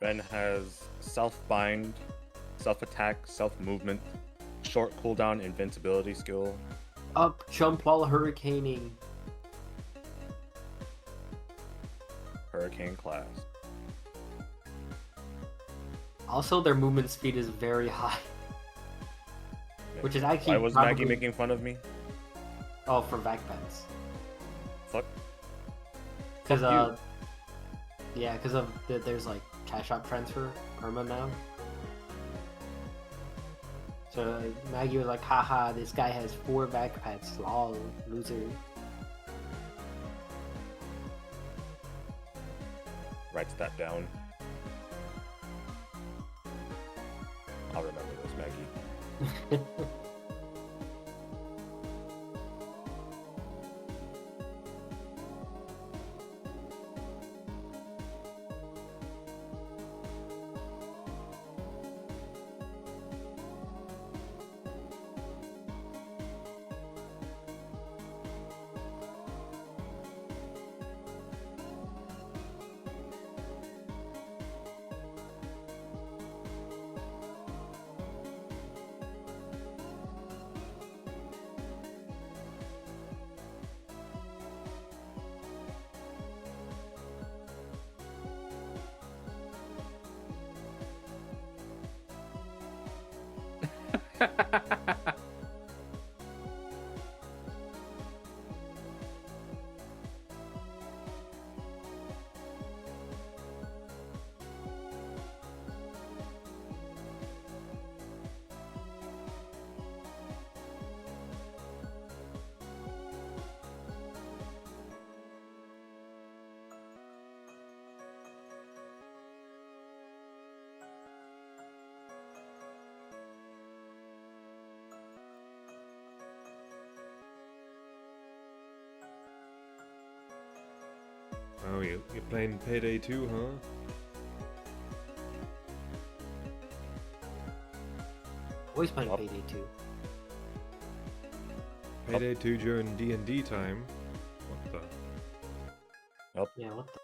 Ben has self-bind, self-attack, self-movement, short cooldown, invincibility skill. Up jump while hurricaning. Hurricane class. Also, their movement speed is very high. Which is actually Why was probably... Maggie making fun of me? Oh, for vac pets. Fuck. Because yeah, because of there's like cash out transfer perma now. So Maggie was like, haha, this guy has 4 vac pets, lol, loser. Writes that down. I'll remember this, Maggie. Oh, you're playing Payday 2, huh? Always playing Payday 2. Payday 2 during D&D time? What the? Yep. Yeah, what the...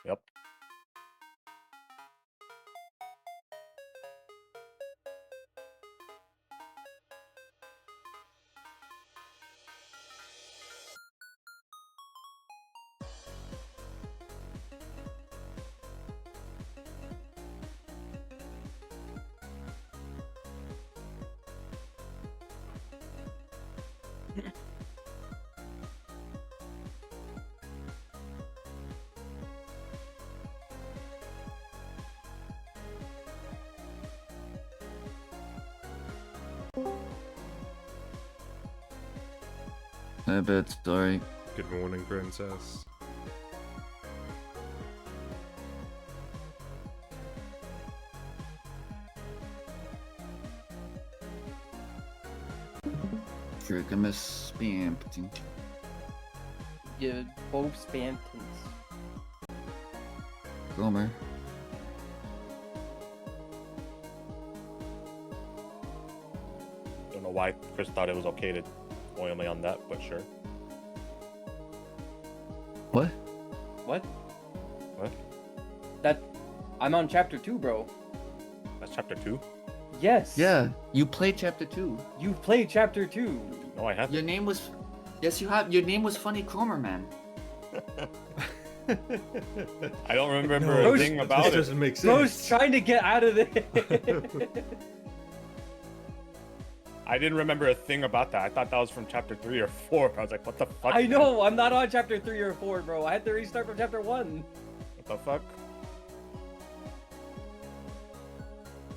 Yep. I bet, sorry. Good morning, princess. Frick, I miss spam. You both Spantons. Gomer. Don't know why Chris thought it was okay to only on that, but sure. What? What? What? I'm on chapter 2, bro. That's chapter 2? Yes. Yeah, you played chapter 2. You've played chapter 2. No, I haven't. Your name was... Yes, you have. Your name was Funny Cromer, man. I don't remember No, a thing about this it. doesn't make sense. Bro's trying to get out of this. I didn't remember a thing about that. I thought that was from chapter 3 or 4. I was like, what the fuck? I man? know, I'm not on chapter 3 or 4, bro. I had to restart from chapter 1. What the fuck?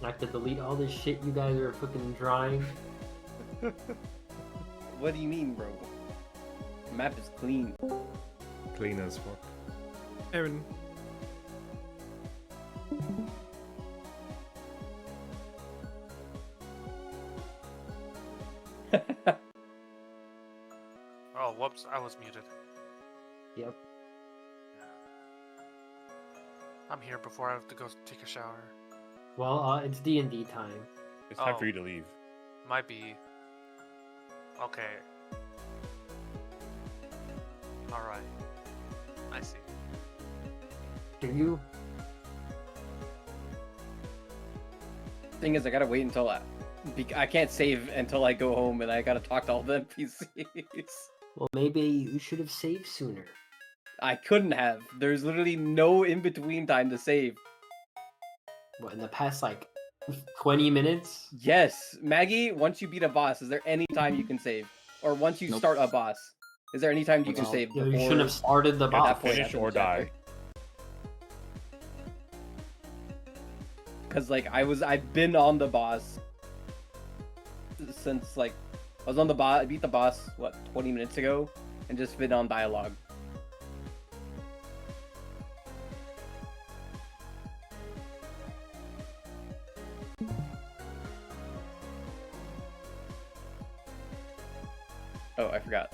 I have to delete all this shit you guys are fucking drawing. What do you mean, bro? The map is clean. Clean as fuck. Aaron. Oh, whoops, I was muted. Yep. I'm here before I have to go take a shower. Well, it's D&D time. It's time Oh. for you to leave. Might be. Okay. Alright. I see. Do you? Thing is, I gotta wait until I can't save until I go home, and I gotta talk to all the NPCs. Well, maybe you should have saved sooner. I couldn't have. There's literally no in-between time to save. What, in the past, like, 20 minutes? Yes, Maggie, once you beat a boss, is there any time you can save? Or once you Nope. start a boss, is there any time you can Well, save you before shouldn't have started the Yeah, boss. that point finish after or the chapter? die. Cause like I've been on the boss since like I was on the boss. I beat the boss what 20 minutes ago, and just been on dialogue. Oh, I forgot.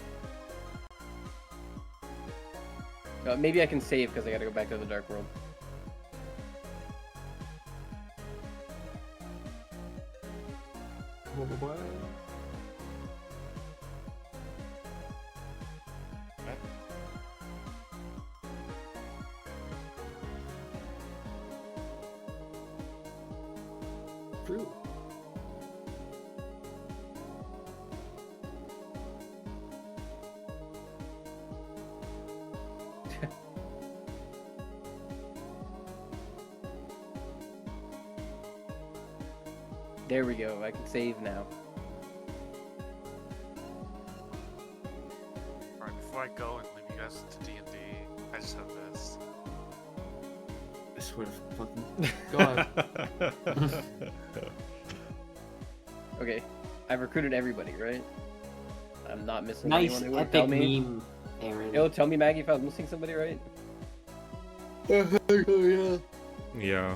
Maybe I can save because I gotta go back to the Dark World. What? True. There we go. I can save now. Alright, before I go and leave you guys to D&D, I just have this. I swear to fucking. Go ahead. Okay, I've recruited everybody, right? I'm not missing Nice anyone. It would tell epic me. meme, Aaron. It'll tell me, Maggie, if I was missing somebody, right? Yeah. Yeah.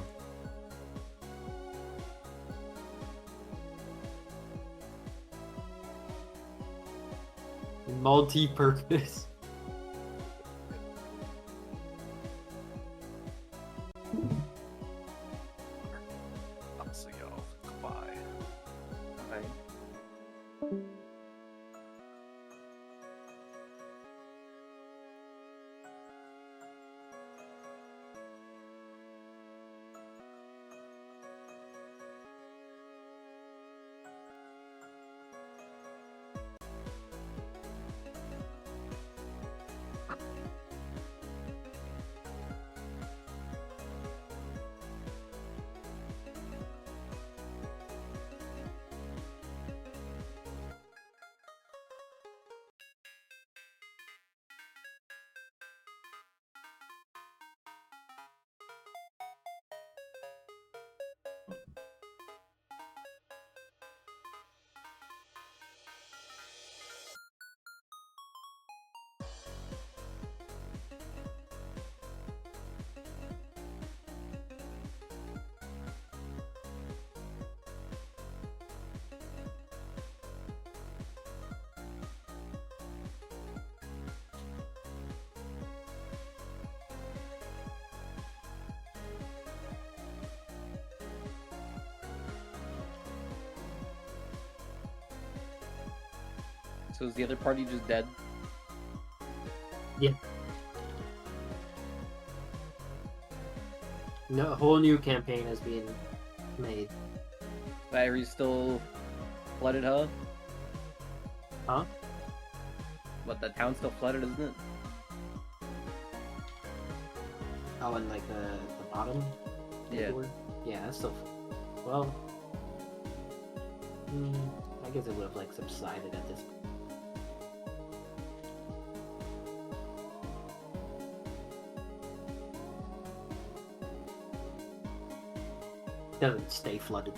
Multi-purpose. I'll see y'all. Goodbye. So is the other party just dead? No, a whole new campaign is being made. Battery's still flooded, huh? Huh? What, the town's still flooded, isn't it? Oh, and like the bottom? Yeah. Board? Yeah, that's still. Well. I guess it would have like subsided at this point. Doesn't stay flooded.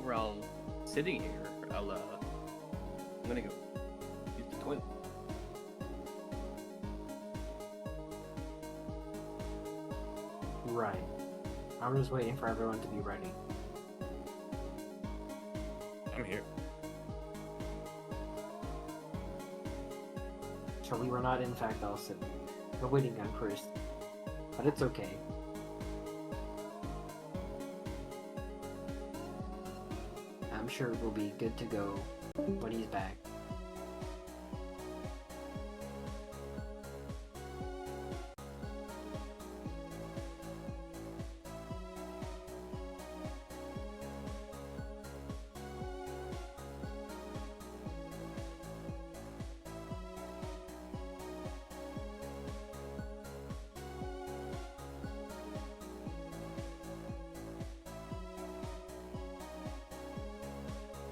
while sitting here, I'm gonna go use the toilet. Right. I'm just waiting for everyone to be ready. I'm here. So we were not, in fact, all sitting. We're waiting on Chris. But it's okay. I'm sure we'll be good to go when he's back.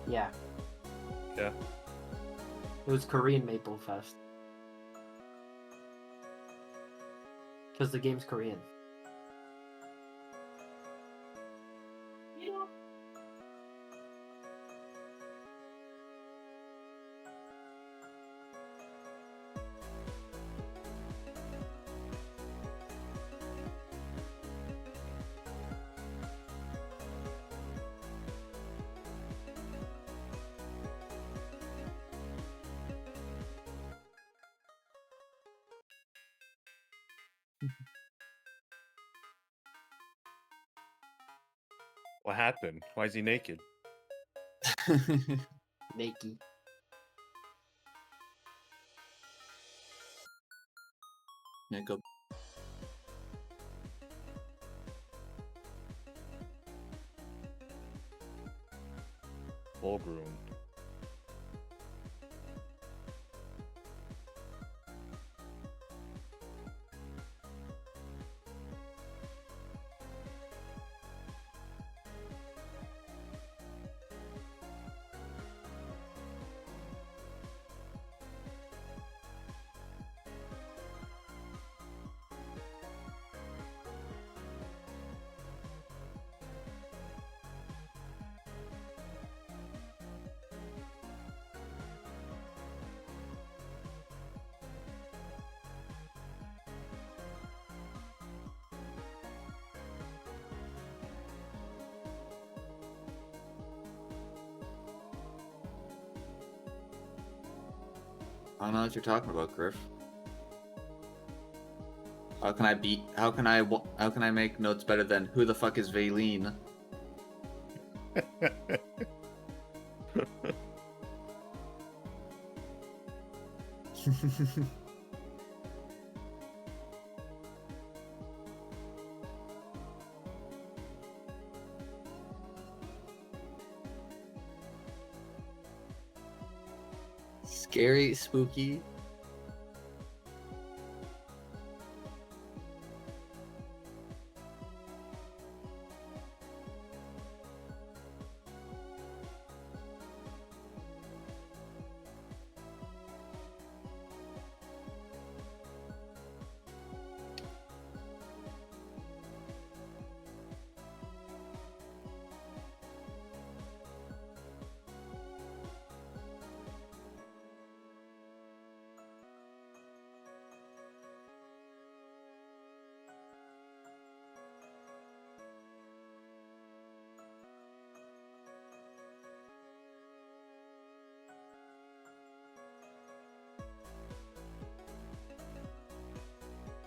Yeah. Yeah. It was Korean Maple Fest. Because the game's Korean. What happened? Why is he naked? Naked. Nico. Full groom. I don't know what you're talking about, Griff. How can I make notes better than who the fuck is Valine? Scary, spooky.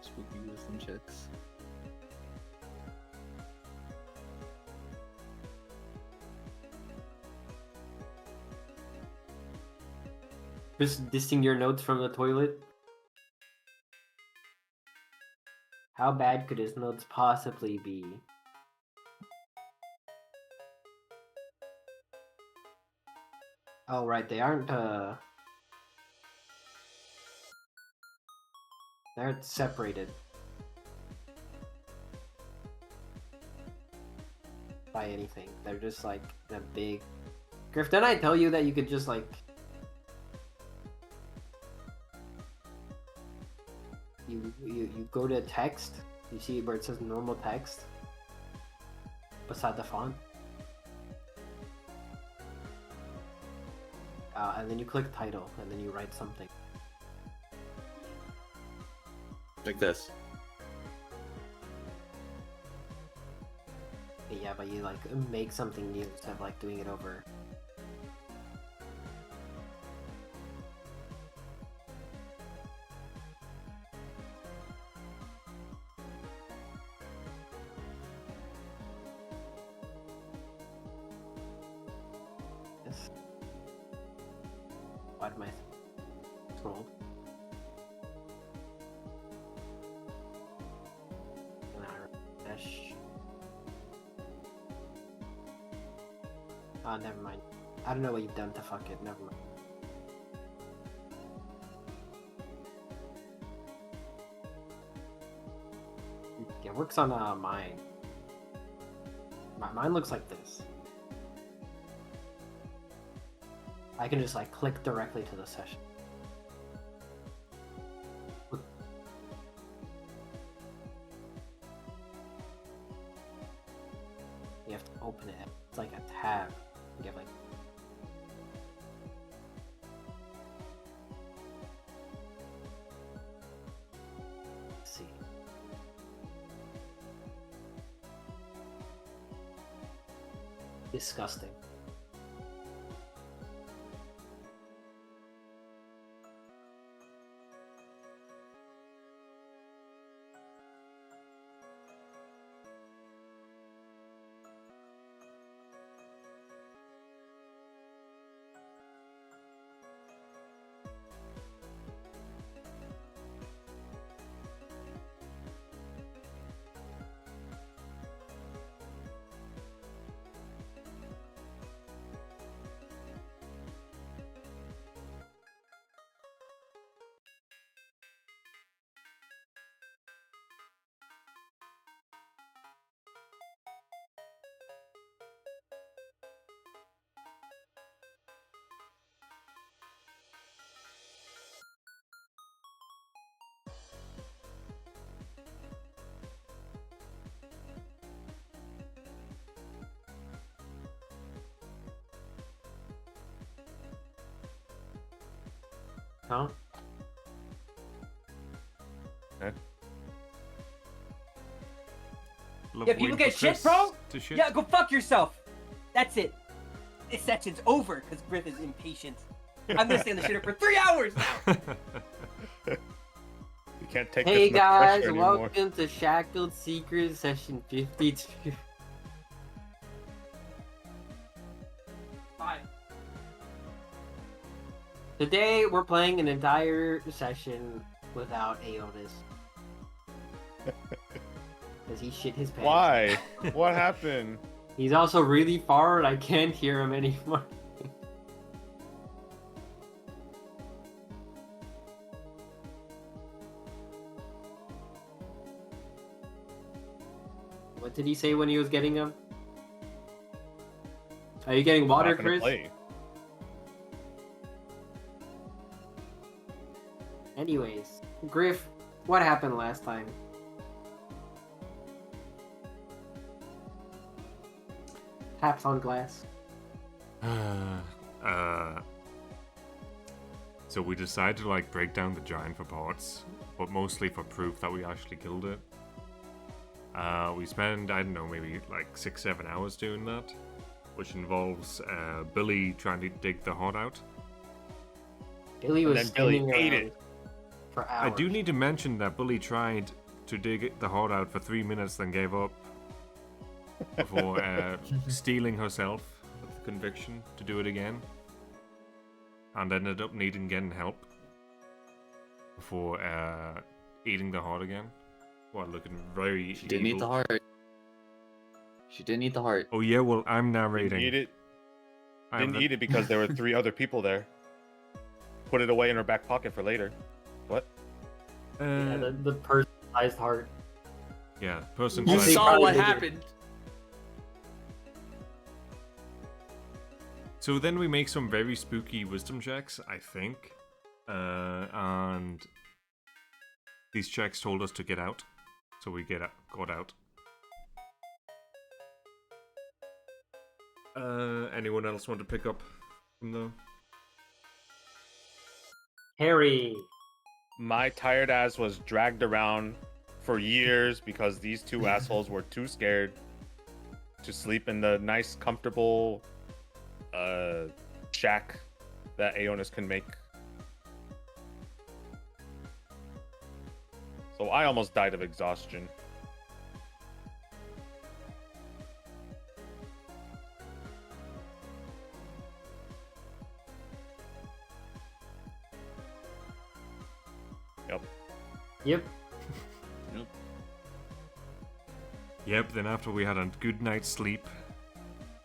Spooky with some chicks. Just dissing your notes from the toilet? How bad could his notes possibly be? Oh, right, they aren't, they're separated by anything. They're just like a big... Griff, didn't I tell you that you could just like... You go to text, you see where it says normal text beside the font. and then you click title, and then you write something. Like this. Yeah, but you like make something new instead of like doing it over. Yes. Why did my scroll? And I refresh. Ah, never mind. I don't know what you've done to fuck it. Never mind. It works on mine. Mine looks like this. I can just like click directly to the session. You have to open it. It's like a tab. You have like let's see. Disgusting. Huh? Love Yeah, people waiting get for shit, Chris bro? to shit. Yeah, go fuck yourself. That's it. This section's over because Griff is impatient. I'm gonna stay on the shitter for 3 hours now. You can't take Hey this much guys, pressure anymore. welcome to Shackled Secrets session 52. Fine. Today we're playing an entire session without Aotis. Because he shit his pants. Why? What happened? He's also really far and I can't hear him anymore. What did he say when he was getting him? Are you getting water, Not gonna Chris? play. Anyways, Griff, what happened last time? Taps on glass. So we decided to like break down the giant for parts, but mostly for proof that we actually killed it. We spend, I don't know, maybe like 6-7 hours doing that, which involves Billy trying to dig the heart out. Billy And was then Billy standing ate around it. for I hours. do need to mention that Billy tried to dig the heart out for 3 minutes, then gave up before stealing herself with the conviction to do it again, and ended up needing getting help before eating the heart again. Well, looking very She didn't eat the evil. heart. She didn't eat the heart. Oh yeah, well I'm Didn't narrating. eat it. I'm Didn't eat it because there were 3 other people there. Put it away in her back pocket for later. What? Yeah, the person-sized heart. Yeah, person. You size- saw saw what what happened. happened. So then we make some very spooky wisdom checks, I think, and these checks told us to get out, so we got out. Anyone else want to pick up from the Harry. My tired ass was dragged around for years because these two assholes were too scared to sleep in the nice, comfortable shack that Aeonis can make. So I almost died of exhaustion. Yep. Yep. Yep, then after we had a good night's sleep,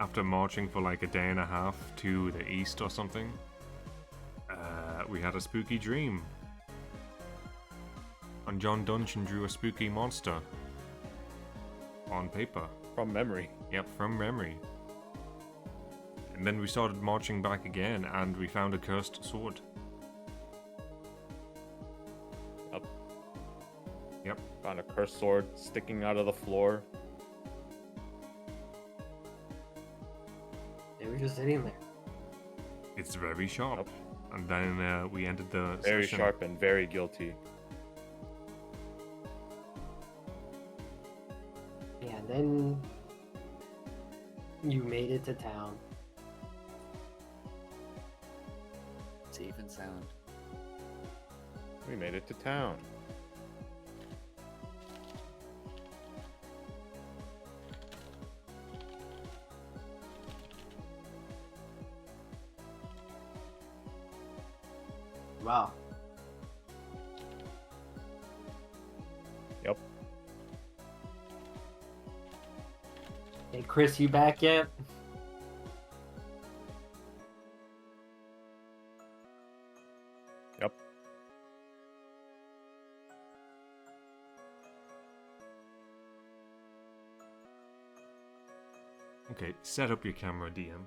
after marching for like a day and a half to the east or something, we had a spooky dream. And John Dungeon drew a spooky monster on paper. From memory. Yep, from memory. And then we started marching back again, and we found a cursed sword. Yep. Yep. Found a cursed sword sticking out of the floor. They were just sitting there. It's very sharp. Yep. And then we ended the Very session. sharp and very guilty. Yeah, then you made it to town. Safe and sound. We made it to town. Wow. Yep. Hey, Chris, you back yet? Yep. Okay, set up your camera, DM.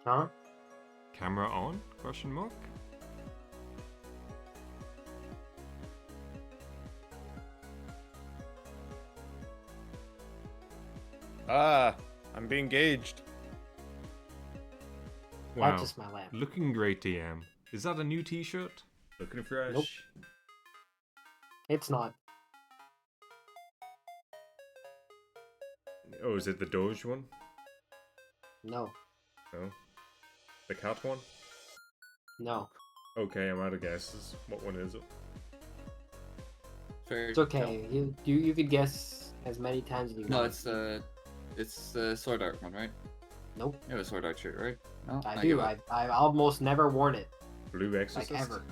Huh? Camera on? Question mark? Ah, I'm being gauged. Wow. That's just my lamp. Looking great, DM. Is that a new t-shirt? Looking fresh. Nope. It's not. Oh, is it the Doge one? No. No. The cat one? No. Okay, I'm out of guesses. What one is it? It's okay. You could guess as many times as you No, want. it's the sword art one, right? Nope. You have a sword art shirt, right? No, I give do. up. I almost never worn it. Blue Exorcist? Like ever.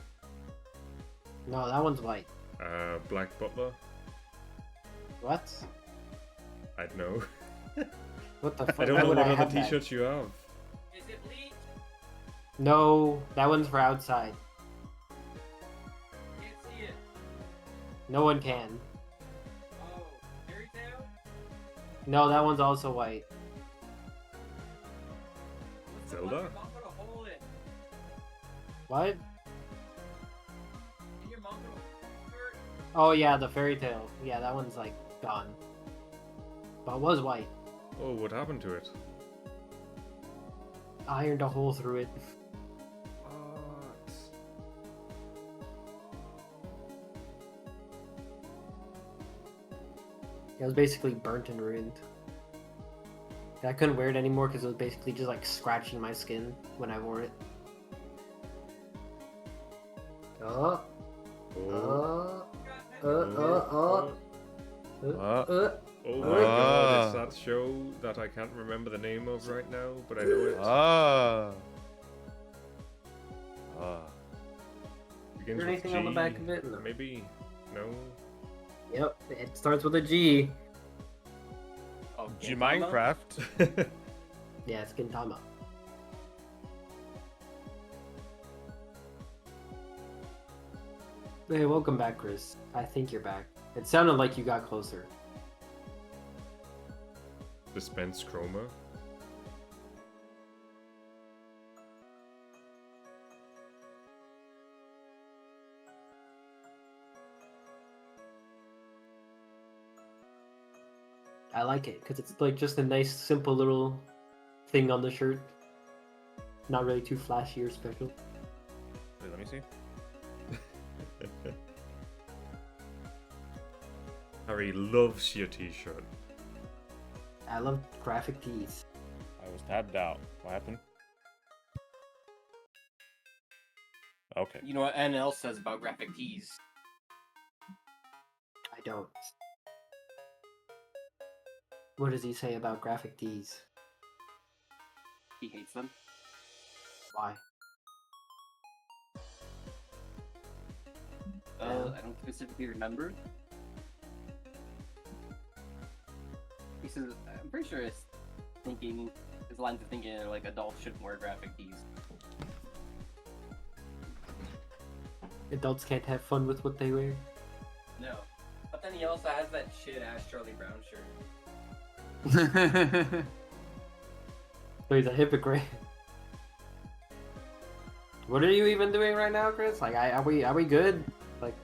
No, that one's white. Black Butler? What? I'd know. What the fuck? I don't Why know would what I other have that? t-shirts you have. Is it bleach? No, that one's for outside. Can't see it. No one can. Oh, fairy tale? No, that one's also white. What's the Zelda? one your mom put a hole in? What? Did your mom put a hole in her? Oh yeah, the fairy tale. Yeah, that one's like gone. But it was white. Oh, what happened to it? Ironed a hole through it. What? It was basically burnt and ruined. I couldn't wear it anymore because it was basically just like scratching my skin when I wore it. Oh. Oh. Oh. Oh my god, it's that show that I can't remember the name of right now, but I know it. Ah. Ah. Begins Is there with anything on the G, back of it? No. Maybe? No? Yep, it starts with a G. Oh, G Gintama? Minecraft. Yeah, it's Gintama. Hey, welcome back, Chris. I think you're back. It sounded like you got closer. Dispense Chroma. I like it because it's like just a nice, simple little thing on the shirt. Not really too flashy or special. Wait, let me see. Harry loves your t-shirt. I love graphic tees. I was tabbed out. What happened? Okay. You know what NL says about graphic tees? I don't. What does he say about graphic tees? He hates them. Why? I don't specifically remember. He says, I'm pretty sure his lines of thinking are like adults shouldn't wear graphic tees. Adults can't have fun with what they wear. No. But then he also has that shit ass Charlie Brown shirt. So he's a hypocrite. What are you even doing right now, Chris? Like, are we good? Like,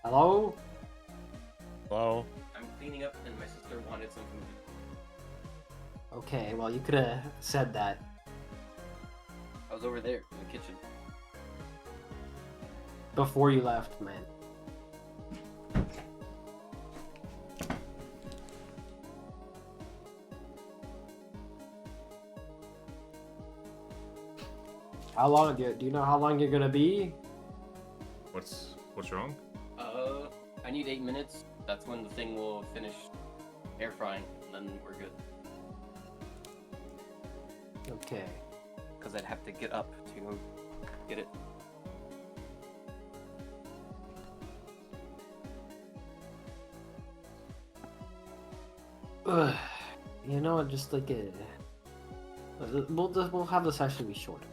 hello? Hello. I'm cleaning up and my sister wanted some food. Okay, well, you could have said that. I was over there in the kitchen. Before you left, man. How long do you know how long you're gonna be? What's wrong? I need 8 minutes. That's when the thing will finish air frying, and then we're good. Okay. Because I'd have to get up to go get it. Ugh. You know what? Just like we'll have the session be shorter.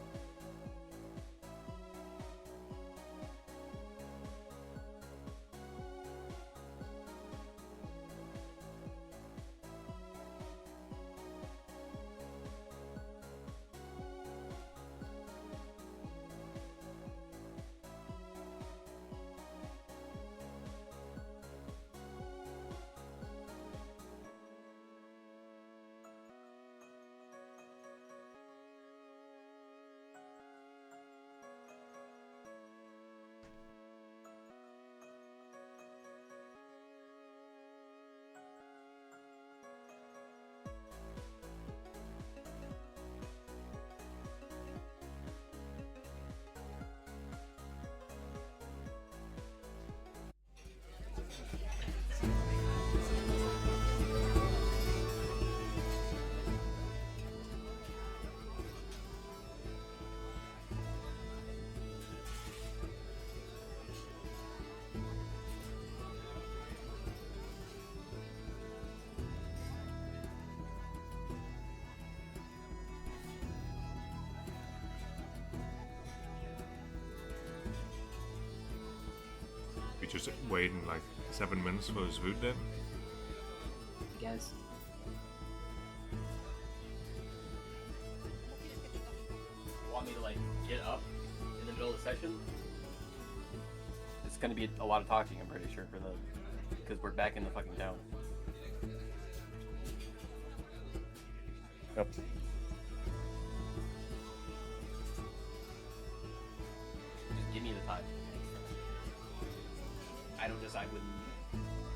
We just waiting like 7 minutes for his food then? I guess. You want me to like get up in the middle of the session? It's gonna be a lot of talking, I'm pretty sure, because we're back in the fucking town. Yep. Just give me the time. I don't decide when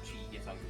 she gets hungry.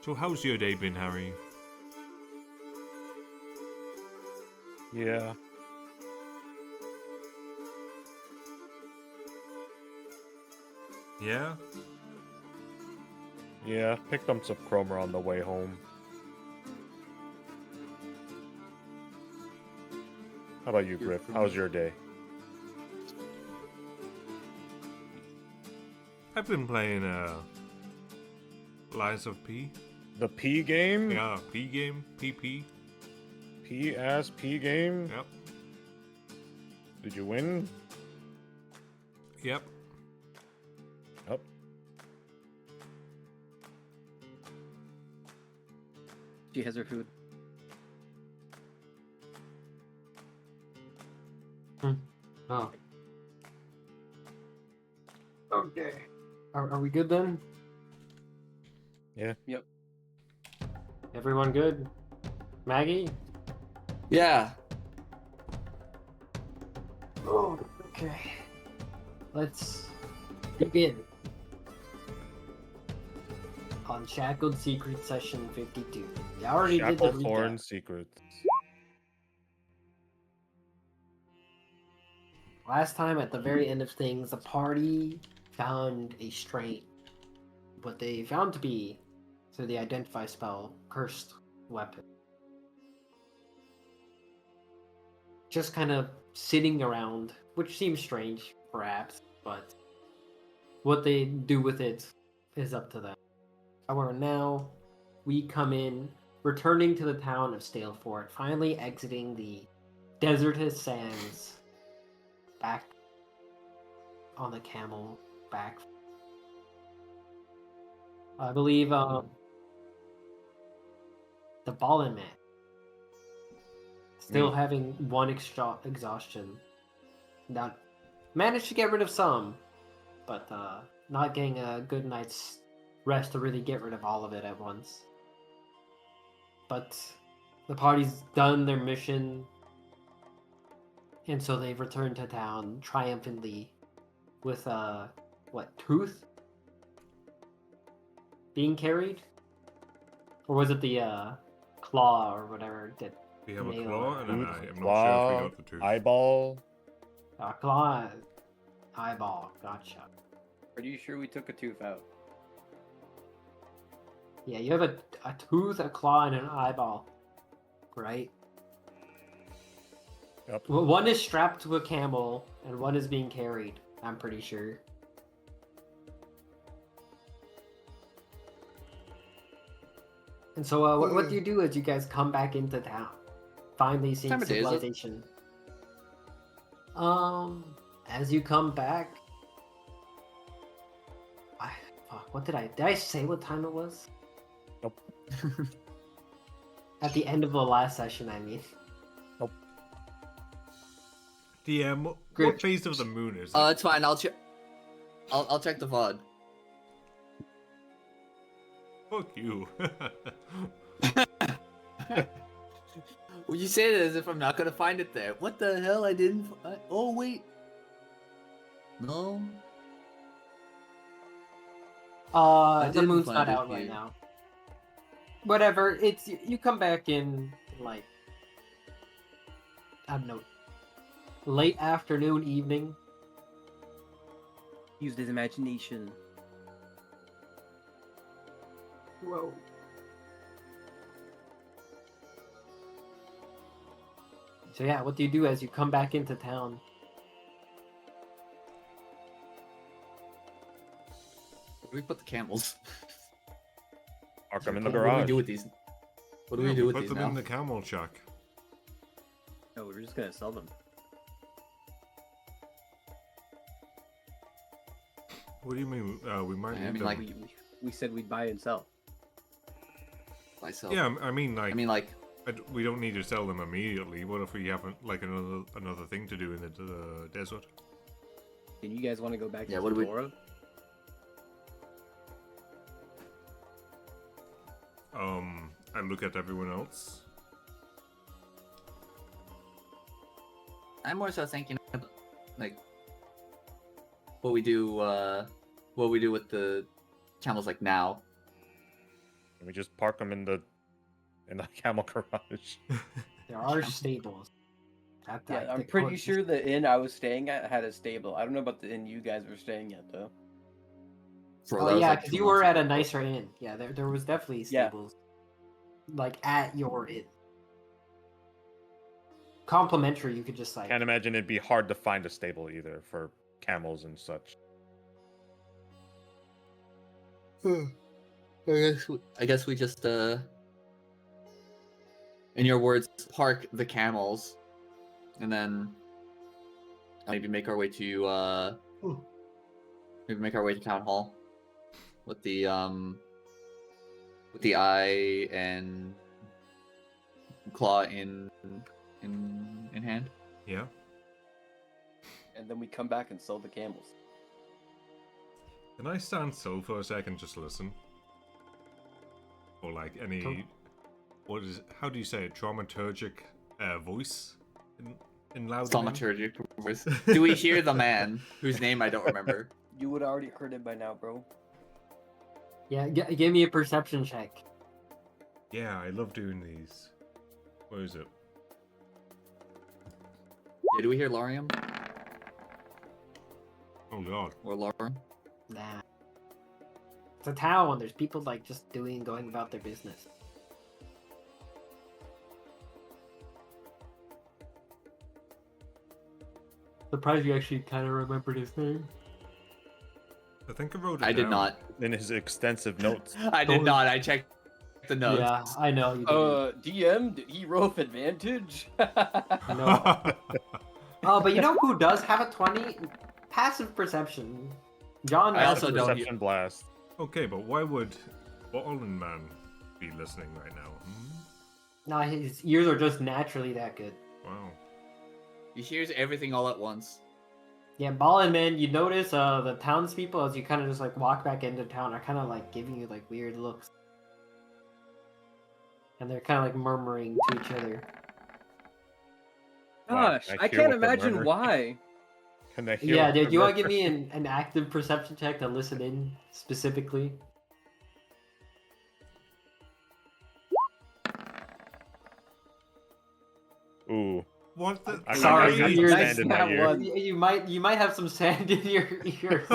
So how's your day been, Harry? Yeah. Yeah? Yeah. Picked up some Cromer on the way home. How about you, Griff? How's your day? I've been playing Lies of P. The P game? Yeah, P game, PP. P game? Yep. Did you win? Yep. Yep. She has her food. Oh. Okay. Are we good then? Yeah. Yep. Everyone good? Maggie? Yeah. Oh, okay. Let's begin. Unshackled Secret Session 52. I already did the Shacklethorn recap. Secrets. Last time, at the very end of things, the party found a strain. What they found to be, through the Identify spell, cursed weapon. Just kind of sitting around, which seems strange, perhaps, but what they do with it is up to them. However, now we come in, returning to the town of Stalefort, finally exiting the desertous sands, back on the camel back. I believe the Ballin Man still having one exhaustion. Not managed to get rid of some, but not getting a good night's rest to really get rid of all of it at once. But the party's done their mission, and so they've returned to town triumphantly with tooth being carried? Or was it the claw or whatever that We have a nail claw and an Tooth, eye. I'm not sure if claw, we got the tooth. eyeball. claw eyeball, gotcha. Pretty sure we took a tooth out. Yeah, you have a tooth, a claw, and an eyeball, right? Yep. Well, one is strapped to a camel, and one is being carried, I'm pretty sure. And so, what do you do as you guys come back into town? Finally seeing Time of day is it? civilization. As you come back, what did I say what time it was? Nope. At the end of the last session, I mean. DM, Great. what phase of the moon is it? It's fine. I'll check. I'll check the VOD. Fuck you. Well, you say that as if I'm not gonna find it there. What the hell? I didn't. Oh wait. No. The didn't moon's find not it out right here. now. Whatever. It's you come back in like I don't know, late afternoon, evening. Used his imagination. Whoa. So yeah, what do you do as you come back into town? Where do we put the camels? Park them in the What do we garage. do with these? What do Yeah, we do with put these them now? in the camel shack. No, we're just gonna sell them. What do you mean? We might I need mean, them. like- We said we'd buy and sell. Myself. Yeah, I mean, like, I mean, like, we don't need to sell them immediately. What if we have like another thing to do in the desert? And you guys want to go back Yeah, to what do we- Dora? And look at everyone else. I'm more so thinking, like, what we do with the camels, like now. And we just park them in the camel garage. There are stables. Yeah, I'm pretty sure the inn I was staying at had a stable. I don't know about the inn you guys were staying at though. Oh yeah, because you were at a nicer inn. Yeah, there was definitely Yeah. stables, like at your inn. Complimentary, you could just like. Can't imagine it'd be hard to find a stable either for camels and such. I guess we just in your words, park the camels, and then maybe make our way to town hall with the eye and claw in hand. Yeah. And then we come back and sell the camels. Can I stand still for a second, just listen? Or like any, how do you say it? Dramaturgic voice in loud. Dramaturgic voice. Do we hear the man whose name I don't remember? You would already heard it by now, bro. Yeah, give me a perception check. Yeah, I love doing these. Where is it? Yeah, do we hear Lorium Oh god. or Lauren? Nah. It's a town. There's people like just going about their business. Surprised you actually kind of remembered his name. I think I wrote it I did down. not. In his extensive notes. I did not. I checked the notes. Yeah, I know. You DM, did he roll with advantage? No. Oh, but you know who does have a 20? Passive perception. John. I also don't. Perception blast. Okay, but why would Bottlin Man be listening right now? No, his ears are just naturally that good. Wow. He hears everything all at once. Yeah, Ballin' Man, you notice the townspeople as you kind of just like walk back into town are kind of like giving you like weird looks. And they're kind of like murmuring to each other. Gosh, Wow, I hear can't what they're imagine murmuring. why. Can they hear Yeah, what dude, they're you want to give murmuring? me an active perception check to listen in specifically? Ooh. What the? I Sorry, got some yours- sand in my that ear. one. You might have some sand in your ears.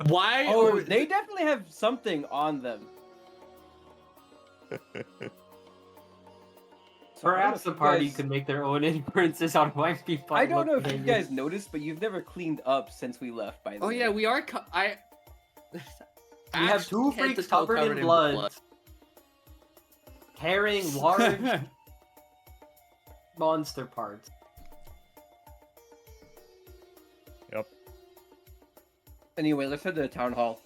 Why? Oh, they definitely have something on them. So I don't know Perhaps if the you party guys- could make their own inferences on why people. I don't know look if you dangerous. guys noticed, but you've never cleaned up since we left. By the Oh way. yeah, we are. We have two head to freaks toe covered in blood, carrying large monster parts. Yep. Anyway, let's head to the town hall.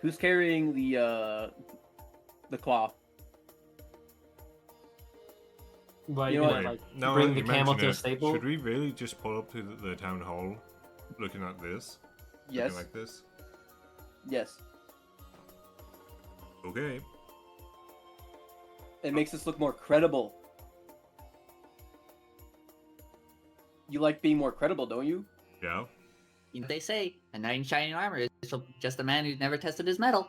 Who's carrying the claw? But You you know know, what? like Now bring that the you camel mention to a it, stable. should we really just pull up to the town hall, looking at this? Yes. Looking like this? Yes. Okay. It makes us look more credible. You like being more credible, don't you? Yeah. They say a knight in shining armor is just a man who's never tested his metal.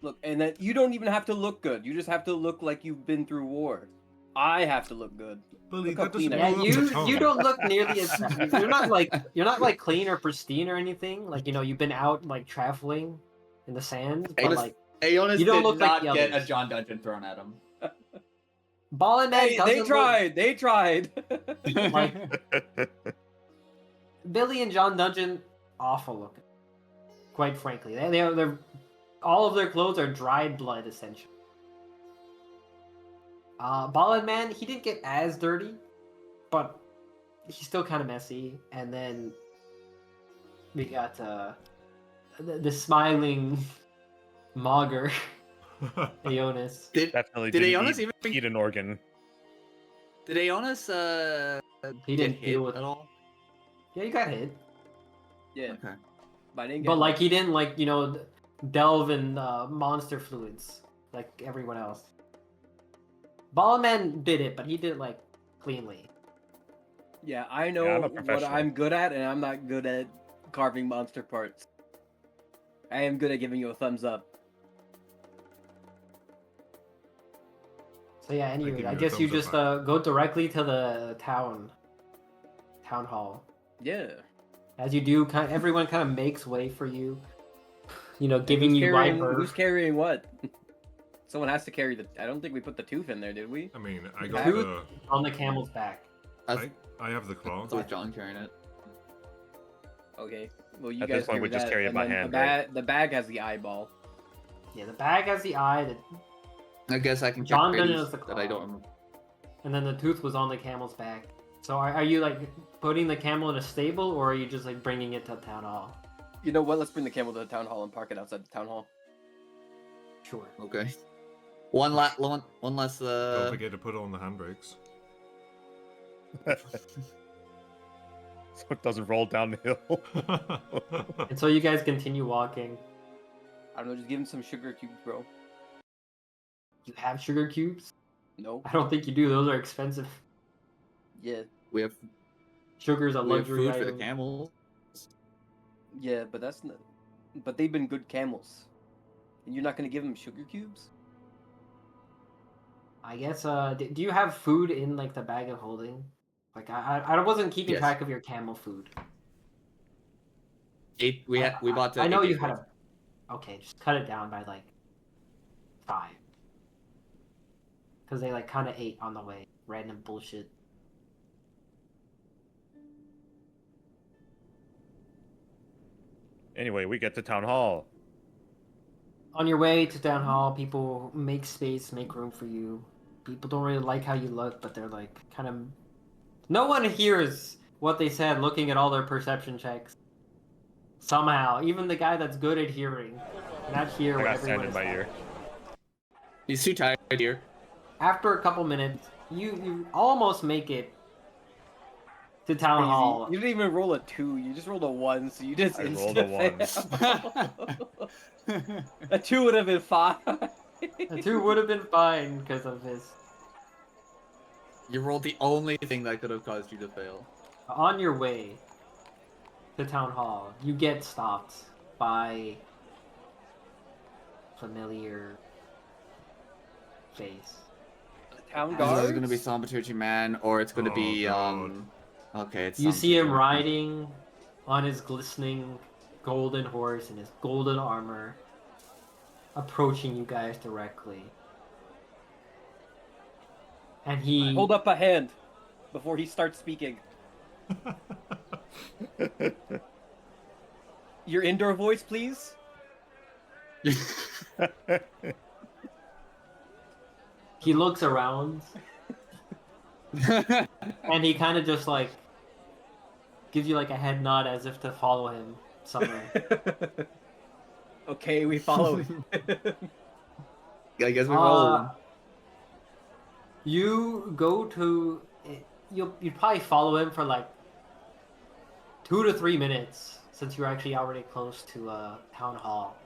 Look, and that you don't even have to look good. You just have to look like you've been through war. I have to look good. Billy, Look how that doesn't clean Yeah, I blow am. up the you tongue. don't look nearly as you're not like clean or pristine or anything. Like, you know, you've been out like traveling in the sand, but Aeolus- like Aeolus You don't did look like not the get a others. John Dungeon thrown at him. Ballin' Man Hey, doesn't they look- tried. They tried. Billy and John Dungeon, awful looking. Quite frankly, they're all of their clothes are dried blood essentially. Ballin' Man, he didn't get as dirty, but he's still kind of messy. And then we got the smiling Mogger, Aeonis. Definitely Did didn't Aeolus eat, even- eat an organ. Did Aeolus He get didn't hit deal with at all? Yeah, he got hit, yeah, Okay. but I didn't get. but like he didn't like delve in monster fluids like everyone else. Ballin' Man did it, but he did it like cleanly. Yeah, I know Yeah, I'm a what professional. I'm good at, and I'm not good at carving monster parts. I am good at giving you a thumbs up. So yeah, anyway, give I you a guess you thumbs just up go directly to the town hall. Yeah. As you do, everyone kind of makes way for you. You know, And giving who's you wide carrying, berth. who's carrying what? Someone has to carry the. I don't think we put the tooth in there, did we? I mean, I got Tooth the. on the camel's back. I have the claw. With John carrying it. Okay. Well, you At guys this point, we carry just that, carry it and by then hand, the, right? the bag has the eyeball. Yeah, the bag has the eye, I guess I can John carry Bennett these is the that I claw. don't remember. and then the tooth was on the camel's back. So are you like putting the camel in a stable, or are you just like bringing it to town hall? You know what? Let's bring the camel to the town hall and park it outside the town hall. Sure. Okay. One less. Don't forget to put on the handbrakes. So it doesn't roll down the hill. And so you guys continue walking. I don't know. Just give him some sugar cubes, bro. You have sugar cubes? No. I don't think you do. Those are expensive. Yeah. We have Sugar's a we have luxury food for the item. camels. Yeah, but that's not. But they've been good camels. And you're not gonna give them sugar cubes? I guess. Do you have food in like the bag of holding? Like I wasn't keeping Yes. track of your camel food. We bought. I know 8 you days had worth. a. Okay, just cut it down by like 5. Because they like kind of ate on the way. Random bullshit. Anyway, we get to town hall. On your way to town hall, people make space, make room for you. People don't really like how you look, but they're like kind of. No one hears what they said looking at all their perception checks. Somehow, even the guy that's good at hearing, not hear I what got everyone sand in is my saying. ear. He's too tired here. After a couple minutes, you almost make it to town Crazy. hall. You didn't even roll a 2. You just rolled a 1, so you just I rolled insta a fail. A 2 would have been 5. The 2 would have been fine because of his. You rolled the only thing that could have caused you to fail. On your way to town hall, you get stopped by familiar face. Town It's either guards? going to be Thaumaturgy Man, or it's going to Oh, be God. Okay, it's. You see him Thaumaturgy Man. riding on his glistening golden horse in his golden armor, approaching you guys directly. And he Hold up a hand before he starts speaking. Your indoor voice, please. he looks around and he kind of just like gives you like a head nod as if to follow him somewhere. Okay, we follow him. I guess we're rolling. You go to you'd probably follow him for like 2 to 3 minutes since you're actually already close to town hall,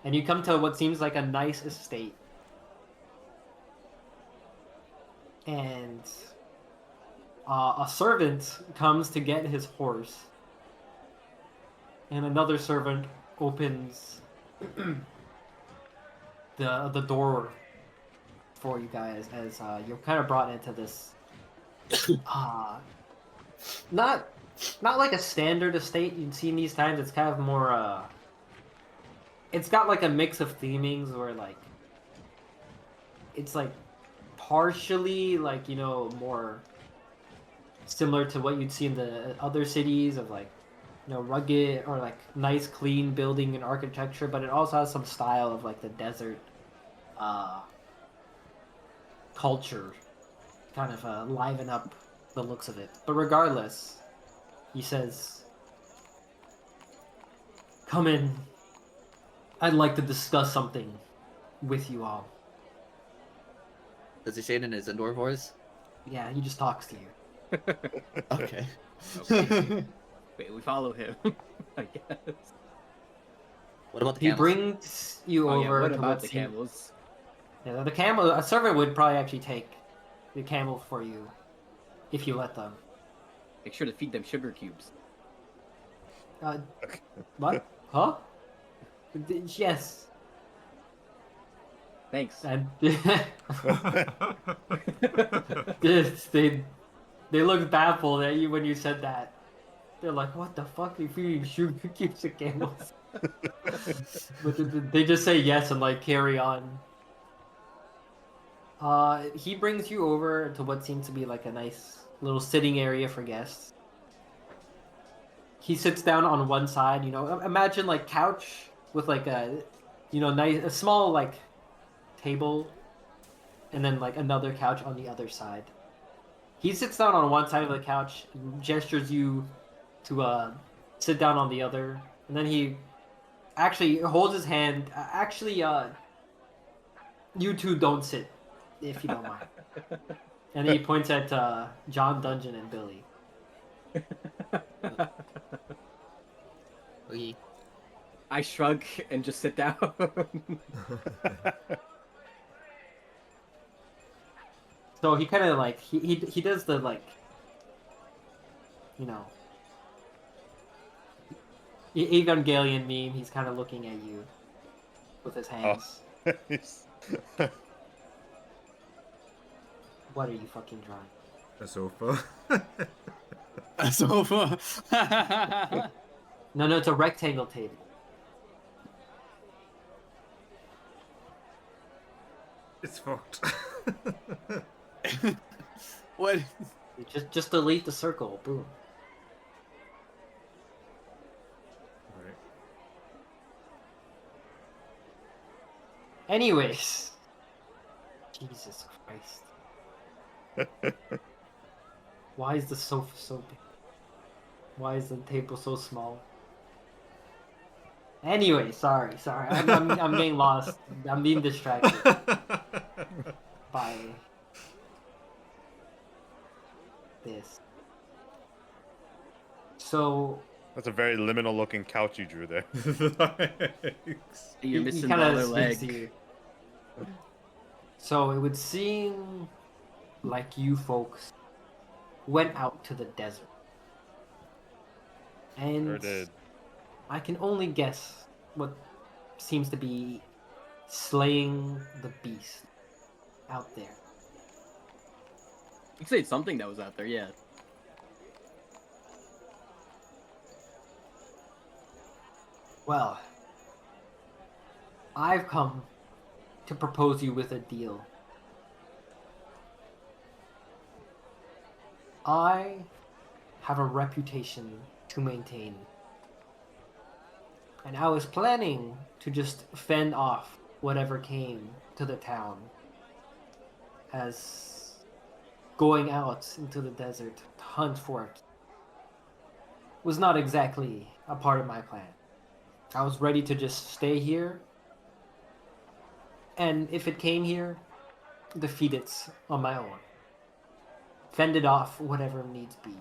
and you come to what seems like a nice estate, and a servant comes to get his horse, and another servant opens the door for you guys as you're kind of brought into this not like a standard estate you'd see in these times. It's kind of more it's got like a mix of themings where like it's like partially like, you know, more similar to what you'd see in the other cities of like, you know, rugged or like nice clean building and architecture, but it also has some style of like the desert culture kind of liven up the looks of it. But regardless, he says, "Come in. I'd like to discuss something with you all." Does he say it in his indoor voice? Yeah, he just talks to you. Okay. Okay. Wait, we follow him. I guess. What about the He camels? brings you Oh, yeah, over what to about what the seem- camels? Yeah, the camel. A servant would probably actually take the camel for you if you let them. Make sure to feed them sugar cubes. What? Huh? Yes. Thanks. And yes, they looked baffled at you when you said that. They're like, "What the fuck? If you shoot keeps the camels?" But they just say yes and like carry on. He brings you over to what seems to be like a nice little sitting area for guests. He sits down on one side, you know, imagine like couch with like a, you know, a small like table, and then like another couch on the other side. He sits down on one side of the couch, gestures you to sit down on the other, and then he actually holds his hand. You two don't sit, if you don't mind. And he points at John, Dungeon, and Billy. Okay. I shrug and just sit down. So he kind of like he does the like, you know, Evangelion meme. He's kind of looking at you with his hands. What are you fucking drawing? A sofa. A sofa. No, it's a rectangle table. It's fucked. What? Just delete the circle. Boom. Right. Anyways, Jesus Christ. Why is the sofa so big? Why is the table so small? Anyway, sorry. I'm getting lost. I'm being distracted by this. So That's a very liminal looking couch you drew there. Thanks. You're he missing the kinda other speaks to leg. you. So it would seem like you folks went out to the desert. And Sure did. I can only guess what seems to be slaying the beast out there. You could say something that was out there, yeah. Well, I've come to propose you with a deal. I have a reputation to maintain. And I was planning to just fend off whatever came to the town, as going out into the desert to hunt for it was not exactly a part of my plan. I was ready to just stay here, and if it came here, defeat it on my own. Fend it off, whatever needs be.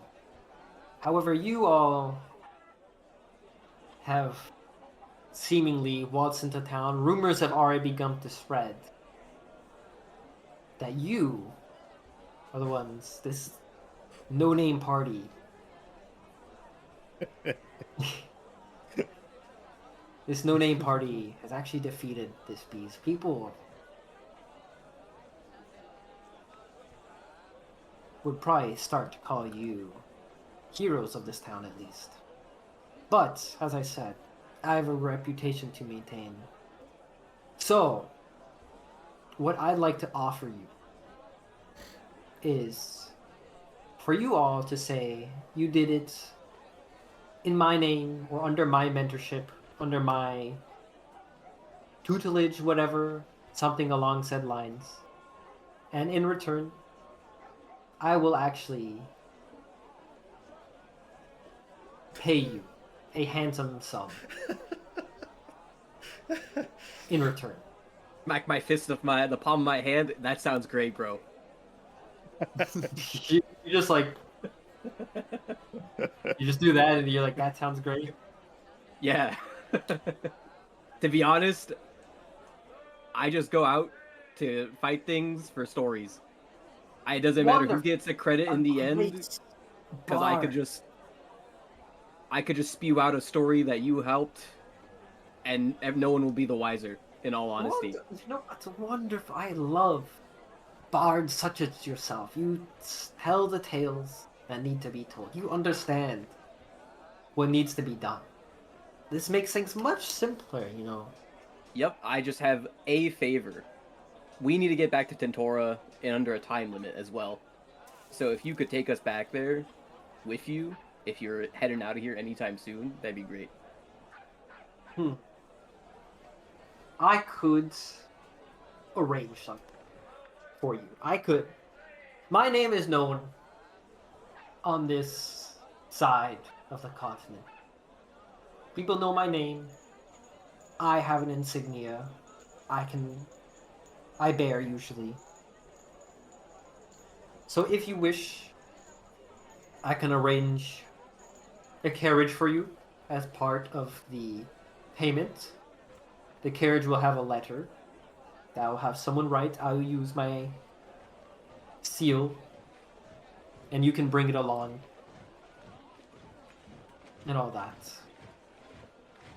However, you all have seemingly waltzed into town. Rumors have already begun to spread that you are the ones, this no-name party. This no-name party has actually defeated this beast. People would probably start to call you heroes of this town, at least. But, as I said, I have a reputation to maintain. So, what I'd like to offer you is for you all to say you did it in my name or under my mentorship, under my tutelage, whatever, something along said lines. And in return, I will actually pay you a handsome sum in return. Smack my fist of the palm of my hand. That sounds great, bro. You just like you just do that and you're like, that sounds great. Yeah. To be honest, I just go out to fight things for stories. It doesn't matter who gets the credit in the end, because I could just spew out a story that you helped, and no one will be the wiser. in all honesty. You know, it's wonderful. I love bards such as yourself. You tell the tales that need to be told. You understand what needs to be done. This makes things much simpler, you know. Yep, I just have a favor. We need to get back to Tentora in under a time limit as well. So if you could take us back there with you, if you're heading out of here anytime soon, that'd be great. I could arrange something for you. I could. My name is known on this side of the continent. People know my name. I have an insignia. I bear usually. So if you wish, I can arrange a carriage for you as part of the payment. The carriage will have a letter that will have someone write. I will use my seal, and you can bring it along, and all that.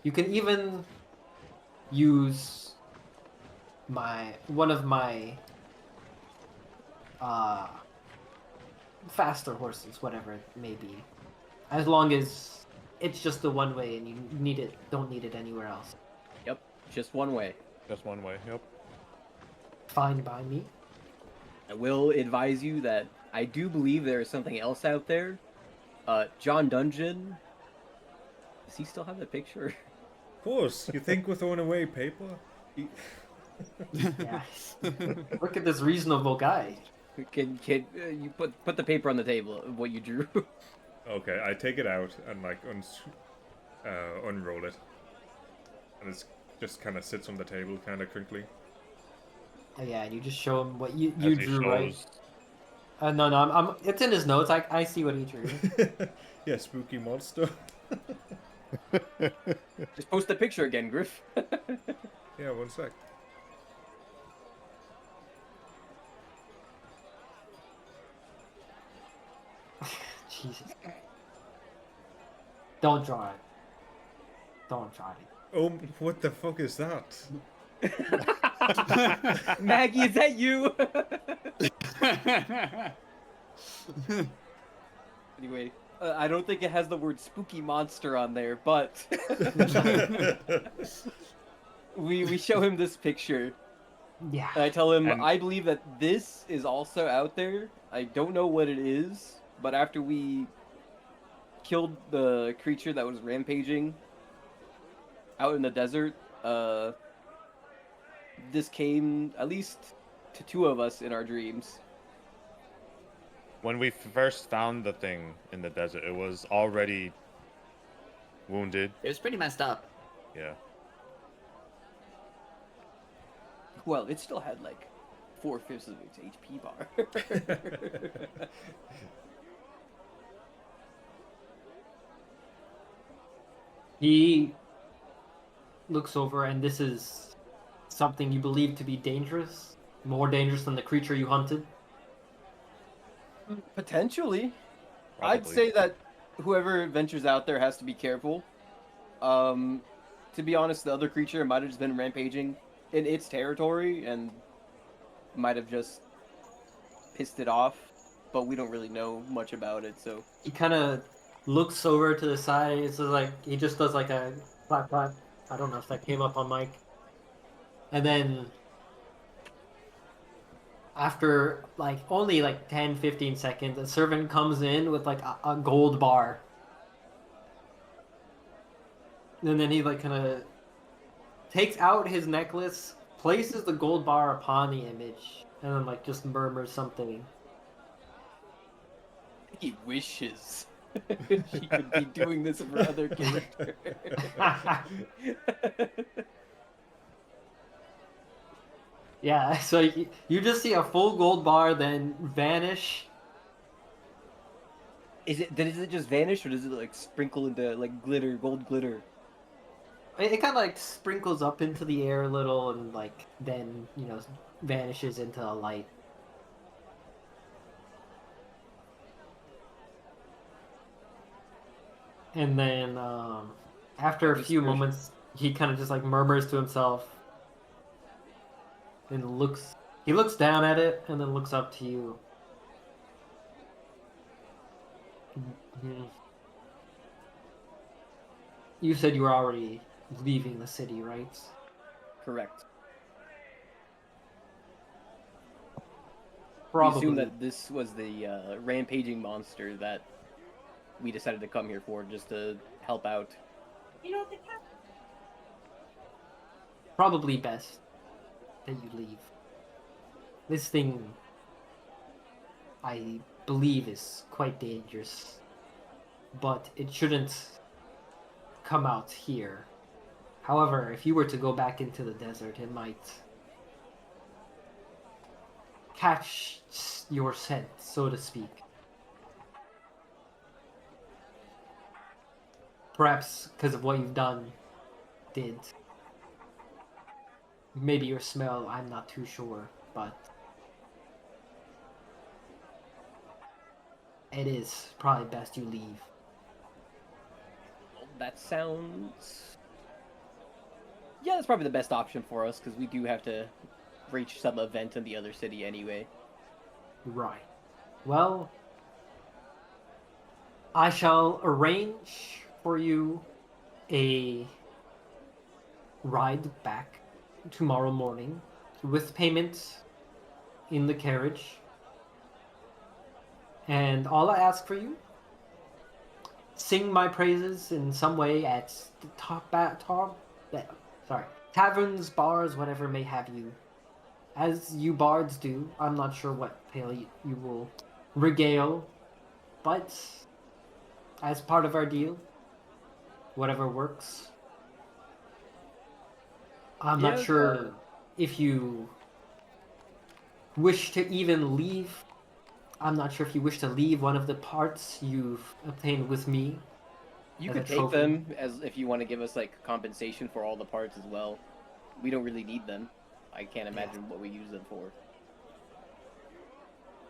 You can even use one of my faster horses, whatever it may be, as long as it's just the one way and you don't need it anywhere else. Yep, just one way. Just one way. Yep. Fine by me. I will advise you that I do believe there is something else out there. John Dungeon. Does he still have the picture? Of course, you think we're throwing away paper? Yeah. Look at this reasonable guy. Can you put the paper on the table of what you drew? Okay, I take it out and like unroll it, and it just kind of sits on the table, kind of crinkly. Yeah, and you just show him what you As he drew, right? shows- No, it's in his notes. I see what he drew. Yeah, spooky monster. Just post the picture again, Griff. Yeah, one sec. Jesus. Don't draw it. Don't try it. Oh, what the fuck is that? Maggie, is that you? Anyway, I don't think it has the word spooky monster on there, but we show him this picture. Yeah. And I tell him, And- I believe that this is also out there. I don't know what it is, but after we killed the creature that was rampaging out in the desert, this came at least to two of us in our dreams. When we first found the thing in the desert, it was already wounded. It was pretty messed up. Yeah. Well, it still had like 4/5 of its HP bar. He looks over, and this is something you believe to be dangerous, more dangerous than the creature you hunted. Potentially. I'd Probably. say that whoever ventures out there has to be careful. To be honest, the other creature might have just been rampaging in its territory and might have just pissed it off, but we don't really know much about it, so... He kind of looks over to the side. It's just like he just does like a clap clap. I don't know if that came up on mic. And then after like only like 10-15 seconds, a servant comes in with like a gold bar. And then he like kind of takes out his necklace, places the gold bar upon the image, and then like just murmurs something. He wishes he could be doing this for other characters. Yeah, so you just see a full gold bar then vanish. Does it just vanish, or does it like sprinkle into like glitter, gold glitter? It kind of like sprinkles up into the air a little and like then, you know, vanishes into a light. And then after a few moments, he kind of just like murmurs to himself, and looks. He looks down at it and then looks up to you. Mhm. You said you were already leaving the city, right? Correct. We Probably. assume that this was the rampaging monster that we decided to come here for, just to help out. Probably best that you leave. This thing, I believe, is quite dangerous, but it shouldn't come out here. However, if you were to go back into the desert, it might catch your scent, so to speak. Perhaps because of what you've done, did. Maybe your smell, I'm not too sure, but it is probably best you leave. Well, that sounds. Yeah, that's probably the best option for us, because we do have to reach some event in the other city anyway. Right. Well, I shall arrange for you a ride back tomorrow morning with payment in the carriage. And all I ask for you, sing my praises in some way at the taverns, bars, whatever may have you. As you bards do, I'm not sure what tale you will regale, but as part of our deal, whatever works. I'm not Yeah, sure if you wish to even leave. I'm not sure if you wish to leave one of the parts you've obtained with me. You as a could take trophy. them as if you want to give us like compensation for all the parts as well. We don't really need them. I can't imagine what we use them for.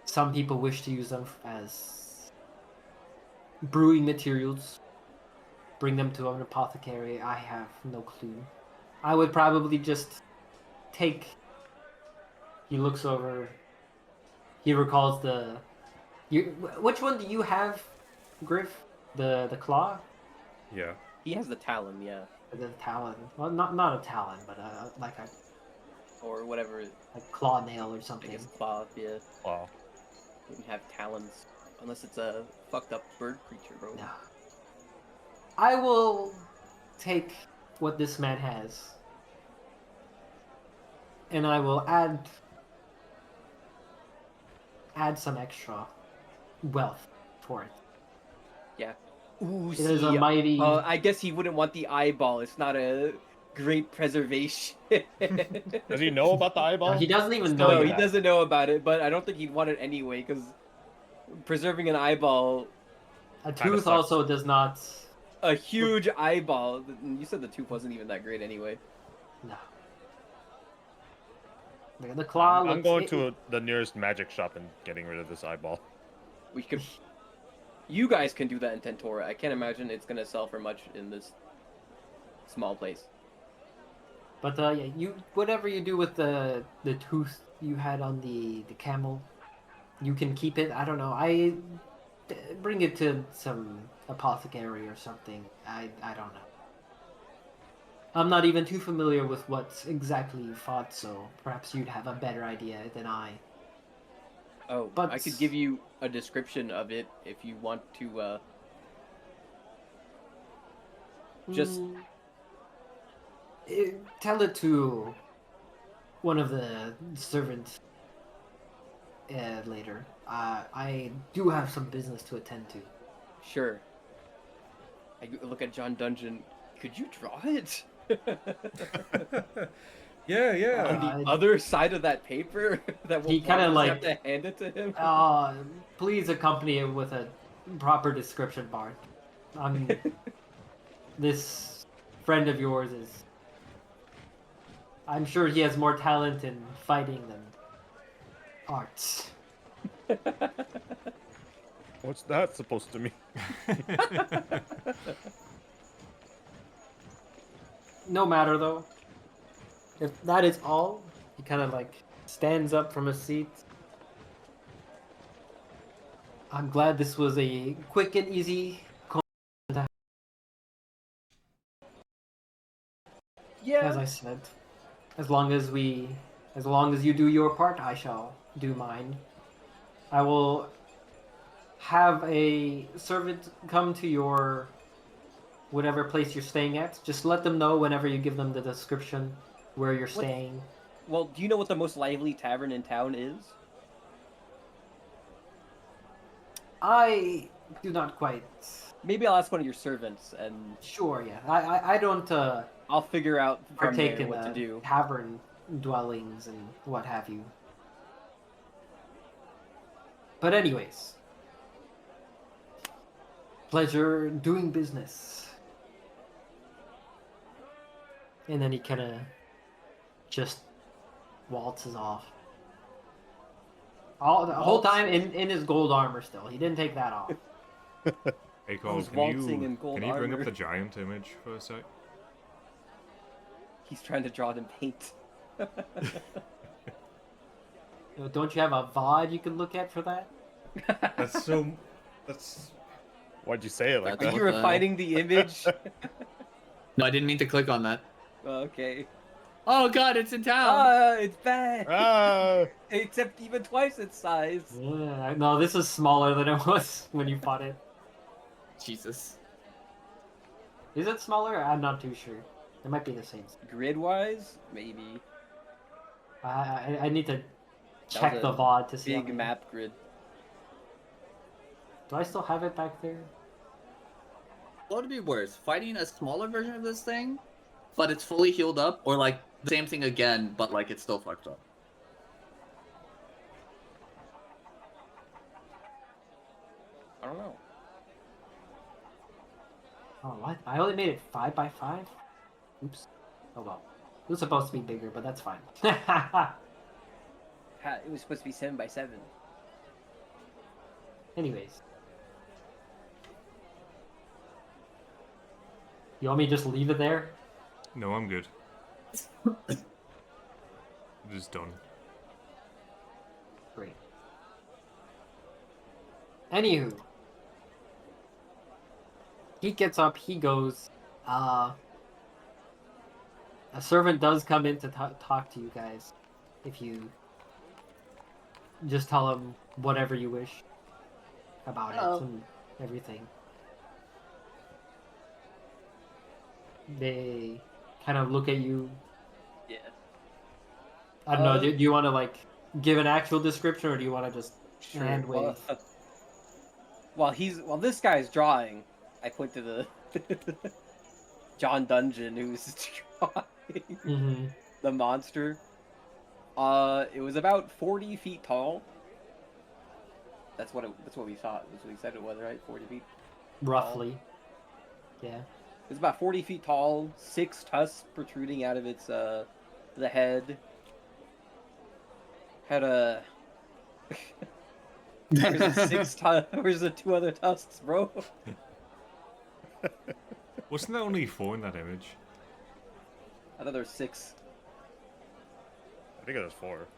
Some people wish to use them as brewing materials. Bring them to an apothecary. I have no clue. I would probably just take. He looks over. He recalls the. Which one do you have, Griff? The claw, Yeah. He has the talon, yeah, or the talon? Well, not a talon, but like a or whatever. claw nail or I something. guess claw, yeah. Wow. Wouldn't have talons unless it's a fucked up bird creature, bro. No. I will take what this man has, and I will add some extra wealth for it. Yeah. Ooh, It is a see, mighty. I guess he wouldn't want the eyeball. It's not a great preservation. Does he know about the eyeball? He doesn't even Still know No, like he yet. that. doesn't know about it, but I don't think he'd want it anyway, because preserving an eyeball, A Kinda tooth sucks. also does not. a huge eyeball. You said the tooth wasn't even that great anyway. No. The claw I'm looks. going to the nearest magic shop and getting rid of this eyeball. We could. You guys can do that in Tentora. I can't imagine it's gonna sell for much in this small place. But yeah, you whatever you do with the tooth you had on the camel, you can keep it. I don't know. Bring it to some apothecary or something. I don't know. I'm not even too familiar with what exactly you fought, so perhaps you'd have a better idea than I. Oh, But- I could give you a description of it if you want to. Just- Tell it to one of the servants later. I do have some business to attend to. Sure. I look at John Dungeon. Could you draw it? Yeah. On the other side of that paper, that He we'll kinda, just like- have to hand it to him. Please accompany it with a proper description, Bart. This friend of yours is. I'm sure he has more talent in fighting than arts. What's that supposed to mean? No matter though. If that is all, He kind of like stands up from his seat. I'm glad this was a quick and easy. Yeah. As I said, as long as you do your part, I shall do mine. I will have a servant come to your whatever place you're staying at. Just let them know whenever you give them the description where you're staying. Well, do you know what the most lively tavern in town is? I do not quite. Maybe I'll ask one of your servants, and Sure, yeah. I don't I'll figure out from partake there in what to do. tavern dwellings and what have you. But anyways, pleasure doing business. And then he kind of just waltzes off. The whole time in his gold armor still. He didn't take that off. Hey, Cole, Who's can waltzing you in gold bring up armor? the giant image for a sec? He's trying to draw it in paint. Don't you have a VOD you can look at for that? That's so. That's. Why'd you say it like Are that? you refining the image? No, I didn't mean to click on that. Okay. Oh god, it's in town! It's bad. Ah! Except even twice its size. Yeah, no, this is smaller than it was when you fought it. Jesus. Is it smaller? I'm not too sure. It might be the same. Grid-wise, maybe. I need to That check was the a VOD to see. how Big many- map grid. Do I still have it back there? What would be worse? Fighting a smaller version of this thing, but it's fully healed up, or like the same thing again, but like it's still fucked up? I don't know. Oh, what? I only made it 5x5? Oops. Oh well. It was supposed to be bigger, but that's fine. It was supposed to be 7x7. Anyways. You want me to just leave it there? No, I'm good. It is done. Great. Anywho. He gets up, he goes. A servant does come in to talk to you guys. If you just tell him whatever you wish about Oh. it and everything. They kind of look at you. Yeah. I don't know. Do you want to like give an actual description, or do you want to just hand wave? While this guy's drawing, I point to the John Dungeon who's drawing Mm-hmm. the monster. It was about 40 feet tall. That's what we thought. That's what we said it was, right? 40 feet. Roughly. Yeah. It was about 40 feet tall, 6 tusks protruding out of its the head. Had a Where's the 2 other tusks, bro? Wasn't there only 4 in that image? I thought there were 6. I think it was 4.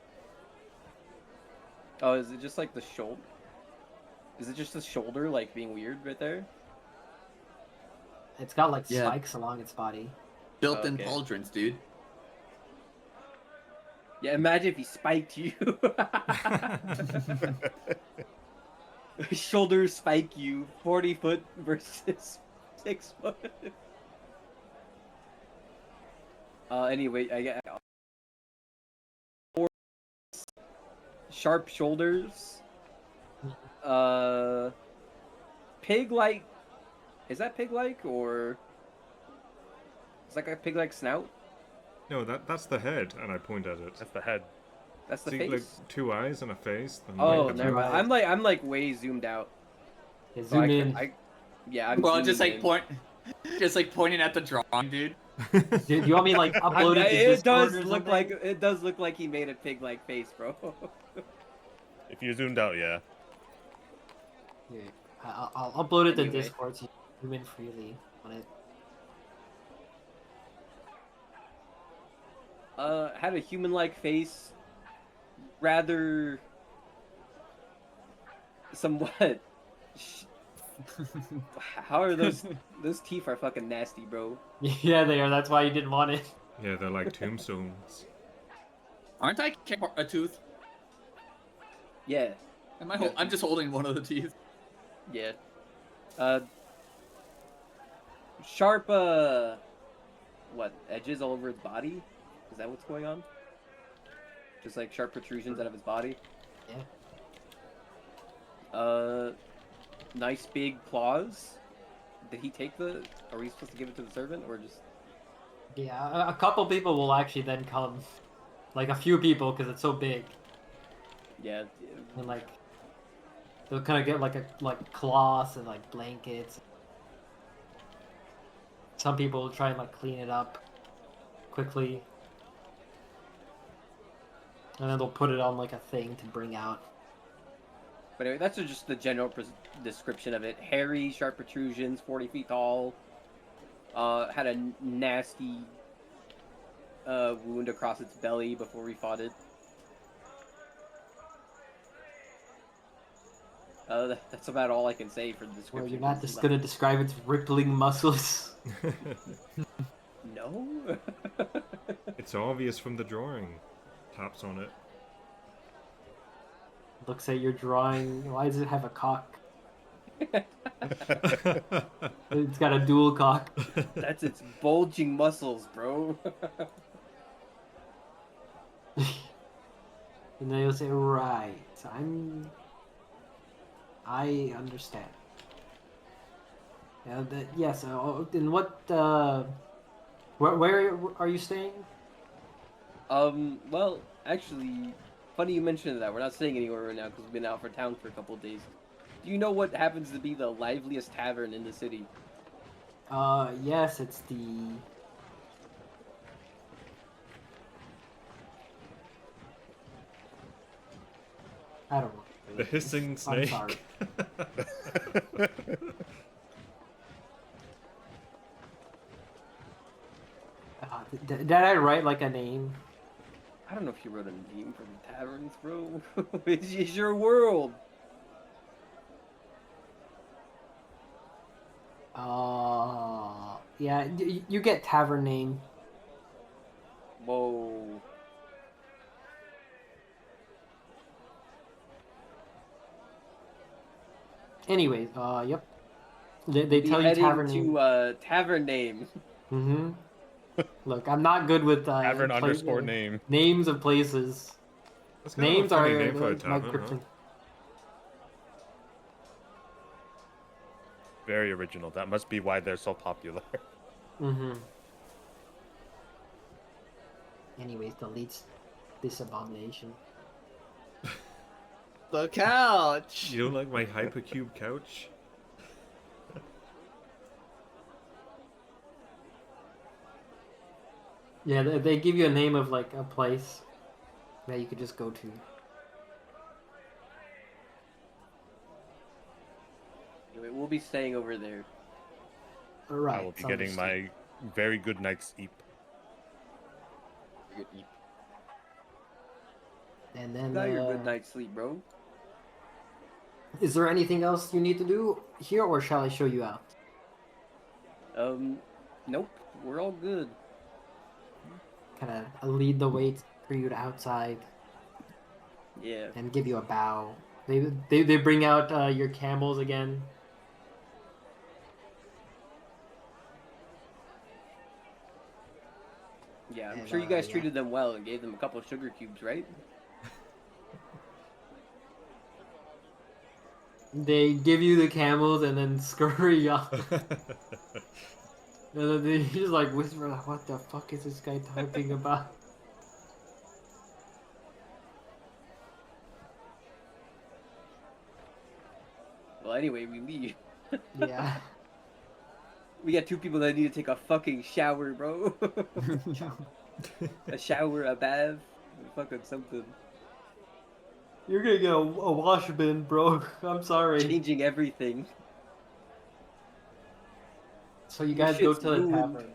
Oh, is it just like the shoulder? Is it just the shoulder like being weird right there? It's got like Yeah. spikes along its body. Built-in Okay. pauldrons, dude. Yeah, imagine if he spiked you. Shoulders spike you, 40 foot versus 6 foot. Anyway, I get 4 sharp shoulders. Pig-like. Is that pig-like or? Is that like a pig-like snout? No, that's the head, and I point at it. That's the head. That's the See, face. like 2 eyes and a face. And Oh, like, the never mouth. mind. I'm like way zoomed out. Yeah, So zoom I in. Yeah, I'm. Well, zooming in. just like pointing at the drawing, dude. Do you want me to, like upload it to It Discord does or look something? like he made a pig-like face, bro. If you zoomed out, yeah. Yeah, I'll upload it to Anyway. Discord so you can zoom in freely on it. Had a human-like face, rather somewhat. How are those? Those teeth are fucking nasty, bro. Yeah, they are. That's why you didn't want it. Yeah, they're like tombstones. Aren't I a tooth? Yeah, I'm just holding one of the teeth. yeah. Sharp. What edges all over his body? Is that what's going on? Just like sharp protrusions out of his body. Yeah. Nice big claws. Did he take the? Are we supposed to give it to the servant or just? Yeah, a couple people will actually then come. Like a few people, because it's so big. Yeah. And like, they'll kind of get like cloths and like blankets. Some people will try and like clean it up quickly. And then they'll put it on like a thing to bring out. But anyway, that's just the general description of it. Hairy, sharp protrusions, 40 feet tall. Had a nasty wound across its belly before we fought it. That's about all I can say for the description. Well, you're not just gonna describe its rippling muscles. No. It's obvious from the drawing. Taps on it. Looks at your drawing. Why does it have a cock? It's got a dual cock. That's its bulging muscles, bro. And then you'll say, right, I understand. Yeah, yes, and what, where are you staying? Well, actually, funny you mentioned that. We're not staying anywhere right now because we've been out for town for a couple of days. Do you know what happens to be the liveliest tavern in the city? Yes, it's the... I don't know. The hissing I'm snake. sorry. Did I write like a name? I don't know if you wrote a name for the taverns, bro. It's your world. Yeah, you get tavern name. Whoa. Anyways, yep. They tell you Heading tavern name. to tavern name. Mm-hmm. Look, I'm not good with Tavern underscore name. names of places. That's kind Names of a funny are name for a my tavern, kryptonite. Very original. That must be why they're so popular. Mm-hmm. Anyways, deletes this abomination. The couch. You don't like my hypercube couch? Yeah, they give you a name of like a place that you could just go to. Anyway, we'll be staying over there. Right. I will be getting my very good night's sleep. And then Got your good night's sleep, bro. is there anything else you need to do here, or shall I show you out? Nope. We're all good. Kind of lead the way for you to outside Yeah. and give you a bow. They bring out your camels again. Yeah, I'm And, sure you guys yeah. treated them well and gave them a couple of sugar cubes, right? They give you the camels and then scurry off. And then they just like whisper, like, what the fuck is this guy talking about? Well, anyway, we leave. Yeah. We got two people that need to take a fucking shower, bro. A shower, a bath, fucking something. You're gonna get a wash bin, bro. I'm sorry. Changing everything. So you Your guys go shit's to the ruined. tavern.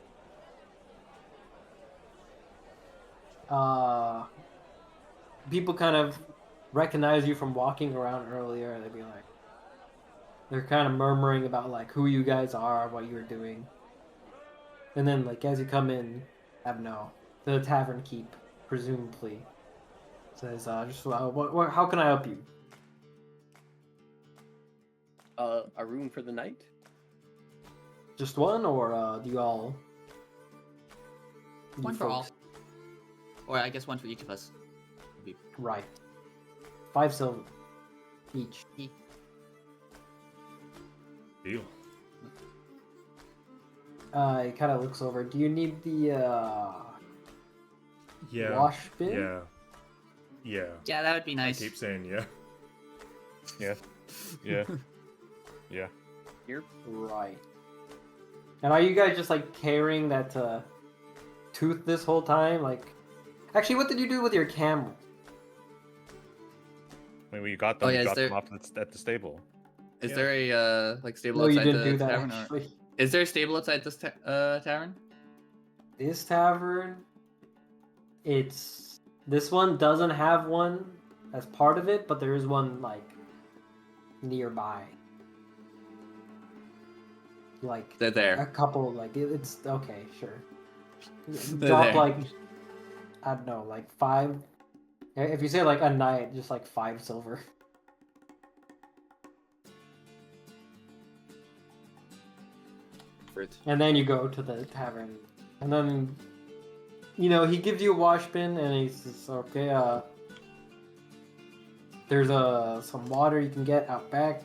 people kind of recognize you from walking around earlier. They'd be like, they're kind of murmuring about like who you guys are, what you were doing. And then like as you come in, the tavern keep presumably says, how can I help you? A room for the night? Just one, or do you all? One for all. Or I guess one for each of us. Right. 5 silver each. Deal. He kind of looks over. Do you need the Yeah. wash bin? Yeah. Yeah. Yeah, that would be nice. I keep saying yeah. Yeah. Yeah. Yeah. Here? Right. And are you guys just like carrying that tooth this whole time? Like, actually, what did you do with your camel? When we got them, Oh, yeah, we is got them there- off at the stable. Is Yeah. there a like stable No, you outside didn't the do that. tavern? Or... Actually, Is there a stable outside this tavern? this tavern, this one doesn't have one as part of it, but there is one like nearby. Like They're a there. couple, like it's okay, sure. They're Drop there. like I don't know, like 5. If you say like a night, just like 5 silver. And then you go to the tavern, and then he gives you a wash bin, and he says, "Okay, there's some water you can get out back.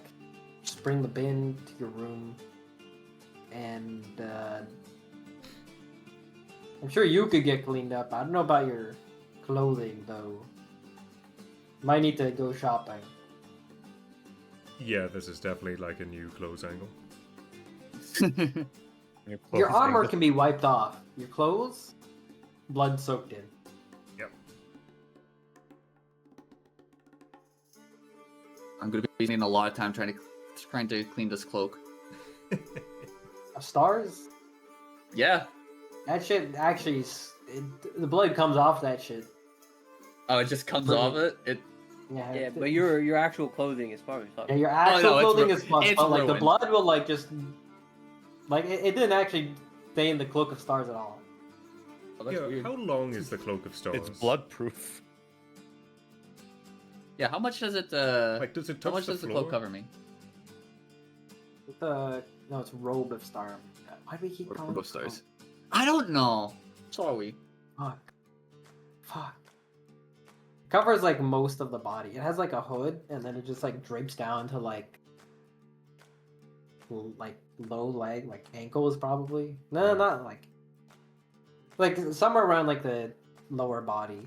Just bring the bin to your room, and I'm sure you could get cleaned up. I don't know about your clothing though. Might need to go shopping." Yeah, this is definitely like a new clothes angle. Your armor can be wiped off. Your clothes, blood soaked in. Yep. I'm gonna be spending a lot of time trying to clean this cloak. Stars? Yeah. That shit actually, the blood comes off that shit. Oh, it just comes Pretty- off it. It. Yeah, Yeah, but your actual clothing is probably yeah, fine. your actual no, it's clothing ru- is fun, it's but like the ruined. blood will like just like it didn't actually stain the cloak of stars at all. Oh, that's Yeah, weird. how long is the cloak of stars? It's blood-proof. Yeah. How much does it? Like, does it How touch much the does the floor? cloak cover me? No, it's robe of star. Why do we keep Or calling both it stars? I don't know. Sorry. cloak? Fuck. Covers like most of the body. It has like a hood, and then it just like drapes down to like low leg, like ankles probably. No, not like somewhere around like the lower body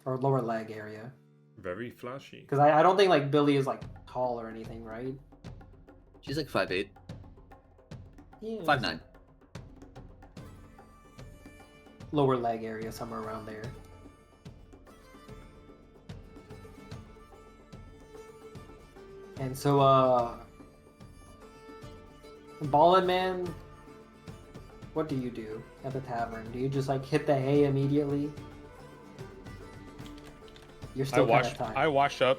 or lower leg area. Very flashy. Because I don't think like Billy is like tall or anything, right? She's like 5'8", Yeah. 5'9". Lower leg area, somewhere around there. And so, Ballin' Man, what do you do at the tavern? Do you just like hit the hay immediately? You're I still kind wash. of tired. I wash up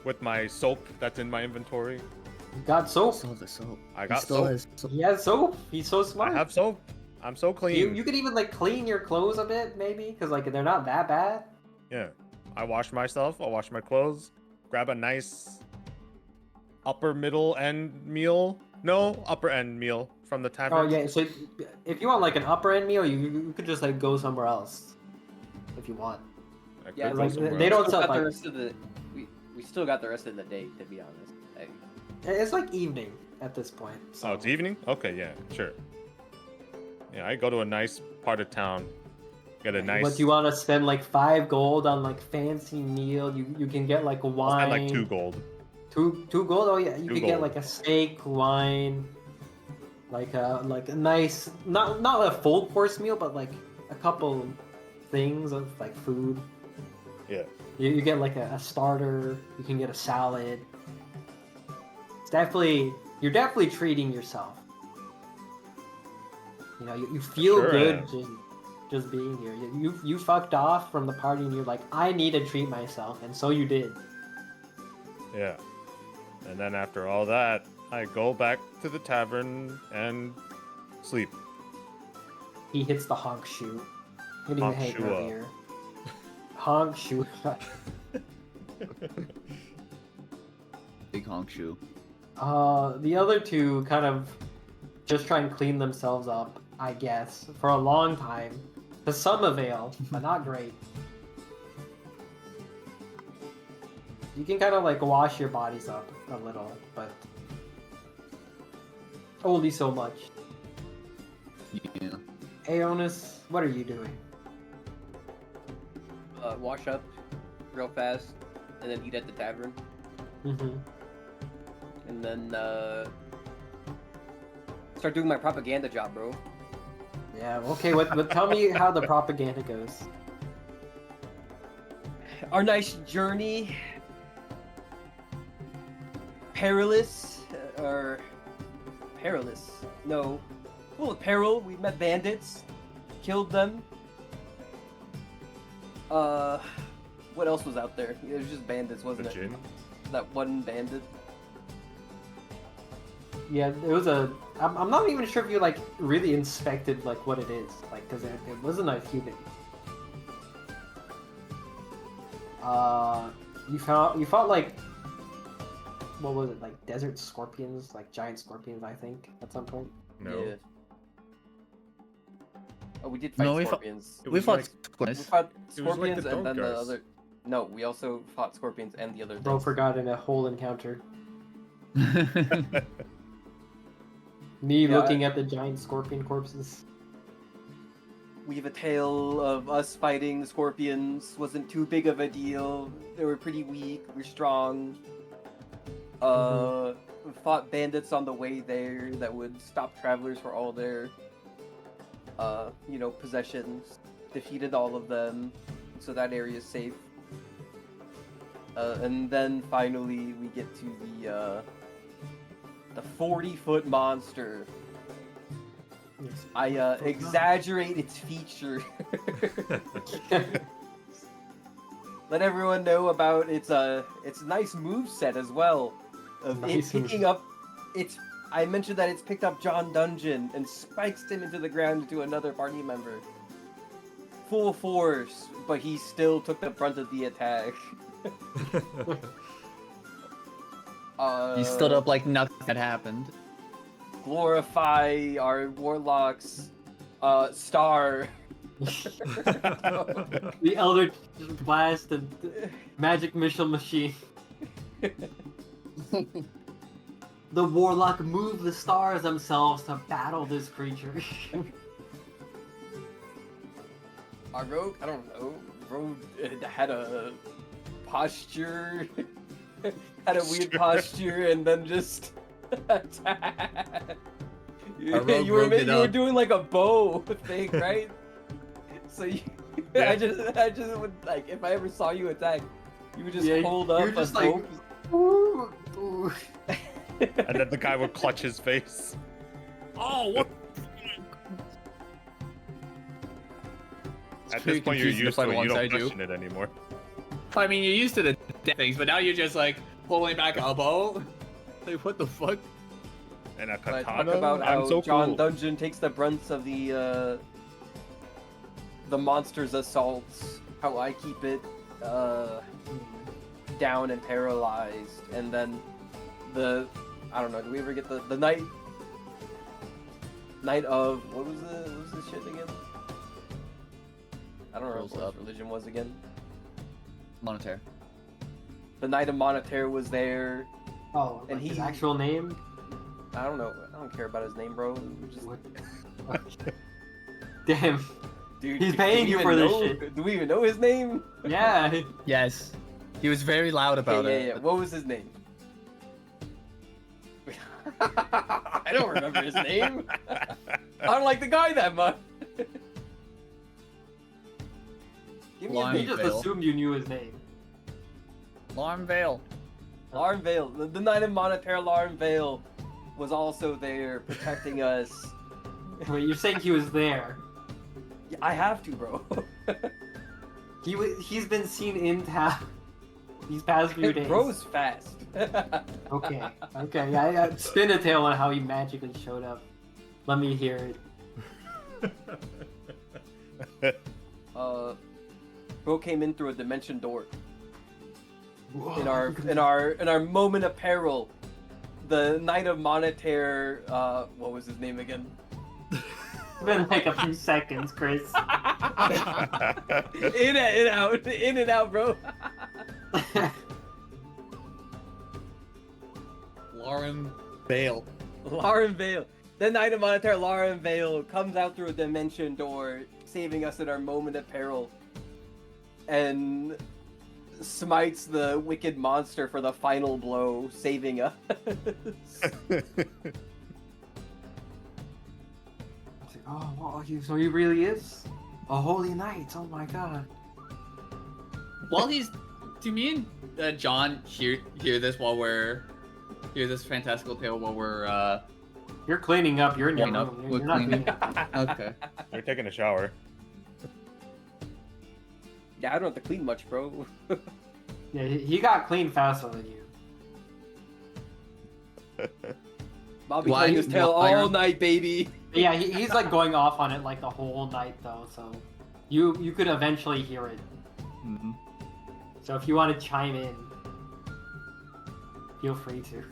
with my soap that's in my inventory. You got soap. Still the soap. I got soap. He has soap. He's so smart. I have soap. I'm so clean. You could even like clean your clothes a bit, maybe, because like they're not that bad. Yeah. I wash myself. I wash my clothes. Grab a nice upper middle end meal. No, upper end meal from the Oh tavern. yeah. So if you want like an upper end meal, you could just like go somewhere else, if you want. I could Yeah, go like, somewhere they else. don't sell Got the like rest of the we still got the rest of the day, to be honest. it's like evening at this point. So. Oh, it's evening? Okay, yeah, sure. Yeah, I go to a nice part of town. Get a nice. But you want to spend like 5 gold on like fancy meal? You can get like I'll wine. spend like 2 gold. Two gold. Oh yeah, you 2 can get gold. like a steak, wine, like a nice not a full course meal, but like a couple things of like food. Yeah. You get like a starter. You can get a salad. You're definitely treating yourself. You know, you feel Sure I good am. just just being here. You fucked off from the party and you're like, I need to treat myself, and so you did. Yeah. And then after all that, I go back to the tavern and sleep. He hits the honk shoe. Hitting Honk the hay shoe. earlier. Honk shoe. Big honk shoe. The other two kind of just try and clean themselves up, I guess, for a long time. To some avail, but not great. You can kind of like wash your bodies up a little, but only so much. Yeah. Aeonis, what are you doing? Wash up real fast, and then eat at the tavern, Mm-hmm. and then start doing my propaganda job, bro. Yeah, okay, but tell me how the propaganda goes. Our nice journey, perilous, or perilous? No, full of peril. We met bandits, killed them. What else was out there? It was just bandits, wasn't it? Gin? That one bandit. Yeah, it was a. I'm not even sure if you like really inspected like what it is, like because it wasn't a human. You fought like what was it, like desert scorpions, like giant scorpions, I think, at some point. No. Yeah. Oh, we did fight No, scorpions. We fought like- We scorpions. fought It was like scorpions the and then the Dunkars. other. No, we also fought scorpions and the other Bro things. forgot in a whole encounter. Me Yeah, looking at the giant scorpion corpses. We have a tale of us fighting the scorpions. Wasn't too big of a deal. They were pretty weak. We're strong. We fought bandits on the way there that would stop travelers for all their, possessions. Defeated all of them, so that area is safe. And then finally we get to the 40-foot monster. Yes. I exaggerate its feature. Let everyone know about its nice move set as well. Of Nice it picking moveset. up its. I mentioned that it's picked up John Dungeon and spikes him into the ground into another party member. Full force, but he still took the brunt of the attack. He stood up like nothing had happened. Glorify our warlocks. Star. The Elder Blast and Magic Missile Machine. The Warlock moved the stars themselves to battle this creature. Our rogue, I don't know, rogue had a posture, had a weird posture, and then just attacked. Our rogue You were rogued it you were up. doing like a bow thing, right? So you, Yeah. I just would like if I ever saw you attack, you would just Yeah, hold up you're just a like, bow. ooh, ooh. And then the guy would clutch his face. Oh, what? At pretty this point, you're confusing to used to fight it. You don't alongside you. question it anymore. I mean, you're used to the things, but now you're just like pulling back a bow. Like, what the fuck? And a But katana. talk about I'm how so John cool. Dungeon takes the brunt of the monster's assaults. How I keep it down and paralyzed, and then I don't know. Do we ever get the night of what was this shit again? I don't know Rolls what up. his religion was again. Monetaire. The Knight of Monetaire was there. Oh, And like his he- actual name? I don't know. I don't care about his name, bro. Just, What? Damn. dude, He's do paying we you even for this know- shit. Do we even know his name? Yeah. Yes. He was very loud about yeah, it. yeah. What was his name? I don't remember his name. I don't like the guy that much. Give me Lime He his just name. Vale. assumed you knew his name. Larm Vale. Larn Vale. The Knight of Monetaire Larn Vale was also there protecting us. Wait, you're saying he was there? I have to, bro. He's been seen in town these past few days. Bro's fast. Okay. Yeah. Spin a tale on how he magically showed up. Let me hear it. Bro came in through a dimension door. In our moment of peril, the Knight of Monetaire, what was his name again? It's been like a few seconds, Chris. in and out, bro. Lauren Bale. Lauren Vale. The Knight of Monetaire, Lauren Vale, comes out through a dimension door, saving us in our moment of peril, and smites the wicked monster for the final blow, saving us. Oh, well, so he really is a holy knight. Oh my god. While he's, do me and John hear this while we're hear this fantastical tale while we're You're cleaning up. You're in your cleaning room. up. You're We're not cleaning. cleaning. Okay. You're taking a shower. Yeah, I don't have to clean much, bro. Yeah, he got clean faster than you. Bobby Why- telling his tale why- all night, baby. Yeah, he's like going off on it like the whole night though, so you could eventually hear it. Mhm. So if you want to chime in, feel free to.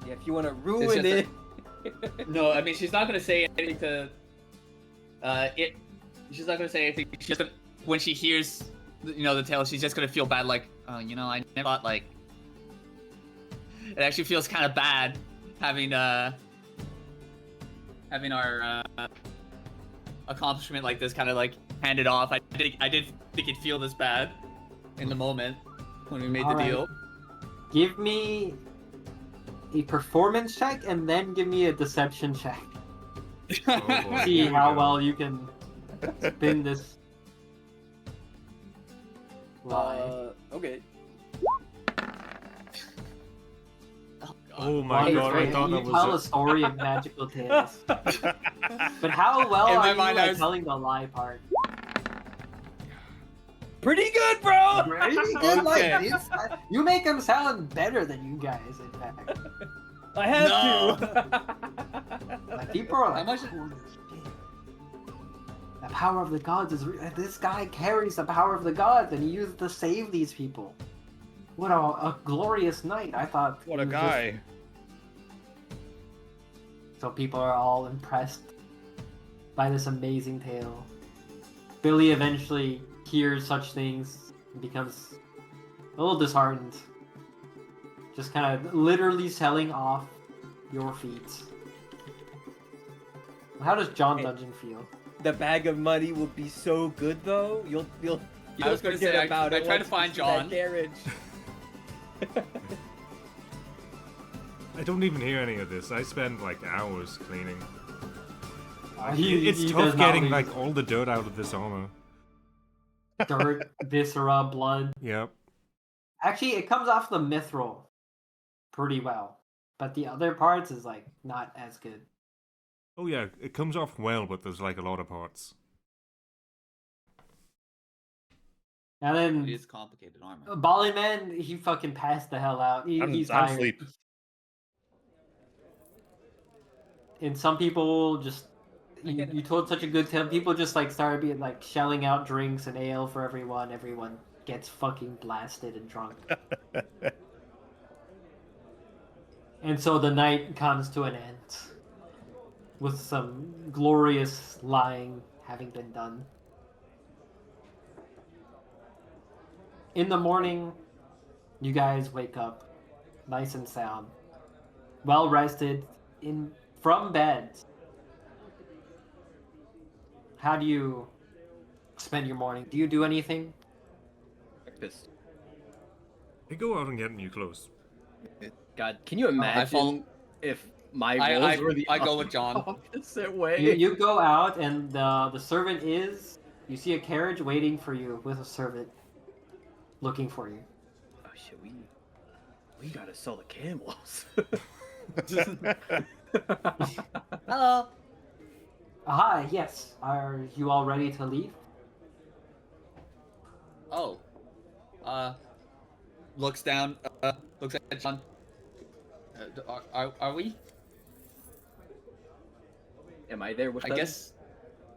Yeah, if you want to It's ruin just it. No, I mean she's not gonna say anything to. She's not gonna say anything. She's just gonna, when she hears, the tale, she's just gonna feel bad. Like, I never thought like. It actually feels kind of bad having our accomplishment like this kind of like handed off. I did think it'd feel this bad in the moment when we made the Alright. deal. Give me a performance check and then give me a deception check. Oh, boy, See here we how go. well you can spin this lie. Okay. Oh my Why- god, I thought you that tell a was story of magical tales. But how well In my are you mind, I at was- telling the lie part? Pretty good, bro. Very good, like, Okay. you make them sound better than you guys, in fact. I have No. to. Like, people are like, How much- holy shit. The power of the gods is this guy carries the power of the gods and he used it to save these people. What a glorious night. I thought What a he was just- guy. So people are all impressed by this amazing tale. Billy eventually hears such things and becomes a little disheartened. Just kind of literally selling off your feet. How does John Hey. Dungeon feel? The bag of money will be so good, though. You'll I was gonna forget say, about I it tried to once find you see that John. carriage. I don't even hear any of this. I spend like hours cleaning. He It's does tough not getting leave like all the dirt out of this armor. dirt, viscera, blood. Yep. Actually, it comes off the mithril pretty well, but the other parts is like not as good. Oh yeah, it comes off well, but there's like a lot of parts. And It then is complicated armor. Bali Man, he fucking passed the hell out. He's I'm tired. asleep. And some people just you told such a good tale. People just like started being like shelling out drinks and ale for everyone. Everyone gets fucking blasted and drunk. And so the night comes to an end with some glorious lying having been done. In the morning, you guys wake up nice and sound, well rested, from bed. How do you spend your morning? Do you do anything? Breakfast. I go out and get new clothes. God, can you imagine fall- if my I- roles I- were the I go with John. opposite way? You go out and the servant you see a carriage waiting for you with a servant looking for you. Oh shit, we gotta sell the camels. Hello. Hi, yes. Are you all ready to leave? Oh. Looks down. Looks at John. Are we? Am I there with I them? guess.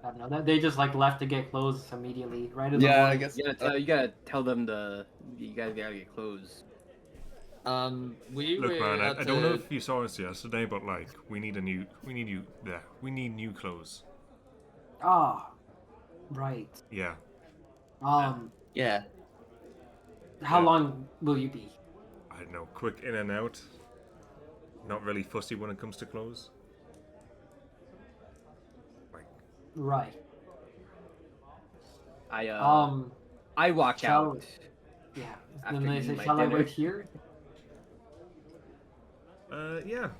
I don't know. They just like left to get clothes immediately, right in the Yeah, I morning. guess. You gotta tell them you guys gotta get clothes. We Look, were man, out I don't know to- if you saw us yesterday, but like, we need new clothes. Ah, right. Yeah. Yeah. How Yeah. long will you be? I don't know, quick in and out. Not really fussy when it comes to clothes. Like, Right. I walk shall out. Yeah. After Then they eating say, my "Shall I dinner." wait here?" yeah.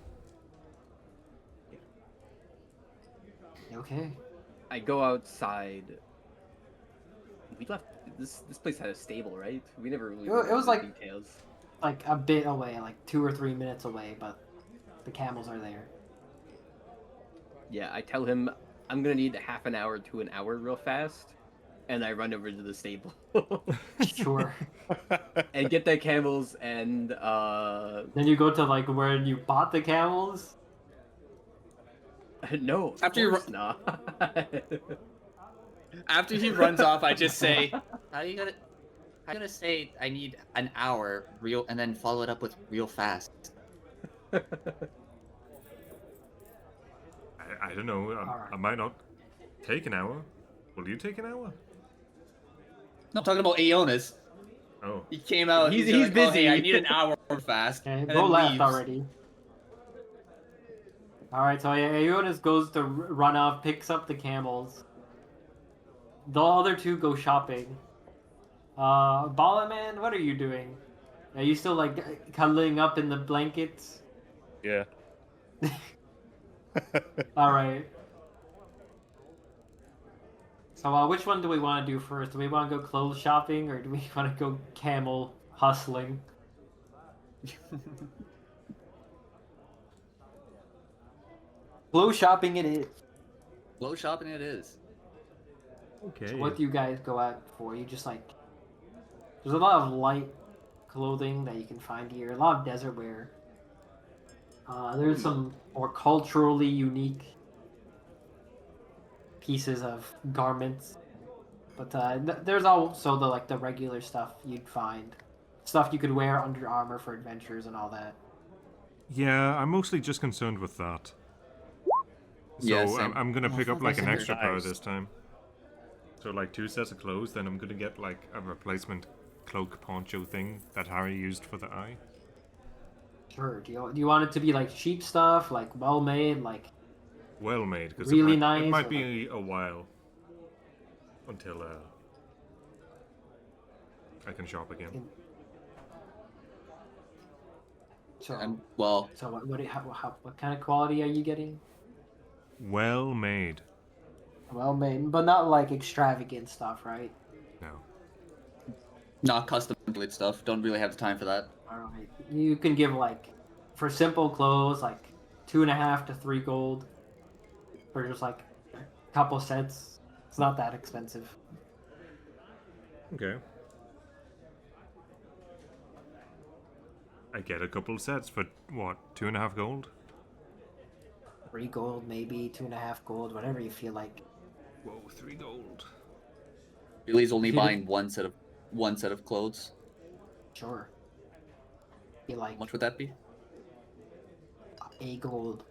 Okay. I go outside. We left this place had a stable, right? We never really It went was into like- details. Like a bit away, like 2 or 3 minutes away, but the camels are there. Yeah, I tell him I'm gonna need half an hour to an hour real fast, and I run over to the stable Sure. and get the camels and Then you go to like where you bought the camels. no, of After you course not. After he runs off, I just say, "How you gonna say I need an hour real, and then follow it up with real fast?" I don't know. Alright. I might not take an hour. Will you take an hour? No, I'm talking about Aeonis. Oh. He came out. He's like, "Oh, hey, I busy." need an hour fast." Okay, and go then left leaves. already. Alright, so Aeonis goes to run off, picks up the camels. The other two go shopping. Bala Man, what are you doing? Are you still like cuddling up in the blankets? Yeah. Alright. So which one do we want to do first? Do we want to go clothes shopping or do we want to go camel hustling? Clothes shopping it is. Low shopping it is. Okay. So what do you guys go out for? You just like there's a lot of light clothing that you can find here, a lot of desert wear. There's some more culturally unique pieces of garments, but there's also the regular stuff you'd find, stuff you could wear under armor for adventures and all that. Yeah, I'm mostly just concerned with that. So Yeah, same. I'm gonna pick up like an Nice. extra pair this time. So like 2 sets of clothes, then I'm gonna get like a replacement cloak poncho thing that Harry used for the eye. Sure. Do you want it to be like cheap stuff, like well made, like Well made, because Really it nice, might or be a while until I can shop again. so? Well, So what kind of quality are you getting? Well made. Well made, but not like extravagant stuff, right? No. not custom built stuff. Don't really have the time for that. Alright. You can give like for simple clothes like 2.5 to 3 gold for just like a couple sets. It's not that expensive. Okay. I get a couple sets for what, 2.5 gold? 3 gold, maybe 2.5 gold, whatever you feel like. Whoa, 3 gold. Billy's only If you buying one set of clothes. Sure. Feel like How much would that be? a gold.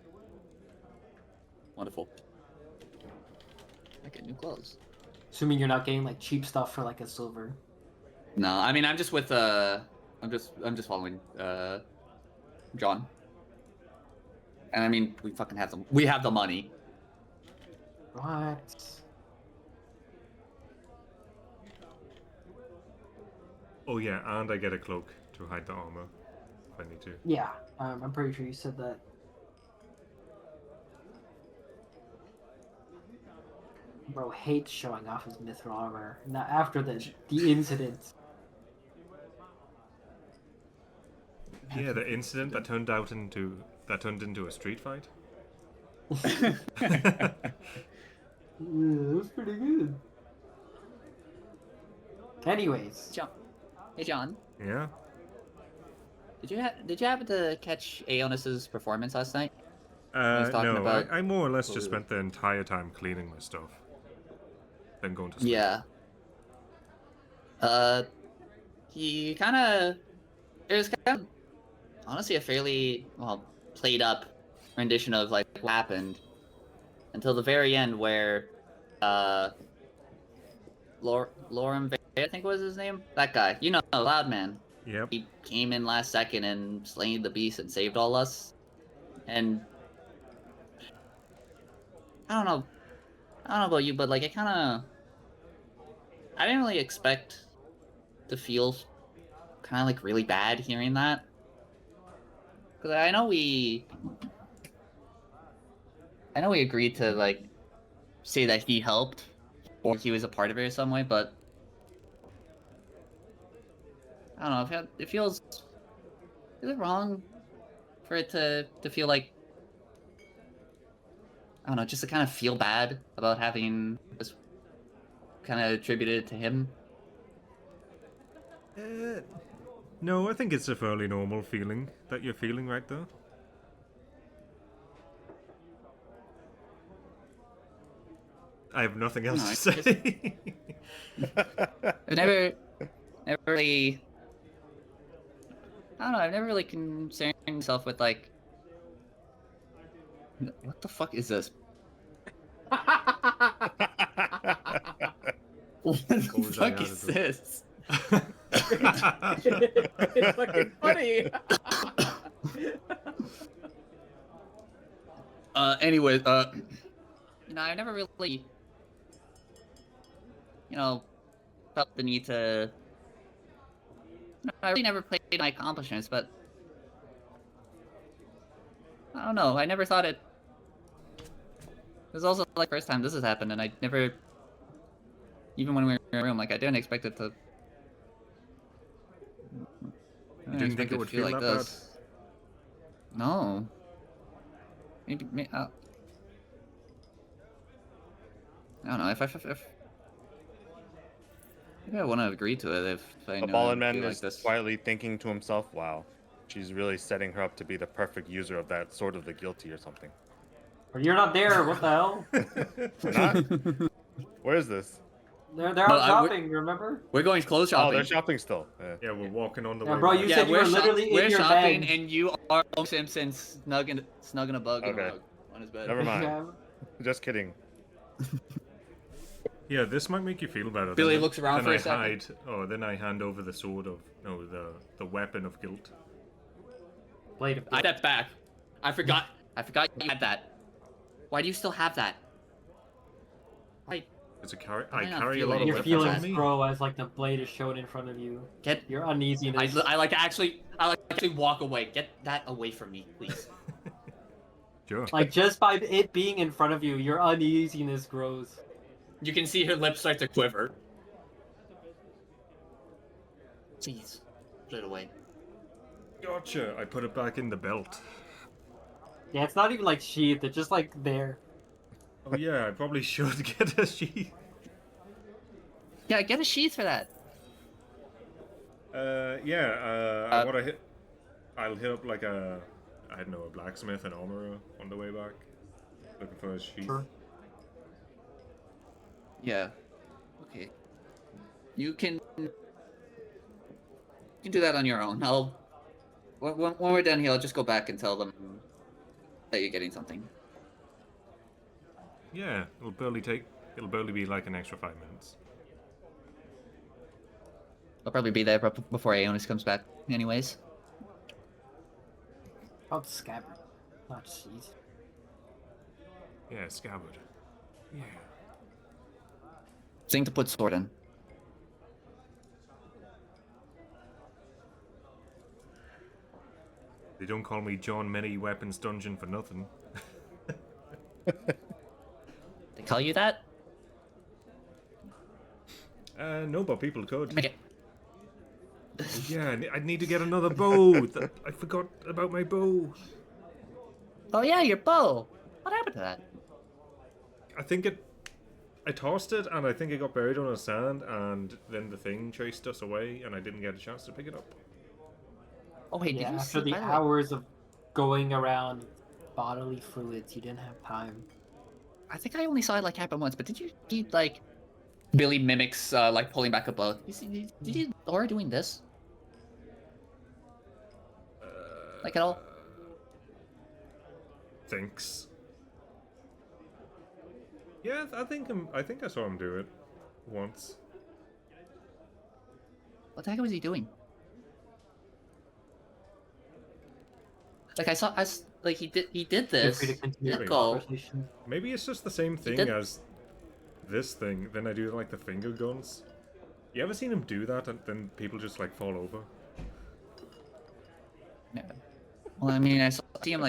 Wonderful. I get new clothes. Assuming you're not getting like cheap stuff for like a silver. No, I mean I'm just with I'm just following John. And I mean we have the money. What? Oh yeah, and I get a cloak to hide the armor if I need to. Yeah, I'm pretty sure you said that. Bro hates showing off his mithril armor. Now after the incident. Yeah, the incident that turned out into That turned into a street fight. Yeah, that was pretty good. Anyways, John. Hey, John. Yeah. Did you happen to catch Aeonus's performance last night? He's talking No, about- I more or less just spent the entire time cleaning my stuff. Then going to sleep. Yeah. He kind of. It was kind of honestly a fairly played up rendition of like what happened until the very end where Lauren I think was his name. That guy, you know, Loud Man. Yep. He came in last second and slain the beast and saved all us. And I don't know about you, but like I didn't really expect to feel kind of like really bad hearing that. Because I know we agreed to like say that he helped or he was a part of it in some way, but I don't know. It feels. Is it wrong for it to feel like I don't know, just to kind of feel bad about having this kind of attributed to him? No, I think it's a fairly normal feeling that you're feeling right there. I have nothing else to say. I've never really. I don't know. I've never really concerned myself with like. What the fuck is this? What the was I fuck out is of it? this? It's fucking funny. Anyways, I never really, felt the need to. I really never played my accomplishments, but I don't know. I never thought it. It was also like first time this has happened, and I never, even when we were in a room, like I didn't expect it to. I You didn't think it would feel that bad? No. Maybe I don't know if maybe I want to agree to it if I The know Ballin' it Man would be is like this. quietly thinking to himself, wow, she's really setting her up to be the perfect user of that Sword of the Guilty or something. you're not there. What the hell? Not? Where is this? They're No, out shopping. Remember? We're going clothes Oh, shopping. they're shopping still. Yeah. Yeah, we're walking on the Yeah, way. bro, back. you said you were literally in we're your shopping, bag. and you are Homer Simpson snugging a bug in a Okay. rug on his bed. Never mind. Yeah. Just kidding. Yeah, this might make you feel better. Billy then looks around then for a I second. hide. Oh, then I hand over the sword of the weapon of guilt. Blade of I stepped back. I forgot you had that. Why do you still have that? Why? It's a I I not carry a feel lot it. of Your weapons feelings on me. grow as like the blade is shown in front of you. Get. Your uneasiness. I like to actually walk away. Get that away from me, please. Sure. Like just by it being in front of you, your uneasiness grows. You can see her lips start to quiver. Please, put it away. Gotcha. I put it back in the belt. Yeah, it's not even like sheathed. It's just like there. Oh yeah, I probably should get a sheath. Yeah, get a sheath for that. What I hit, I'll hit up like a blacksmith and armorer on the way back, looking for a sheath. Sure. Yeah. Okay. You can do that on your own. When we're done here, I'll just go back and tell them that you're getting something. Yeah, it'll barely be like an extra 5 minutes. I'll probably be there before Aeonis comes back, anyways. Oh, the scabbard. Not sheath. Yeah, scabbard. Yeah. Thing to put sword in. They don't call me John Many Weapons Dungeon for nothing. They call you that? No, but people could. Make it. Yeah, I need to get another bow. I forgot about my bow. Oh yeah, your bow. What happened to that? I think I tossed it, and I think it got buried on the sand, and then the thing chased us away, and I didn't get a chance to pick it up. Oh wait, Yeah, did you after see? the By the way, hours of going around bodily fluids, you didn't have time. I think I only saw it like happen once, but did you see like Billy mimics like pulling back a bow? Did you Laura doing this? Like at all? Thanks. Yeah, I think I saw him do it once. What the heck was he doing? Like like he did Feel this. free to continue Let the go. conversation. Maybe it's just the same thing did- as this thing. Then I do like the finger guns. You ever seen him do that, and then people just like fall over? Yeah. Well, I mean, I saw him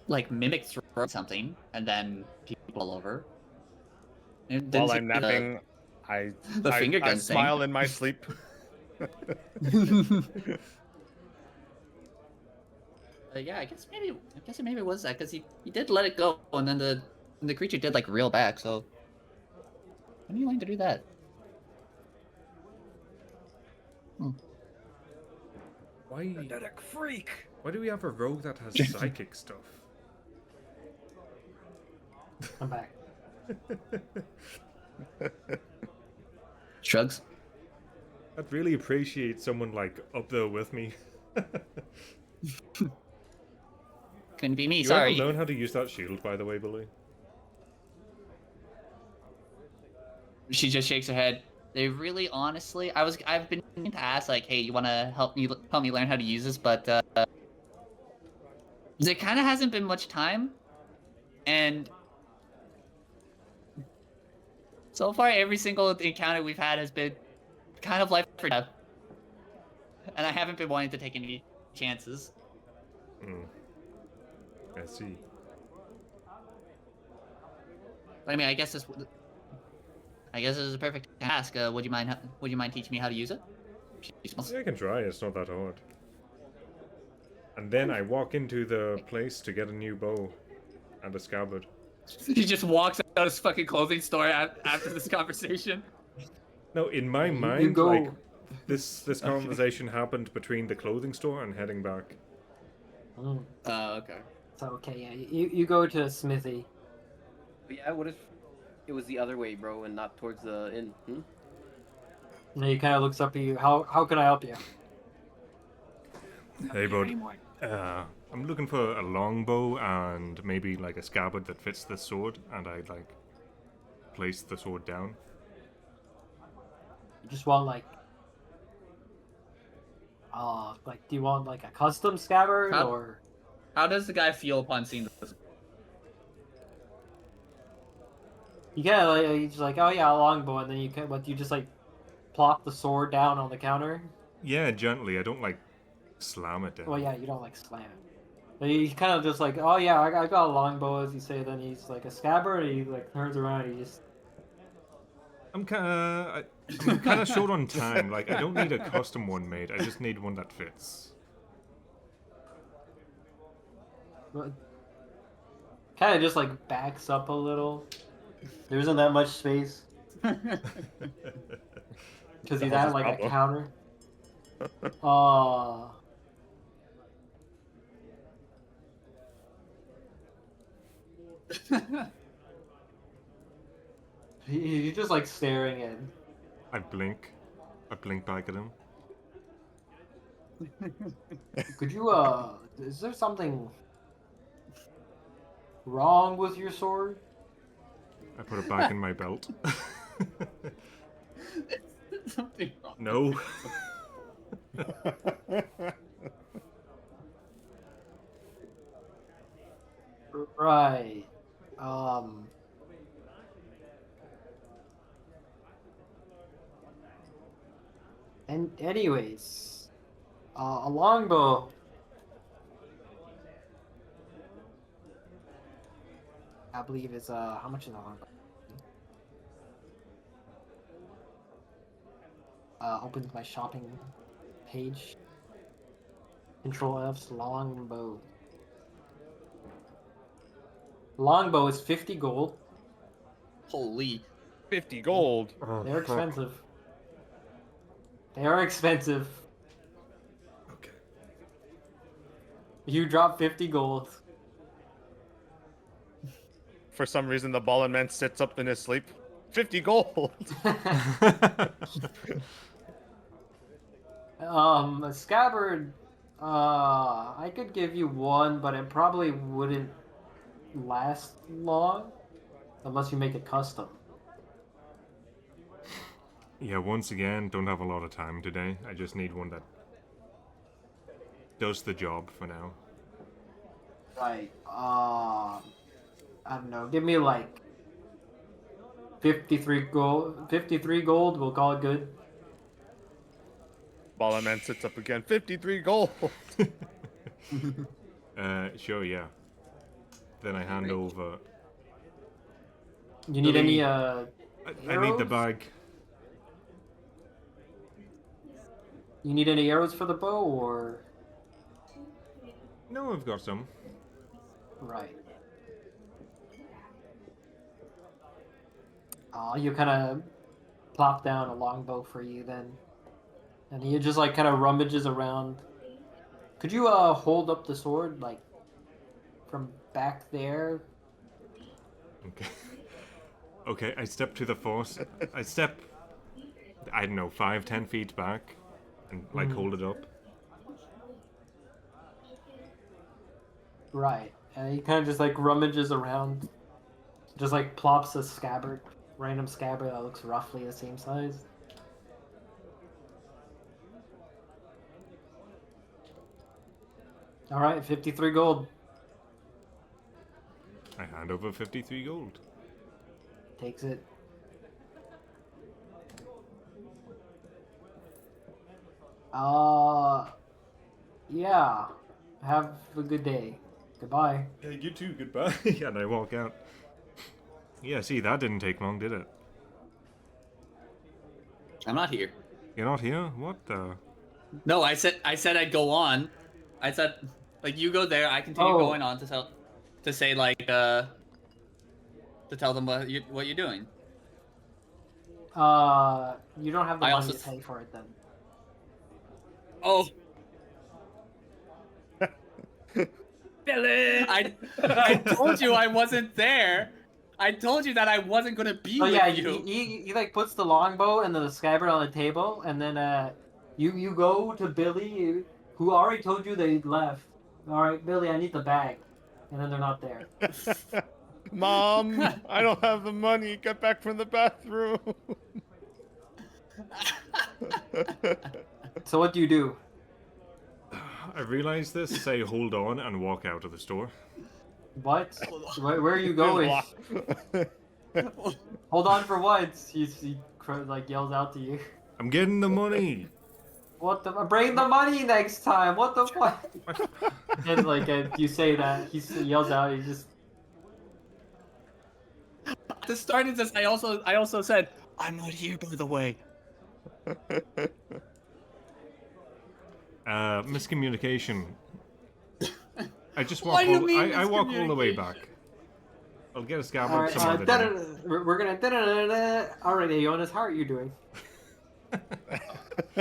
like mimic throw something, and then people all over. And didn't While see I'm napping, I the finger I gun smile thing. in my sleep. Yeah, I guess maybe it was that because he did let it go, and then the creature did like reel back. So when are you going to do that? Why? Pathetic freak. Why do we have a rogue that has psychic stuff? I'm back. Shrugs. I'd really appreciate someone like up there with me. Couldn't be me. You Sorry. ever learn how to use that shield, by the way, Billy? She just shakes her head. They really, honestly, I've been meaning to ask, like, hey, you want to help me learn how to use this, but there kind of hasn't been much time, and so far every single encounter we've had has been kind of life or death, and I haven't been wanting to take any chances. I see. But I mean, I guess this is a perfect task. Would you mind teaching me how to use it? Yeah, I can try. It's not that hard. And then I walk into the place to get a new bow and a scabbard. He just walks out of his fucking clothing store after this conversation. No, in my You mind, go. like this conversation happened between the clothing store and heading back. Mm. Okay. So okay, yeah, you go to Smithy. But yeah, what if it was the other way, bro, and not towards the inn? Hmm? And he kind of looks up at you. How can I help you? Hey, bud. I'm looking for a longbow and maybe like a scabbard that fits this sword, and I'd like place the sword down. You just want like do you want like a custom scabbard or? How does the guy feel upon seeing this? You kind of like he's just like, oh yeah, a longbow, and then you just like plop the sword down on the counter. Yeah, gently. I don't like slam it down. Well, yeah, you don't like slam it. But he's kind of just like, oh yeah, I got a longbow, as you say. Then he's like a scabbard. And he like turns around. He just I'm kind of short on time. Like, I don't need a custom one made. I just need one that fits. kind of just like backs up a little. There isn't that much space because he's at like a counter. He's just like staring in. I blink back at him. Could you is there something wrong with your sword? I put it back in my belt. Something wrong. No. Right. And anyways, a longbow. I believe is how much is a longbow? Opens my shopping page. Control F's longbow. Longbow is 50 gold. Holy. 50 gold. Oh, They're fuck. expensive. They are expensive. Okay. You drop 50 gold. For some reason, the ball and man sits up in his sleep. 50 gold. A scabbard. I could give you one, but it probably wouldn't last long unless you make it custom. Yeah, once again, don't have a lot of time today. I just need one that does the job for now. Right. I don't know. Give me like 53 gold. 53 gold. We'll call it good. Ball and man sits up again. 53 gold. Sure, yeah. Then I hand over. You need Billy, any I need the arrows? bag. You need any arrows for the bow or No, I've got some. right? You kind of plop down a longbow for you then, and he just like kind of rummages around. Could you hold up the sword like from back there? Okay. Okay, I step to the force. I step, I don't know, 5-10 feet back, and like hold it up. Right, and he kind of just like rummages around, just like plops a scabbard, random scabbard that looks roughly the same size. All right, 53 gold. I hand over 53 gold. Takes it. Yeah. Have a good day. Goodbye. Yeah, you too, goodbye. And I walk out. Yeah, see, that didn't take long, did it? I'm not here. You're not here? What the? No, I said I'd go on. I said like you go there, I continue Oh. going on to say like to tell them what you're doing. You don't have the I money also to pay for it then. Oh, Billy! I told you I wasn't there. I told you that I wasn't gonna be Oh with yeah, you. he like puts the longbow and the scabbard on the table, and then you go to Billy, who already told you they left. All right, Billy, I need the bag, and then they're not there. Mom, I don't have the money. Get back from the bathroom. So what do you do? I realize this, say hold on, and walk out of the store. What? Where are you going? Hold on for what? He like yells out to you. I'm getting the money! What the? Bring the money next time. What the fuck? And like you say that, he yells out. He just To start this, I also said I'm not here, by the way. Miscommunication. I just walk. What do you mean I walk all the way miscommunication? back. I'll get a all scabbard right. some other day. We're gonna. Alright, Jonas, how are you doing?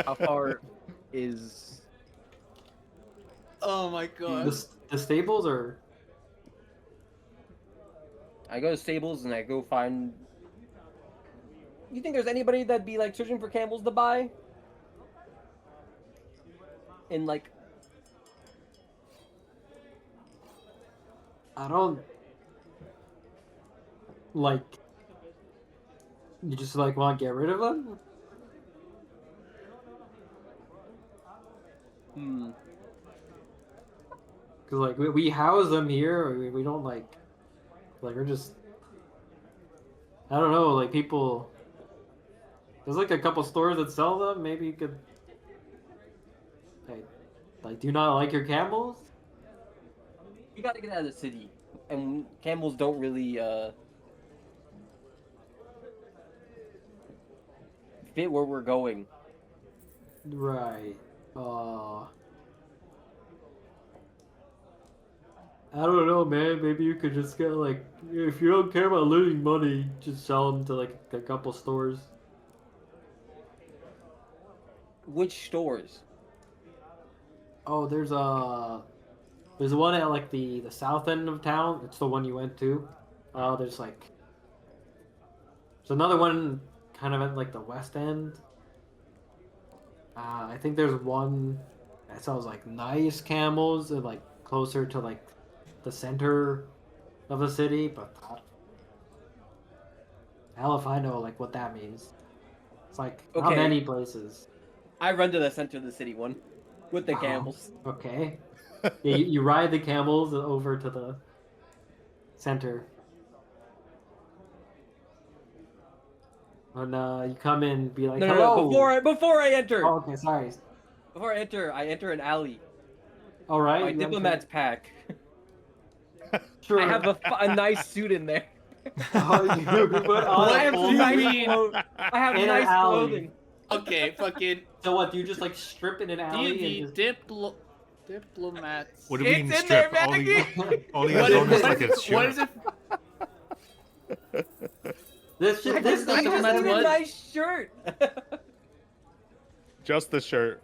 How far is... Oh my god. The stables or? I go to stables and I go find... You think there's anybody that'd be like searching for camels to buy? In like... I don't like. You just like want to get rid of them? Hmm. Cause like we house them here. We don't like we're just. I don't know. Like people. There's like a couple stores that sell them. Maybe you could. Like, do you not like your camels? You gotta get out of the city. And camels don't really, fit where we're going. Right. I don't know, man. Maybe you could just get like, if you don't care about losing money, just sell them to like a couple stores. Which stores? Oh, there's one at like the south end of town. It's the one you went to. There's another one kind of at like the west end. I think there's one that sells like nice camels and like closer to like the center of the city, but hell if I know like what that means. It's like not Okay. many places. I run to the center of the city one with the camels. Okay. Yeah, you ride the camels over to the center. And you come in, be like, No, hello. Before I enter. Oh, okay, sorry. Before I enter an alley. All right. My you diplomat's pack. Sure. I have a nice suit in there. Oh, you put on What a do full you suit mean? I have in an nice alley. clothing. Okay, fucking So what? Do you just like strip in an alley D&D and just... diplomats. What do you mean It's in there, strip? Maggie! All he What has on is, is like a shirt. what is it? This I this just need doesn't a nice shirt. Just the shirt.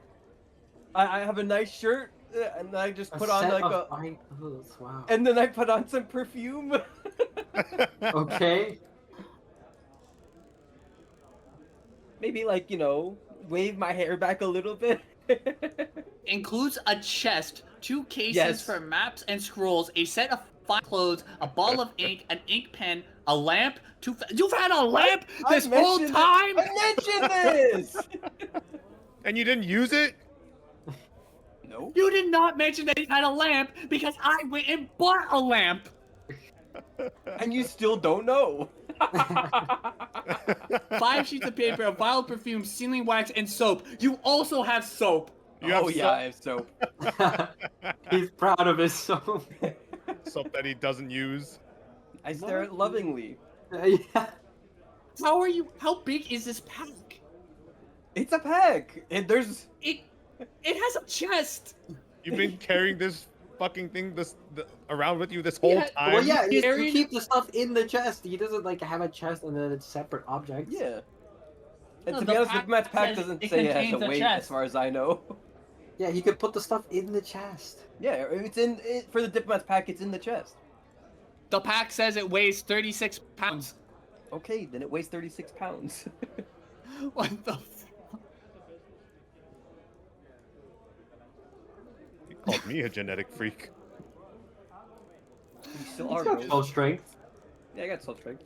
I have a nice shirt, and I just put on like a, fine clothes. Wow. and then I put on some perfume. Okay. Maybe like wave my hair back a little bit. Includes a chest, 2 cases Yes. for maps and scrolls, a set of 5 clothes, a ball of ink, an ink pen, a lamp. You've had a lamp this whole time. I mentioned this. And you didn't use it? No. You did not mention that you had a lamp because I went and bought a lamp. And you still don't know. 5 sheets of paper, a vial of perfume, sealing wax, and soap. You also have soap. You have I have soap. He's proud of his soap. soap that he doesn't use. I stare at lovingly. Yeah. How big is this pack? It's a pack. There's. It has a chest. You've been carrying this fucking thing around with you this whole Yeah, time? Well, yeah, you Carried- keep the stuff in the chest. He doesn't like have a chest and then it's separate objects. Yeah. And No, to the be honest, pack Diplomat's pack says doesn't it say it has contains a a weight, chest. as far as I know. Yeah, he could put the stuff in the chest. Yeah, it's for the Diplomat's pack. It's in the chest. The pack says it weighs 36 pounds. Okay, then it weighs 36 pounds. What the? He called me a genetic freak. You still He's are, got Rose. 12 strength. Yeah, I got soul strength.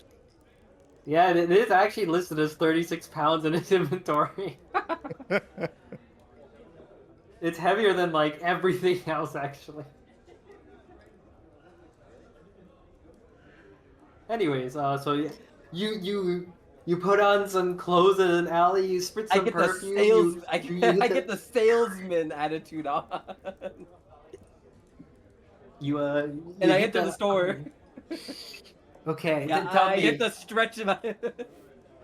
Yeah, it is actually listed as 36 pounds in his inventory. It's heavier than like everything else, actually. Anyways, so you put on some clothes in an alley. You spritz I some get perfume. I get the salesman attitude on. And I enter the store. Okay, Yeah, tell I me. get to stretch my,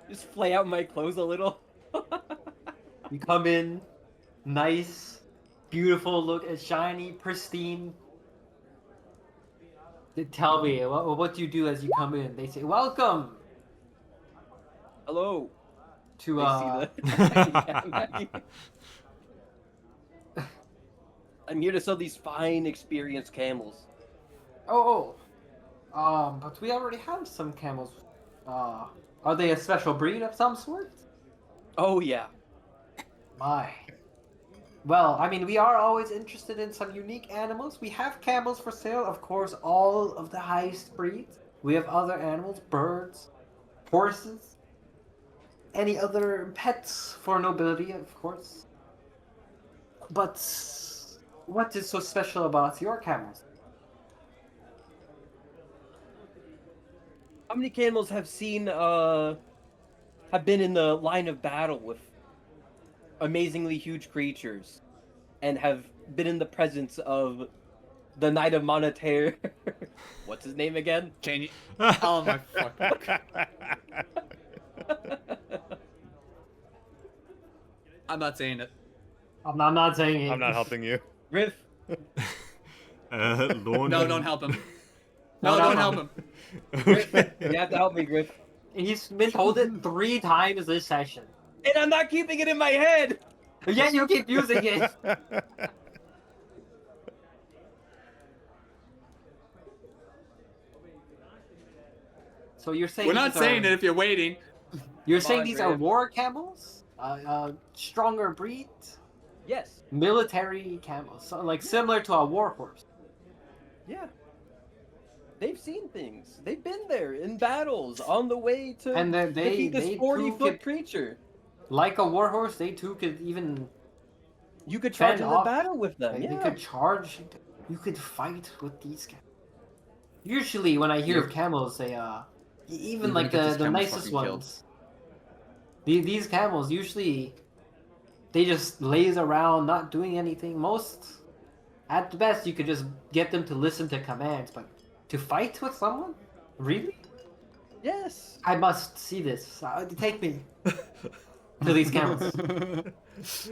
just flay out my clothes a little. You come in, nice, beautiful, look, shiny, pristine. Tell me, what do you do as you come in? They say, welcome Hello. to, I see the. I'm here to sell these fine, experienced camels. but we already have some camels. Are they a special breed of some sort? Oh yeah. My. Well, I mean, we are always interested in some unique animals. We have camels for sale, of course, all of the highest breeds. We have other animals, birds, horses, any other pets for nobility, of course. But what is so special about your camels? How many camels have been in the line of battle with amazingly huge creatures, and have been in the presence of the Knight of Monetaire? What's his name again? Can you? Oh my fucking! I'm not saying it. I'm not saying it. I'm not helping you. Riff. Lorne. No, don't help him. No, No, no, don't no. help him. Okay. You have to help me, Griff. He's been told it 3 times this session. And I'm not keeping it in my head. Yet you keep using it. So you're saying We're not these saying are, it if you're waiting. You're Come saying on, these are Griff. war camels? Stronger breed? Yes. Military camels. So, like similar to a war horse. Yeah. They've seen things. They've been there in battles on the way to And they defeat this too 40-foot could, creature. like a war horse, they too could even You could charge fend into off. battle with them. Like, Yeah. they could charge. You could fight with these camels. Usually, when I hear of camels, they even You're like gonna get the these camels nicest fucking killed. ones. These camels usually they just laze around, not doing anything. Most, at the best, you could just get them to listen to commands, but to fight with someone, really? Yes. I must see this. Take me to these camels.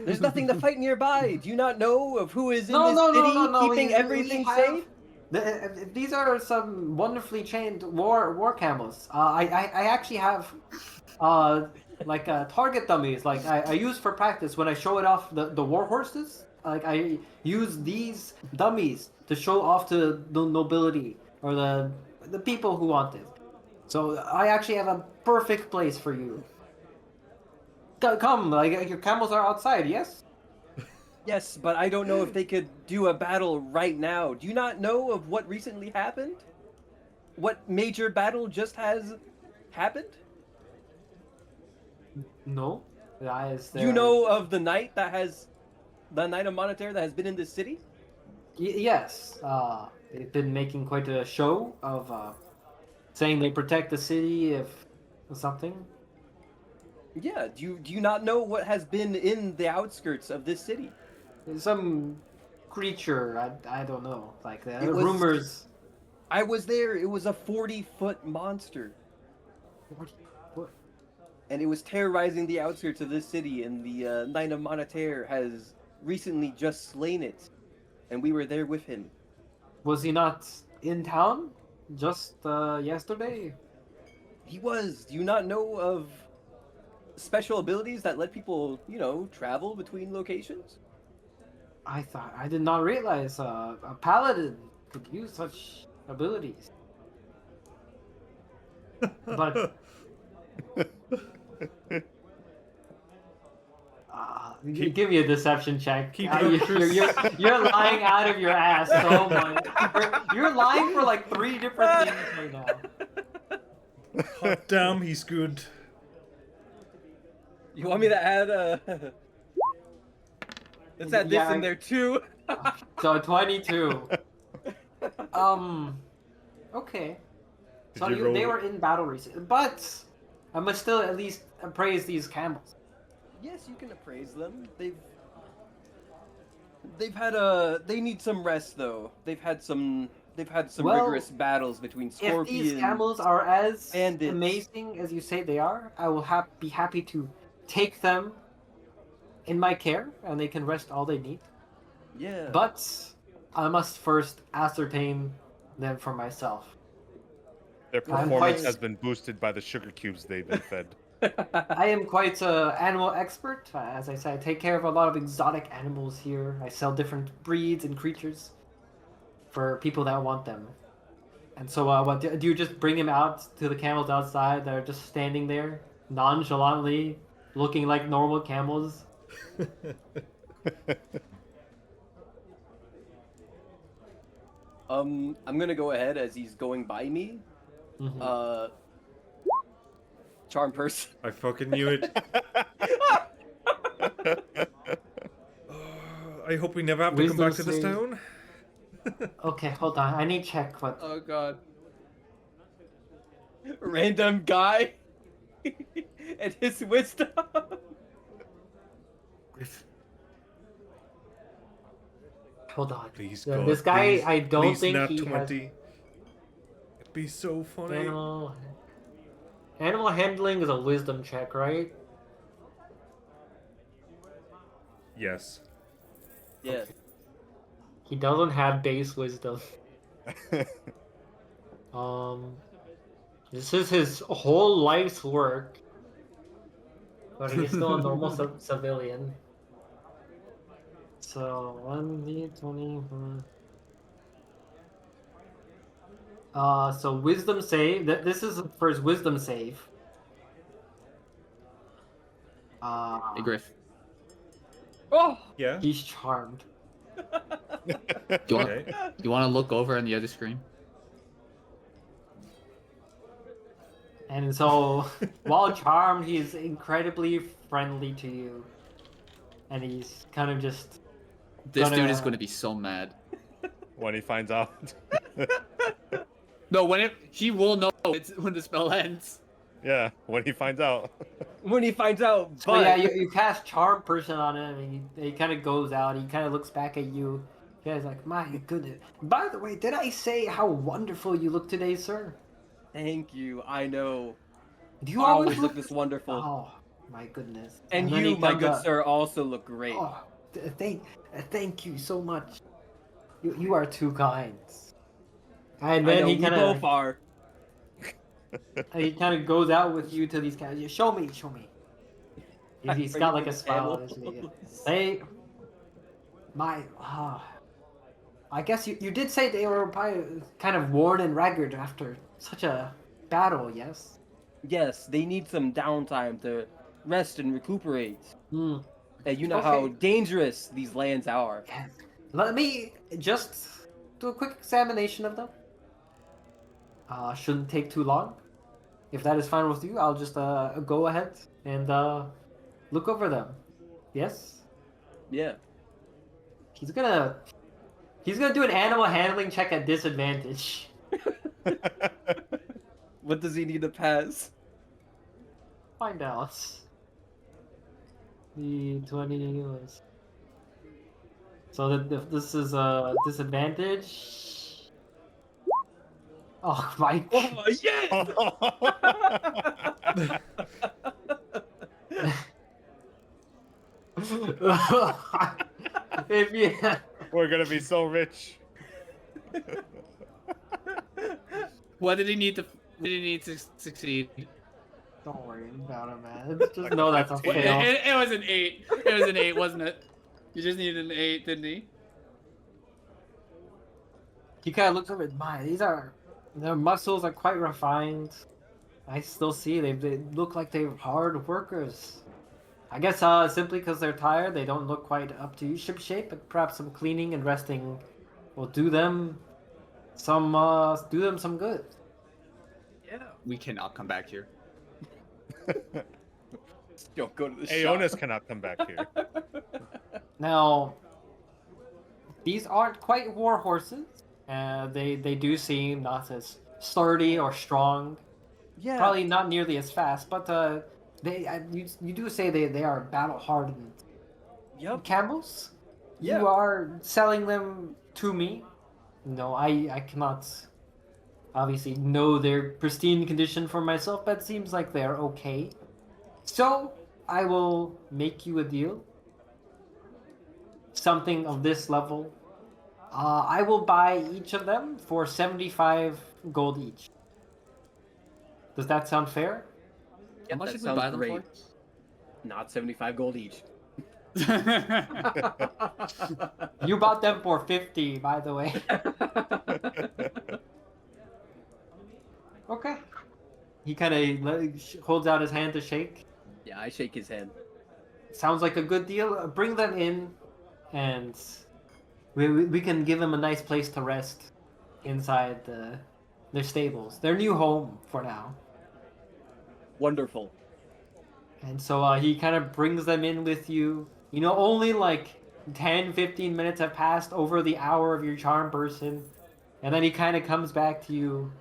There's nothing to fight nearby. Do you not know of who is in No, this no, no, city no, no. keeping we everything have- safe? These are some wonderfully trained war camels. I actually have like target dummies. Like I use for practice when I show it off the war horses. Like I use these dummies to show off to the nobility or the people who want it. So I actually have a perfect place for you. Come, like your camels are outside. Yes. Yes, but I don't know if they could do a battle right now. Do you not know of what recently happened? What major battle just has happened? No. Do you know of the Knight of Monetaire that has been in this city? Yes. They've been making quite a show of saying they protect the city if something. Yeah, do you not know what has been in the outskirts of this city? Some creature, I don't know. Like the It was- rumors. I was there. It was a 40-foot monster, What? and it was terrorizing the outskirts of this city. And the Knight of Monetaire has recently just slain it, and we were there with him. Was he not in town just yesterday? He was. Do you not know of special abilities that let people, travel between locations? I did not realize a paladin could use such abilities. But give me a deception check. Keep it up, Chris. You're lying out of your ass so much. You're lying for like 3 different things right now. Hot damn, he's good. You want me to add let's add this Yeah, in there too. So 22. Okay. Did So you roll they it? were in battle recently, but I must still at least appraise these camels. Yes, you can appraise them. They've had they need some rest though. They've had some Well, rigorous battles between If scorpions. these camels are as bandits. amazing as you say they are, I will be happy to take them in my care, and they can rest all they need. Yeah. But I must first ascertain them for myself. Their I'm performance quite- has been boosted by the sugar cubes they've been fed. I am quite an animal expert. As I said, I take care of a lot of exotic animals here. I sell different breeds and creatures for people that want them. And so, what do you just bring them out to the camels outside that are just standing there nonchalantly, looking like normal camels? I'm gonna go ahead as he's going by me. Mhm. Charm person. I fucking knew it. I hope we never have to come back to this Wisdom town. Okay, hold on. I need to check what. Oh god. Random guy. And his wisdom. Griff, Hold on. please, Yeah, God, this guy, please, I don't please think nat he 20. It'd be so has funny. animal handling is a wisdom check, right? Yes. Yeah. He doesn't have base wisdom. Um, this is his whole life's work, but he's still a normal civilian. So 1d20. So wisdom save. This is for his wisdom save. Hey, Griff. Oh! Yeah. He's charmed. You want, Okay. you want to look over on the other screen? And so, while charmed, he's incredibly friendly to you. And he's kind of just... This dude is going to be so mad. When he finds out. No, he will know when the spell ends. Yeah, when he finds out. When he finds out, So but yeah, you cast Charm Person on him, and he kind of goes out. He kind of looks back at you. He's like, "My goodness! By the way, did I say how wonderful you look today, sir? thank you. I know. Do You you always look this wonderful. Oh, my goodness! And then you, he my comes good up, sir, also look great. Oh, thank you so much. You are too kind. And I then know, he we kind both of are. he kind of goes out with you to these guys. Show me. He's got like a smile on his face. Hey, my. I guess you did say they were probably kind of worn and ragged after such a battle, yes? Yes, they need some downtime to rest and recuperate. Hmm. And you know how Okay. dangerous these lands are. Yes. Let me just do a quick examination of them. Shouldn't take too long. If that is fine with you, I'll just go ahead and look over them. Yes? Yeah. He's gonna do an animal handling check at disadvantage. What does he need to pass? Find out. The 20 was... So this is a disadvantage. Oh my Oh, yes! If you... We're gonna be so rich. What did he need to succeed? Don't worry about it, man. Just know that's a It- fail. It was an 8. It was an 8, wasn't it? You just needed an 8, didn't he? He kind of looks over. Their muscles are quite refined. I still see they look like they're hard workers. I guess simply because they're tired, they don't look quite up to ship shape. But perhaps some cleaning and resting will do them some good. Yeah. We cannot come back here. Don't go to the Aeonis shop. cannot come back here. Now, these aren't quite war horses. They do seem not as sturdy or strong. Yeah. Probably not nearly as fast, but you do say they are battle hardened Yep. camels. Yeah. You are selling them to me. No, I cannot obviously know their pristine condition for myself, but it seems like they're okay. So I will make you a deal. Something of this level. I will buy each of them for 75 gold each. Does that sound fair? Yeah, How much that did we sounds buy them great. Not 75 gold each. for? You bought them for 50, by the way. Okay. He kind of holds out his hand to shake. Yeah, I shake his hand. Sounds like a good deal. Bring them in, and we can give them a nice place to rest inside their stables. Their new home for now. Wonderful. And so he kind of brings them in with you. You know, only like 10, 15 minutes have passed over the hour of your charm person. And then he kind of comes back to you,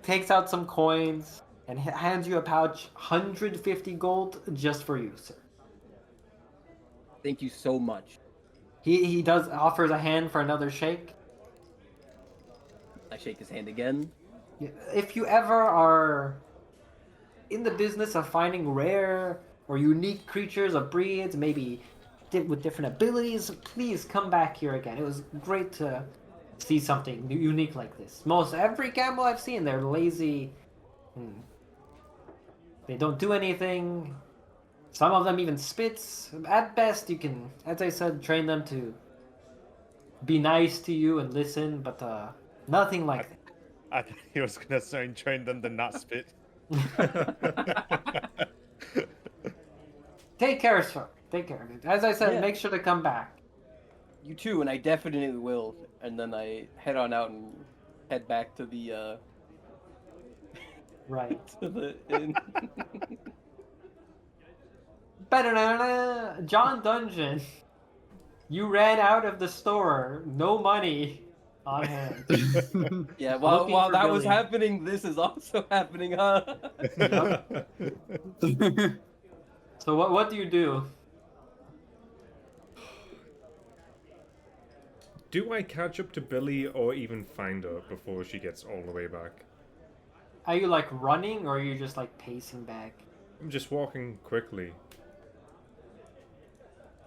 takes out some coins, and hands you a pouch, 150 gold just for you, sir. Thank you so much. He does offers a hand for another shake. I shake his hand again. If you ever are in the business of finding rare or unique creatures of breeds, maybe with different abilities. Please come back here again. It was great to see something unique like this. Most every Camel I've seen, they're lazy. They don't do anything. Some of them even spits. At best, you can, as I said, train them to be nice to you and listen, but nothing like that. I thought he was gonna say train them to not spit. Take care, sir. Take care. As I said, Yeah. make sure to come back. You too, and I definitely will. And then I head on out and head back to the Right. to the inn. Ba-da-da-da. John Dungeon. You ran out of the store. No money on hand. Yeah, while Looking while for that was Billy. happening, this is also happening, huh? So what do you do? Do I catch up to Billy or even find her before she gets all the way back? Are you like running or are you just like pacing back? I'm just walking quickly.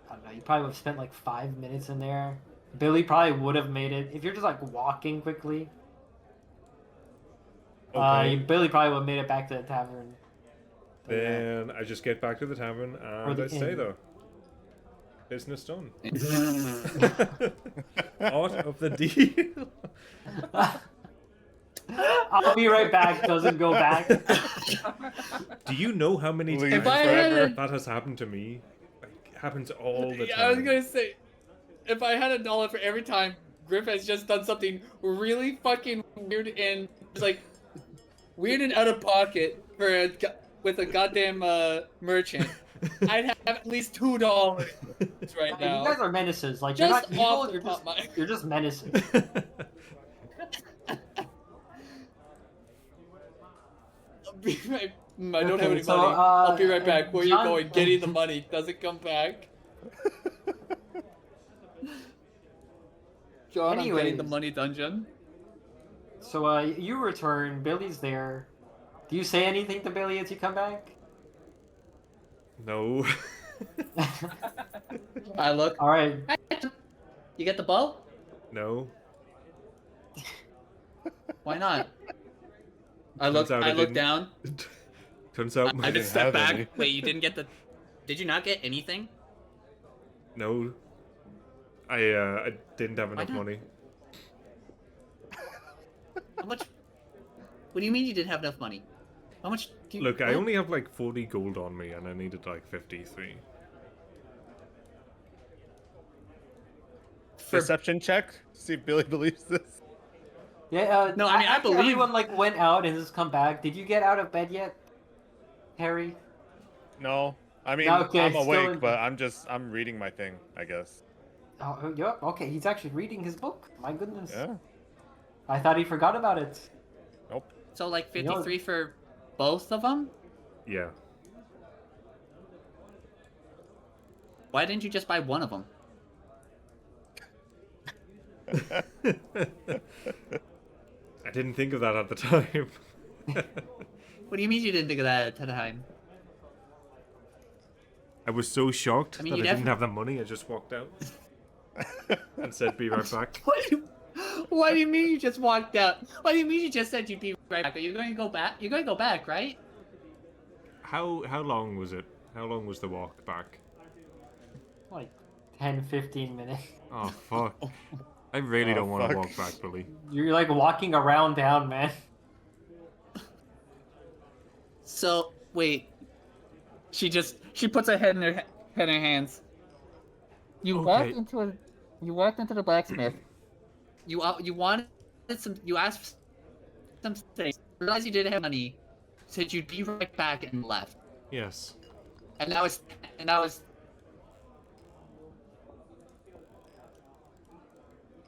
I don't know. You probably would have spent like 5 minutes in there. Billy probably would have made it if you're just like walking quickly. Okay. Billy probably would have made it back to the tavern. Then I just get back to the tavern and the I stay inn. there. Business done. Art of the deal. I'll be right back. Doesn't go back. Do you know how many Leave times If I had that has happened to me? Like, happens all the time. Yeah, I was gonna say, if I had $1 for every time Griff has just done something really fucking weird and just like weird and out of pocket with a goddamn merchant, I'd have at least $2 right You now. guys are menaces. Like Just you're not off evil. the top of my- You're just menaces. I'll be right. I don't have Okay, any so, money. I'll be right uh, back. Where John- you going? Getting the money. Doesn't come back. John, I'm getting the Anyways. money dungeon. So you return. Billy's there. Do you say anything to Billy as you come back? No. I look. All right. You get the bow? No. Why not? I look. Turns out I I look didn't. down. Turns out I my... just didn't step have back. any. Wait, you didn't get the? Did you not get anything? No. I didn't have Why enough not? money. How much? What do you mean you didn't have enough money? How much? Do you, Look, I what? only have like 40 gold on me and I needed like 53. For- Deception check. See if Billy believes this. Yeah. No, I mean, I after believe- everyone like went out and has come back. Did you get out of bed yet, Harry? No. I mean, Okay, I'm still awake, in- but I'm reading my thing, I guess. Oh, yeah. Okay, he's actually reading his book. My goodness. Yeah. I thought he forgot about it. Nope. So like You know- 53 for both of them? Yeah. Why didn't you just buy one of them? I didn't think of that at the time. What do you mean you didn't think of that at the time? I was so shocked I mean, that you I didn't defi- have the money. I just walked out and said, "Be right back." Why do you mean you just walked out? Why do you mean you just said you'd be right back? Are you going to go back? You're going to go back, right? How long was it? How long was the walk back? Like 10, 15 minutes. Oh fuck! I really Oh, don't want to fuck. walk back, Billy. You're like walking around town, man. So wait, she puts her head in her hands. You Okay. walked into the blacksmith. You wanted you asked some things. Realized you didn't have money. Said you'd be right back and left. Yes. And that was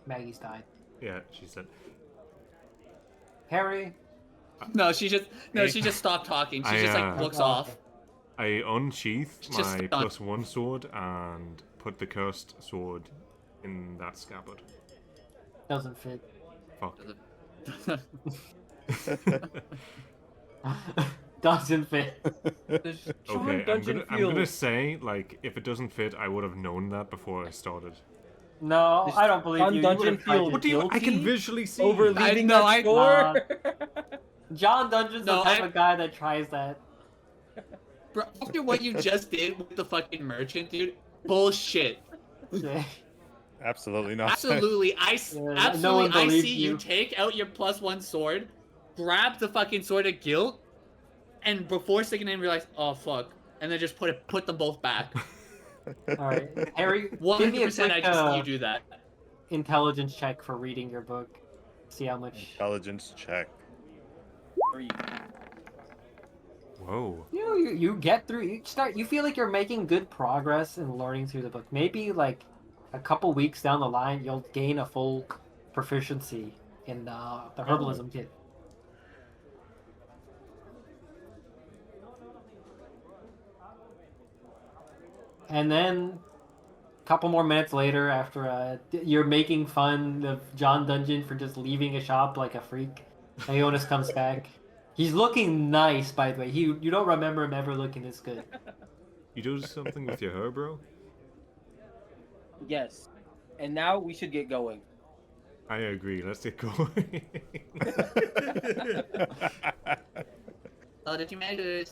Maggie's died. Yeah, she said. Harry. no. She just stopped talking. She just like looks Oh, off. I unsheathed It's just my done. +1 sword and put the cursed sword in that scabbard. Doesn't fit. Fuck. doesn't fit. Does John Okay, Dungeon I'm gonna say, like, if it doesn't fit, I would have known that before I started. No, Does I don't believe John you. Dungeon You would've tried feel to- What do you? I can guilty visually see. over leaving no, that I- store? John Dungeon's No, the type I- of guy that tries that. Bro, after what you just did with the fucking merchant, dude, bullshit. Yeah. Absolutely not. Absolutely, no absolutely, one I believes see you you. take out your +1 sword, grab the fucking sword of guilt, and before sticking it in, realize, oh fuck, and then just put them both back. All right, Harry, give me a 100%, quick I just see you do that. intelligence check for reading your book. See how much. Intelligence check. 3. Whoa. You get through. You feel like you're making good progress in learning through the book. Maybe like a couple weeks down the line, you'll gain a full proficiency in the herbalism kit. And then a couple more minutes later, after you're making fun of John Dungeon for just leaving a shop like a freak, Ionis comes back. He's looking nice, by the way. You don't remember him ever looking this good. You do something with your hair, bro? Yes. And now we should get going. I agree. Let's get going. Oh, did you manage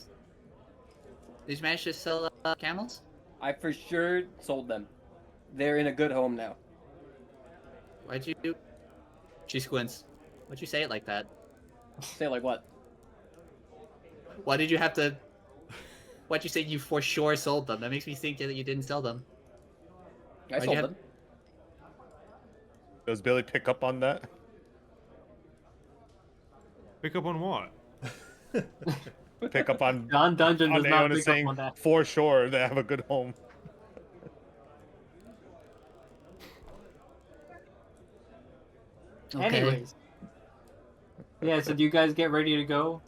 to sell camels? I for sure sold them. They're in a good home now. Why'd you? She squints. Why'd you say it like that? Say like what? Why did you have to? Why'd you say you for sure sold them? That makes me think that you didn't sell them. I Why'd you sold have- them. Does Billy pick up on that? Pick up on what? Pick up on John Dungeon does not Aeon pick saying up on that. for sure they have a good home. Okay. Anyways. Yeah, so do you guys get ready to go?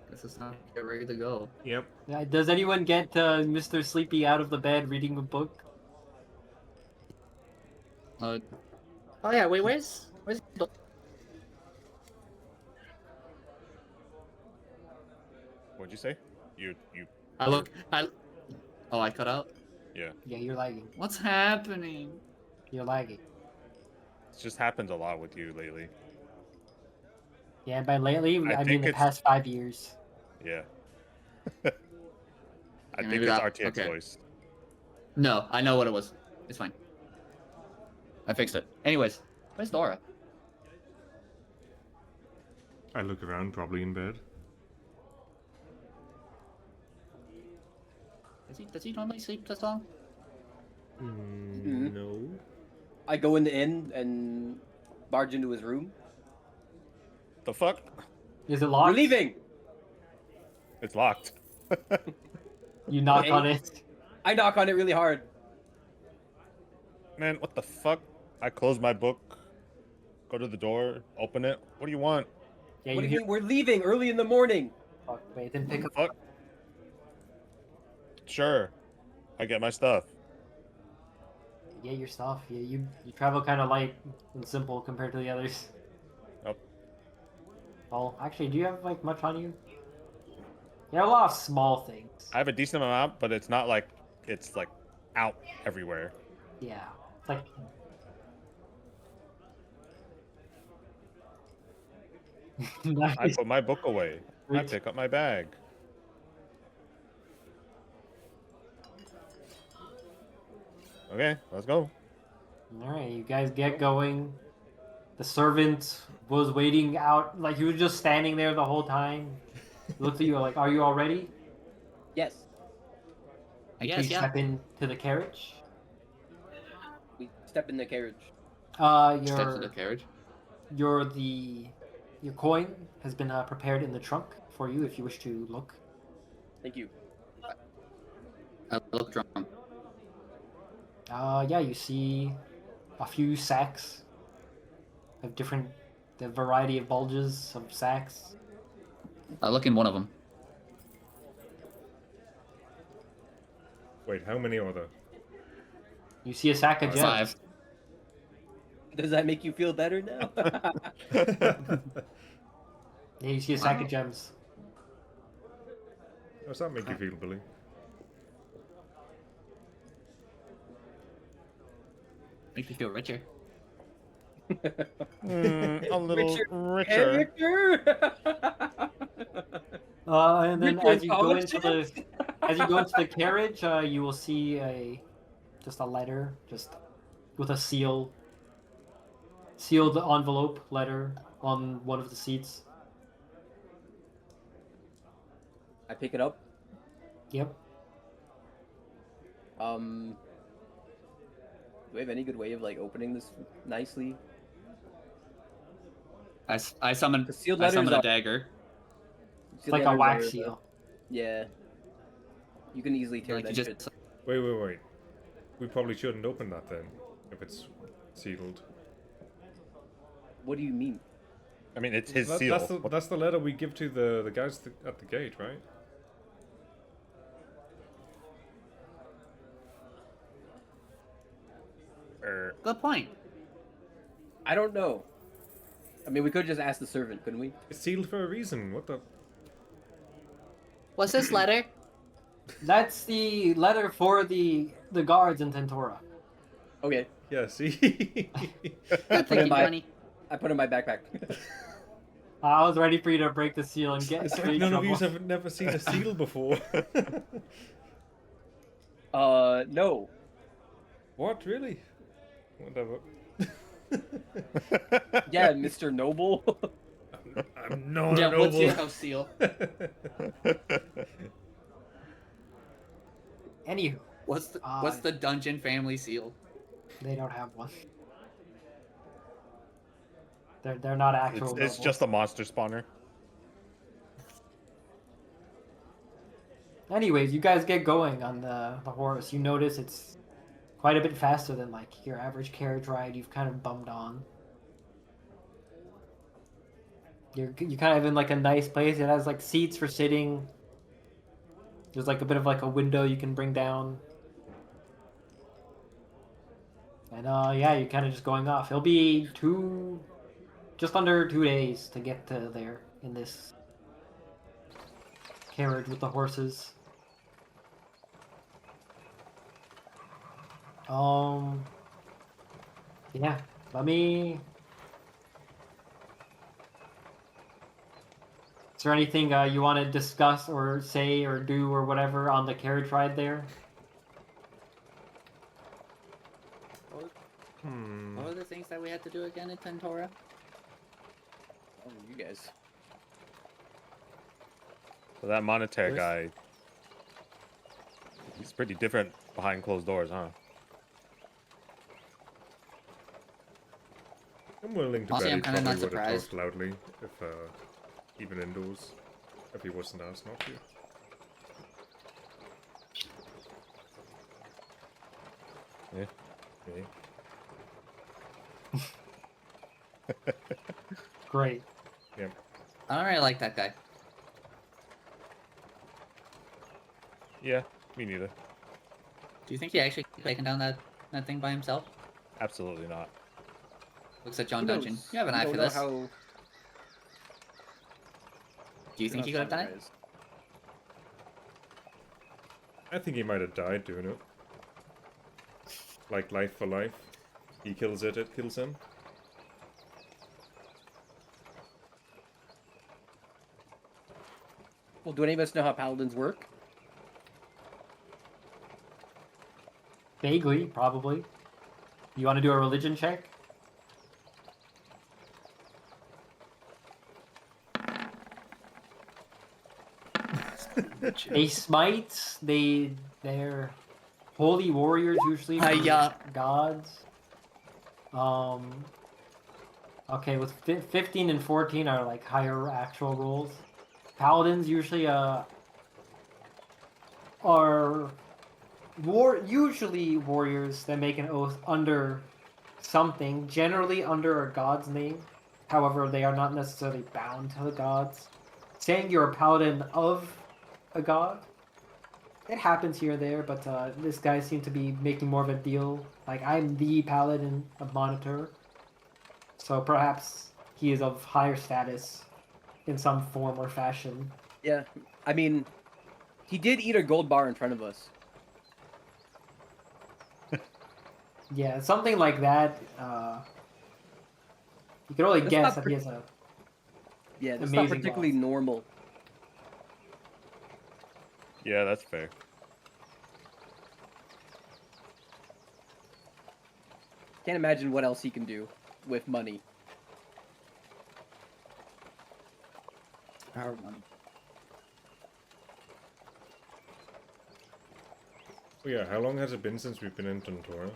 Guess it's time to get ready to go. Yep. Does anyone get Mr. Sleepy out of the bed reading a book? Oh yeah, wait, where's the book? What'd you say? You Oh, I cut out? yeah. Yeah, you're lagging. What's happening? You're lagging. It just happens a lot with you lately. Yeah, and by lately, I I mean think the it's- past 5 years. Yeah. I think maybe it's that- RTX okay. voice. No, I know what it was. It's fine. I fixed it. Anyways, where's Dora? I look around, probably in bed. Does he normally sleep this long? Mhm. No. I go in the inn and barge into his room. The fuck? Is it locked? We're leaving! It's locked. You knock Okay. on it. I knock on it really hard. Man, what the fuck? I close my book, go to the door, open it. What do you want? Yeah, What you do you hear. mean? We're leaving early in the morning. Fuck, wait, then pick up. Fuck. Sure. I get my stuff. Get your stuff. Yeah, you travel kind of light and simple compared to the others. Yep. Well, actually, do you have like much on you? You have a lot of small things. I have a decent amount, but it's not like it's like out everywhere. Yeah, it's like. I Nice. put my book away. I Reach. pick up my bag. Okay, let's go. All right, you guys get going. The servant was waiting out, like he was just standing there the whole time. He looked at you like, "Are you all ready?" Yes. I You guess, yeah. step into the carriage. We step in the carriage. Step to the Your carriage. your coin has been prepared in the trunk for you if you wish to look. Thank you. I look drunk. Yeah, you see a few sacks of the variety of bulges of sacks. I look in one of them. Wait, how many are there? You see a sack of gems. 5. Does that make you feel better now? Yeah, you see a sack Wow. of gems. How does that make you feel, Billy? Makes me feel richer. A little richer. Character. And then Richer as you go into the scholarships? carriage, you will see just a letter, just with a sealed envelope letter on one of the seats. I pick it up. Yep. Do we have any good way of like opening this nicely? I summon. The sealed I letters summon a are- dagger. It's like a wax Letters are- seal. Yeah. You can easily tear Like that you shit. just. Wait. We probably shouldn't open that then, if it's sealed. What do you mean? I mean, it's his That- seal. That's the letter we give to the guys at the gate, right? Good point. I don't know. I mean, we could just ask the servant, couldn't we? It's sealed for a reason. What the? What's this letter? That's the letter for the guards in Tentora. Okay. Yeah. See. Thank you, Johnny. I put it in my backpack. I was ready for you to break the seal and get It's like straight none of trouble. you have never seen a seal before. No. What really? Whatever. Yeah, Mr. Noble. I'm not Yeah, a what's noble. your house seal? Anywho, What's the dungeon family seal? they don't have one. They're not actual. It's nobles. just a monster spawner. Anyways, you guys get going on the horse. You notice it's quite a bit faster than like your average carriage ride you've kind of bummed on. You're kind of in like a nice place. It has like seats for sitting. There's like a bit of like a window you can bring down. And yeah, you're kind of just going off. It'll be just under 2 days to get to there in this carriage with the horses. Yeah, let me. Is there anything you want to discuss or say or do or whatever on the carriage ride there? What were the things that we had to do again in Tentora? Oh, you guys. So that monetary Where's- guy, he's pretty different behind closed doors, huh? I'm willing to Honestly, bet I'm he kinda probably not would have surprised. talked loudly if, even indoors, if he wasn't asked not to. Yeah. Great. I don't really like that guy. Yeah, me neither. Do you think he actually taken down that thing by himself? Absolutely not. Looks at John Who Dungeon. knows? You have an We eye don't for know this. how- Do you think he could have done it? guys. I think he might have died doing it. Like life for life. He kills it, it kills him. Well, do any of us know how paladins work? Vaguely, probably. You want to do a religion check? They smite. They're holy warriors usually. for Hiya. Gods. Okay, with 15 and 14 are like higher actual rolls. Paladins usually are usually warriors that make an oath under something, generally under a god's name. However, they are not necessarily bound to the gods. Saying you're a paladin of a god, it happens here or there, but this guy seemed to be making more of a deal. Like, I'm the paladin of Monitor. So perhaps he is of higher status in some form or fashion. Yeah, I mean, He did eat a gold bar in front of us. Yeah, something like that. You can only That's guess not that he has a. Yeah, that's not Amazing particularly boss. normal. Yeah, that's fair. Can't imagine what else he can do with money. Power money. Oh yeah, how long has it been since we've been in Tentora?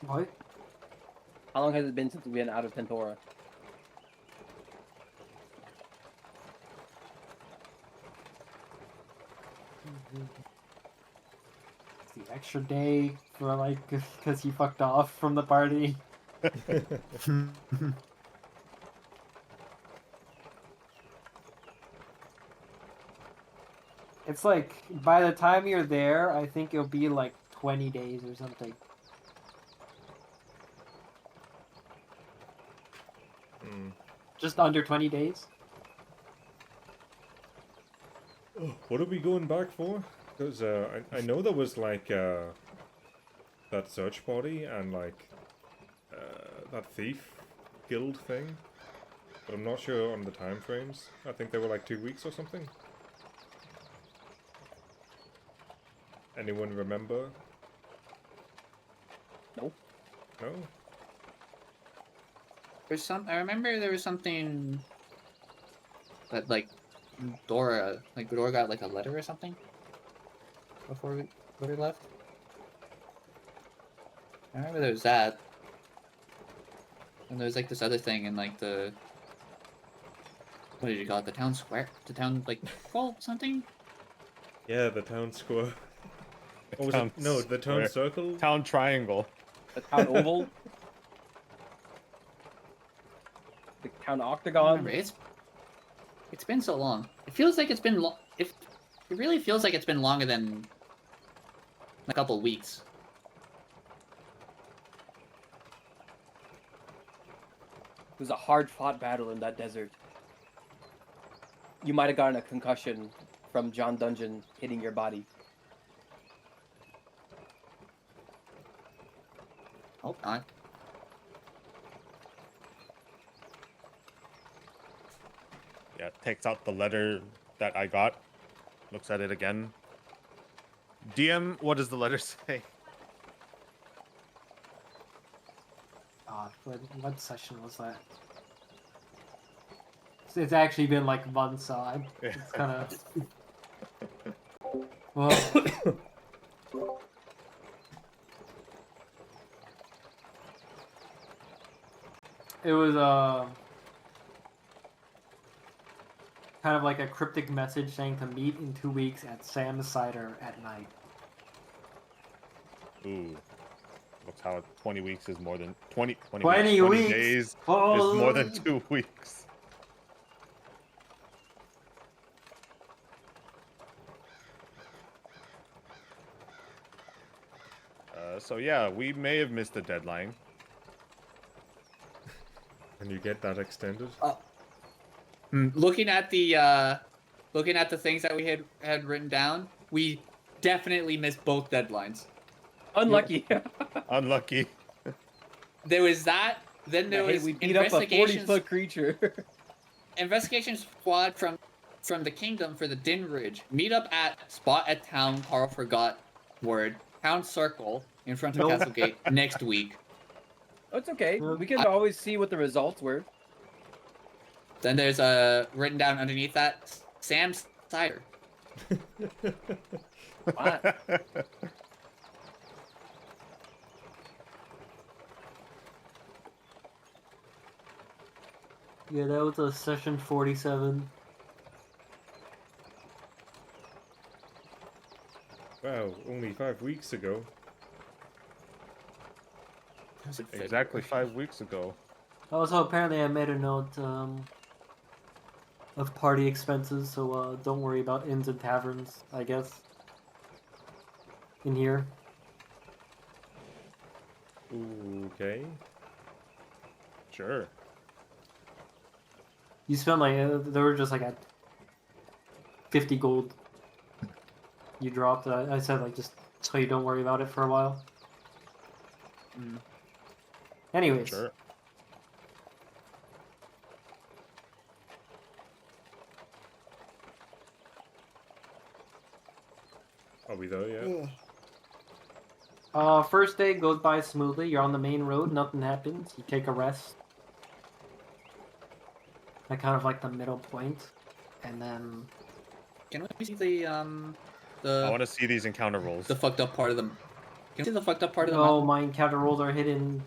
What? How long has it been since we've been out of Tentora? It's the extra day for like because he fucked off from the party. It's like by the time you're there, I think it'll be like 20 days or something. Hmm. Just under 20 days. What are we going back for? Because I know there was like that search party and like that thief guild thing, but I'm not sure on the time frames. I think they were like 2 weeks or something. Anyone remember? Nope. No? There's some. I remember there was something that Dora got like a letter or something before we left. I remember there was that, and there was like this other thing in like the what did you call it? The town square, the town like hall something. Yeah, the town square. Or was Town it? No, the town square. circle? Town triangle. The town oval? The town octagon? Remember, it's been so long. It feels like it's been long. It really feels like it's been longer than a couple weeks. It was a hard-fought battle in that desert. You might have gotten a concussion from John Dungeon hitting your body. Hope not. Yeah, takes out the letter that I got. Looks at it again. DM, what does the letter say? What session was that? It's actually been like months, so it's kind of. Well, it was kind of like a cryptic message saying to meet in 2 weeks at Sam's Cider at night. Ooh. Looks how 20 weeks is more than 20 20 20 weeks. days is Oh. more than 2 weeks. So yeah, we may have missed the deadline. And you get that extended? Looking at the things that we had written down, we definitely missed both deadlines. Unlucky. Unlucky. There was that. Then there Hey, was we beat up a 40-foot creature. investigation squad from the kingdom for the Din Ridge. Meet up at spot at town. Carl forgot word. Town circle in front of Nope. Castle Gate next week. Oh, it's okay. We can always see what the results were. Then there's written down underneath that Sam's cider. What? Yeah, that was a session 47. Wow, only 5 weeks ago. Exactly 5 weeks ago. Also, apparently, I made a note of party expenses, so don't worry about inns and taverns, I guess. In here. Okay. Sure. You spent like, they were just like at 50 gold you dropped. I said like just so you don't worry about it for a while. Anyways, Sure. Are we there yet? first day goes by smoothly. You're on the main road. Nothing happens. You take a rest. At kind of like the middle point, and then Can we see the I want to see these encounter rolls. the fucked up part of them? Can we see the fucked up part of the no, map? my encounter rolls are hidden.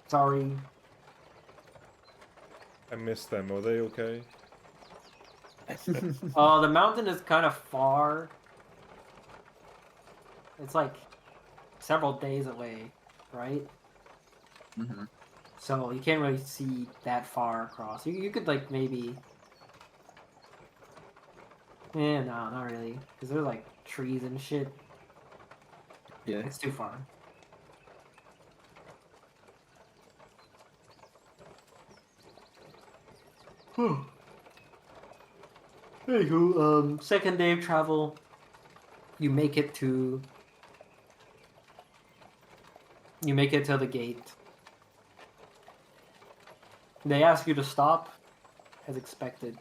Sorry. I missed them. Are they okay? The mountain is kind of far. It's like several days away, right? Mm-hmm. So you can't really see that far across. You could like maybe. No, not really, because there's like trees and shit. Yeah. It's too far. Anywho, second day of travel, you make it to the gate. They ask you to stop, as expected.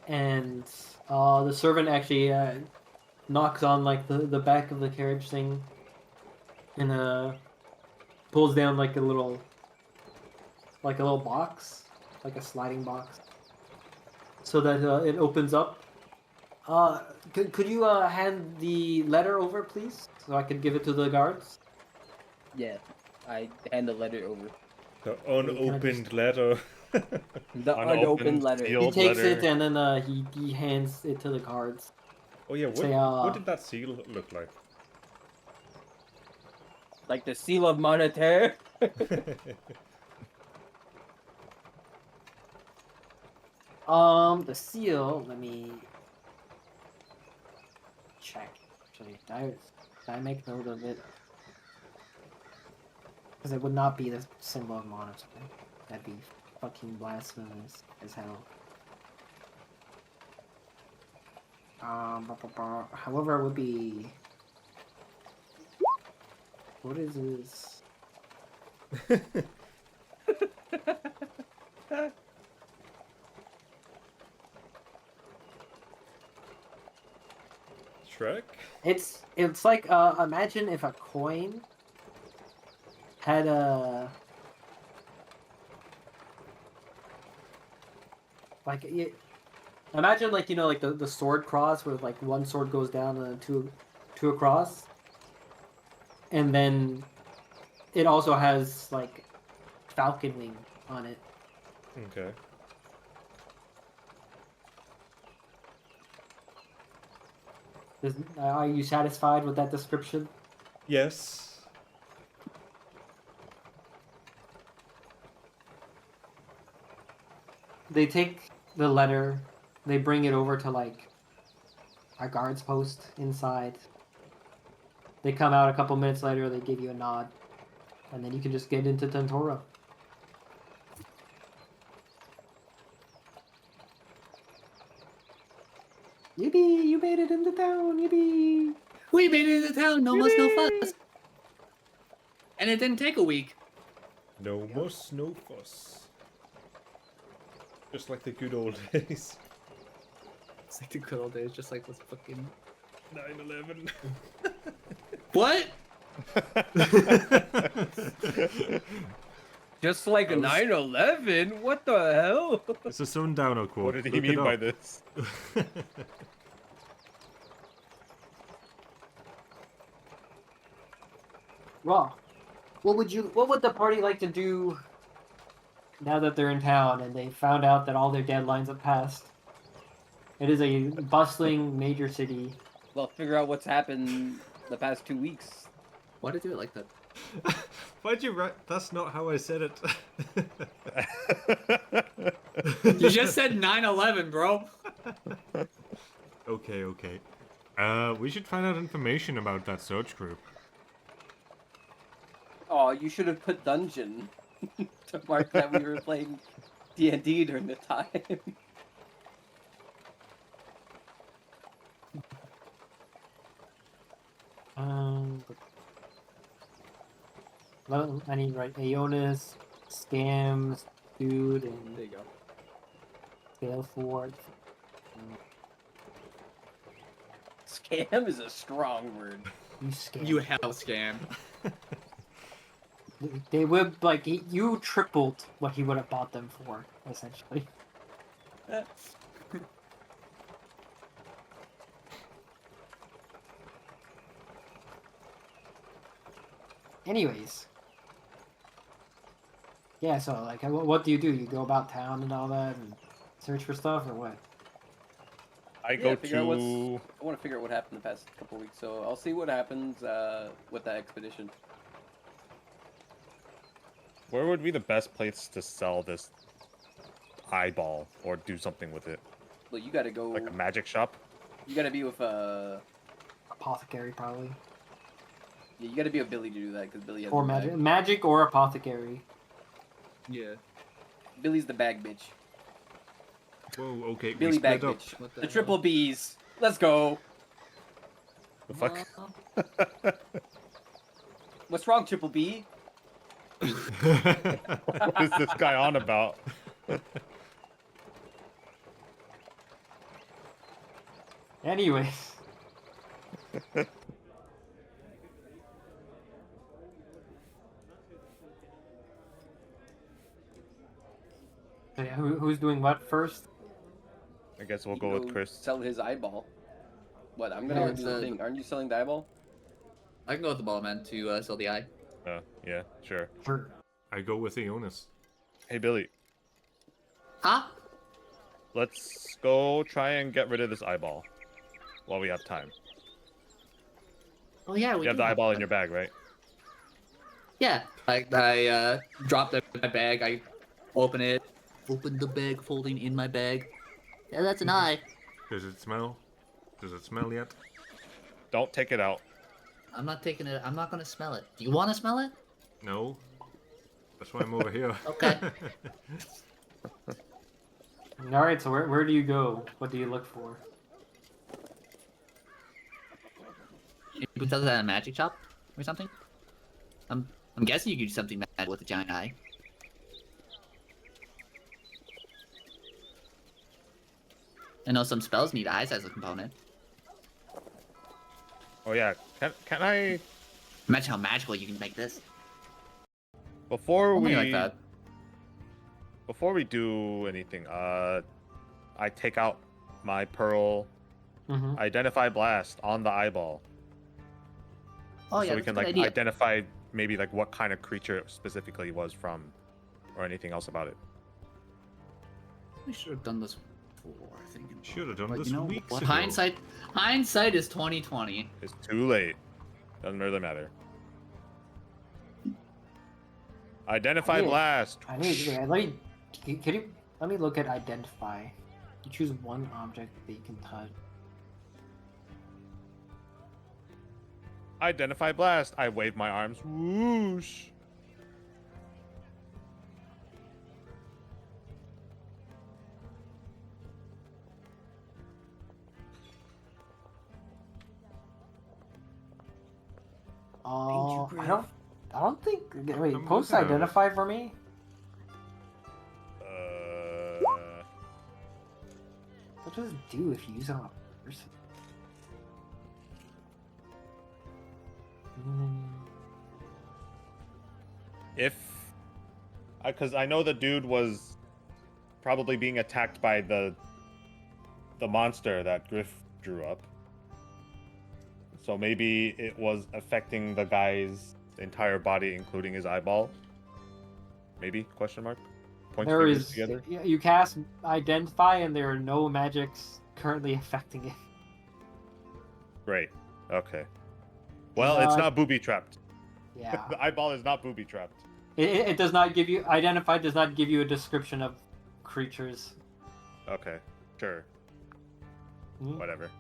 And the servant actually knocks on like the back of the carriage thing, and pulls down like a little box, like a sliding box, so that it opens up. Could you hand the letter over, please, so I could give it to the guards? Yeah. I hand the letter over. The can I unopened just- letter. The Unopened, unopened letter. sealed. He Old takes letter. it and then he hands it to the guards. Oh yeah, what, Say, what did that seal look like? Like the seal of Monetaire. The seal. Let me check. Actually, did I make note of it? Because it would not be the symbol of Monetaire. That'd be fucking blasphemous as hell. However, it would be. What is this? Shrek? It's like imagine if a coin had a like it, imagine like like the sword cross where like one sword goes down and then two across, and then it also has like falcon wing on it. Okay. Are you satisfied with that description? Yes. They take the letter, they bring it over to like a guard's post inside. They come out a couple minutes later, they give you a nod, and then you can just get into Tentora. Yippee! You made it into town! Yippee! We made it into town, no muss, no fuss. And it didn't take a week. No muss, no fuss. Just like the good old days. It's like the good old days, just like this fucking 9/11. What? Just like a 9/11? What the hell? It's a Sundowner quote. What did he Look it mean by up. this? Well, what would the party like to do now that they're in town and they found out that all their deadlines have passed? It is a bustling major city. Well, figure out what's happened the past 2 weeks. Why did you do it like that? Why'd you write? That's not how I said it. You just said 9/11, bro. Okay, okay. We should find out information about that search group. Oh, you should have put dungeon to mark that we were playing D&D during the time. Well, I need right Aeonis, scams, dude, and There you go. Balefort. Scam is a strong word. You scam. You hell scam. They would like you tripled what he would have bought them for, essentially. Anyways. Yeah, so like, what do? You go about town and all that, and search for stuff, or what? I Yeah, go figure out what's- to. I want to figure out what happened the past couple weeks, so I'll see what happens with that expedition. Where would be the best place to sell this eyeball or do something with it? But you gotta go. Like a magic shop? You gotta be with Apothecary, probably. Yeah, you gotta be with Billy to do that because Billy has Or the magic, bag. magic or apothecary. Yeah. Billy's the bag bitch. Whoa, okay, Billy we bag split up. bitch. What The hell? triple B's. Let's go. The fuck? What's wrong, triple B? What is this guy on about? Anyways. So yeah, who's doing what first? I guess we'll You go can with Chris. Sell his eyeball. What? I'm gonna No, go it's do the a- thing. Aren't you selling the eyeball? I can go with the ball man to sell the eye. Yeah, sure. Sure. I go with Aeonis. Hey, Billy, Huh? let's go try and get rid of this eyeball while we have time. Oh yeah, we You have do the eyeball in one. your bag, right? Yeah. I dropped it in my bag. I open it. Open the bag, folding in my bag. Yeah, that's an eye. Does it smell? Does it smell yet? Don't take it out. I'm not taking it. I'm not gonna smell it. Do you want to smell it? No. That's why I'm over here. Okay. All right. So where do you go? What do you look for? You can sell that at a magic shop or something. I'm guessing you could do something mad with a giant eye. I know some spells need eyes as a component. Oh yeah, can I Imagine how magical you can make this. before Something we like that. before we do anything, I take out my pearl Mm-hmm. identify blast on the eyeball. Oh yeah, So we that's can a good like idea. identify maybe like what kind of creature it specifically was from or anything else about it. We should have done this before. I think. Should have done But this you know weeks what? ago. Hindsight is 2020. It's too late. Doesn't really matter. Identify Yeah. blast. I need. Yeah, let me look at identify. You choose one object that you can touch. Identify blast. I wave my arms. Whoosh. Oh, I don't think. Wait, I'm post looking at it. identify for me. What does it do if you use it on a person? If, because I know the dude was probably being attacked by the monster that Griff drew up. So maybe it was affecting the guy's entire body, including his eyeball. Maybe? Question mark. Point There fingers is. together. You cast identify, and there are no magics currently affecting it. Great. Okay. Well, it's not booby trapped. Yeah. The eyeball is not booby trapped. It does not give you identify. Does not give you a description of creatures. Okay. Sure. Hmm? Whatever.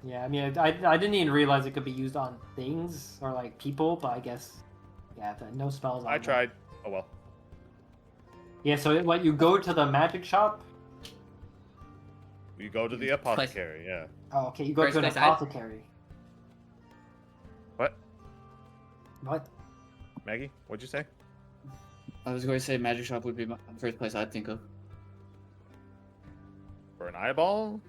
Yeah, I mean, I didn't even realize it could be used on things or like people, but I guess, yeah, no spells. On I them. tried. Oh well. Yeah, so what you go to the magic shop? We go to the apothecary. Yeah. Oh, okay, you go First to an place, I- apothecary. What? Maggie, what'd you say? I was going to say magic shop would be the first place I'd think of. For an eyeball?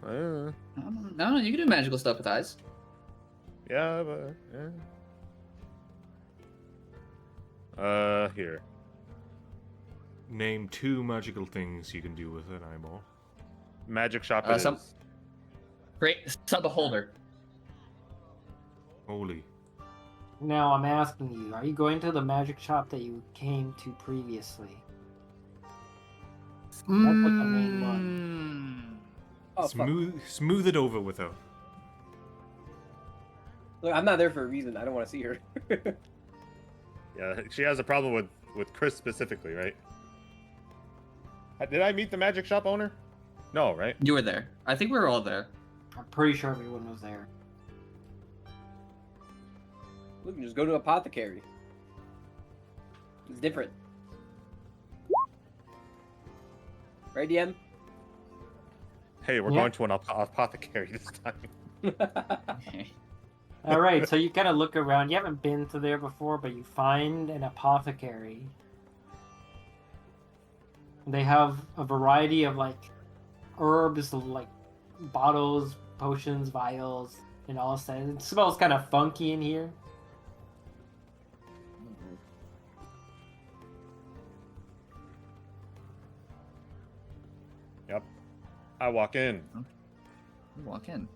No, you can do magical stuff with eyes. Yeah, but here. Name 2 magical things you can do with an eyeball. Magic shop it Some- is. Great, sub beholder. Holy. Now I'm asking you, are you going to the magic shop that you came to previously? That's like the main one. Oh, fuck. Smooth it over with her. Look, I'm not there for a reason. I don't want to see her. Yeah, she has a problem with Chris specifically, right? Did I meet the magic shop owner? No, right? You were there. I think we were all there. I'm pretty sure everyone was there. We can just go to apothecary. It's different. Right, DM? Hey, we're Yeah. going to an apothecary this time. All right, so you kind of look around. You haven't been to there before, but you find an apothecary. They have a variety of like herbs, like bottles, potions, vials, and all that. It smells kind of funky in here. Yep. I walk in. You walk in.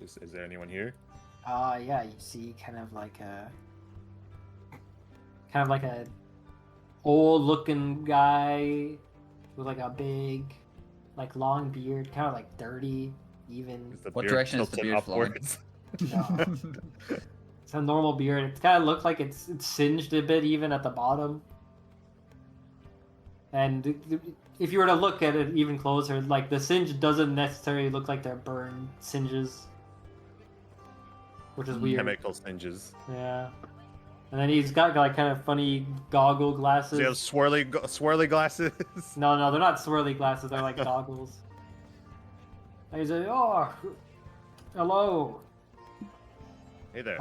Is there anyone here? Yeah, you see kind of like a old looking guy with like a big, like long beard, kind of like dirty, even. Is the What beard direction is the tilted beard flowing? upwards? It's a normal beard. It kind of looks like it's singed a bit even at the bottom. And if you were to look at it even closer, like the singe doesn't necessarily look like they're burned singes, which is weird. Chemical singes. Yeah. And then he's got like kind of funny goggle glasses. Does he have swirly glasses? No, they're not swirly glasses. They're like goggles. And he's like, oh, hello. Hey there.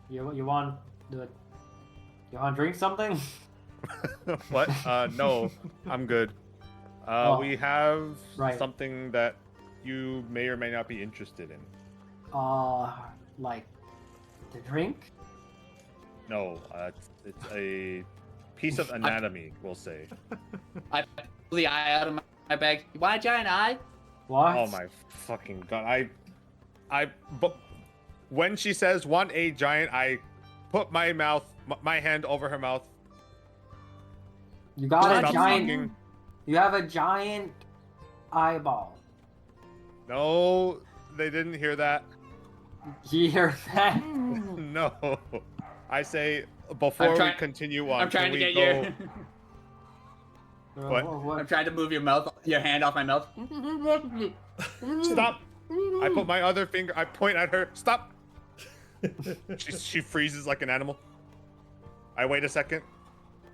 You want to drink something? What? No, I'm good. Oh, We have right. something that you may or may not be interested in. Like to drink? No, it's a piece of anatomy, we'll say. I pull the eye out of my bag. You want a giant eye? What? Oh my fucking god! But when she says want a giant, I put my hand over her mouth. You got a Stop giant. fucking- You have a giant eyeball. No, they didn't hear that. You hear that? No, I say before we continue on. I'm trying to can we get go... your. What? I'm trying to move your hand off my mouth. Stop! I put my other finger. I point at her. Stop! She freezes like an animal. I wait a second,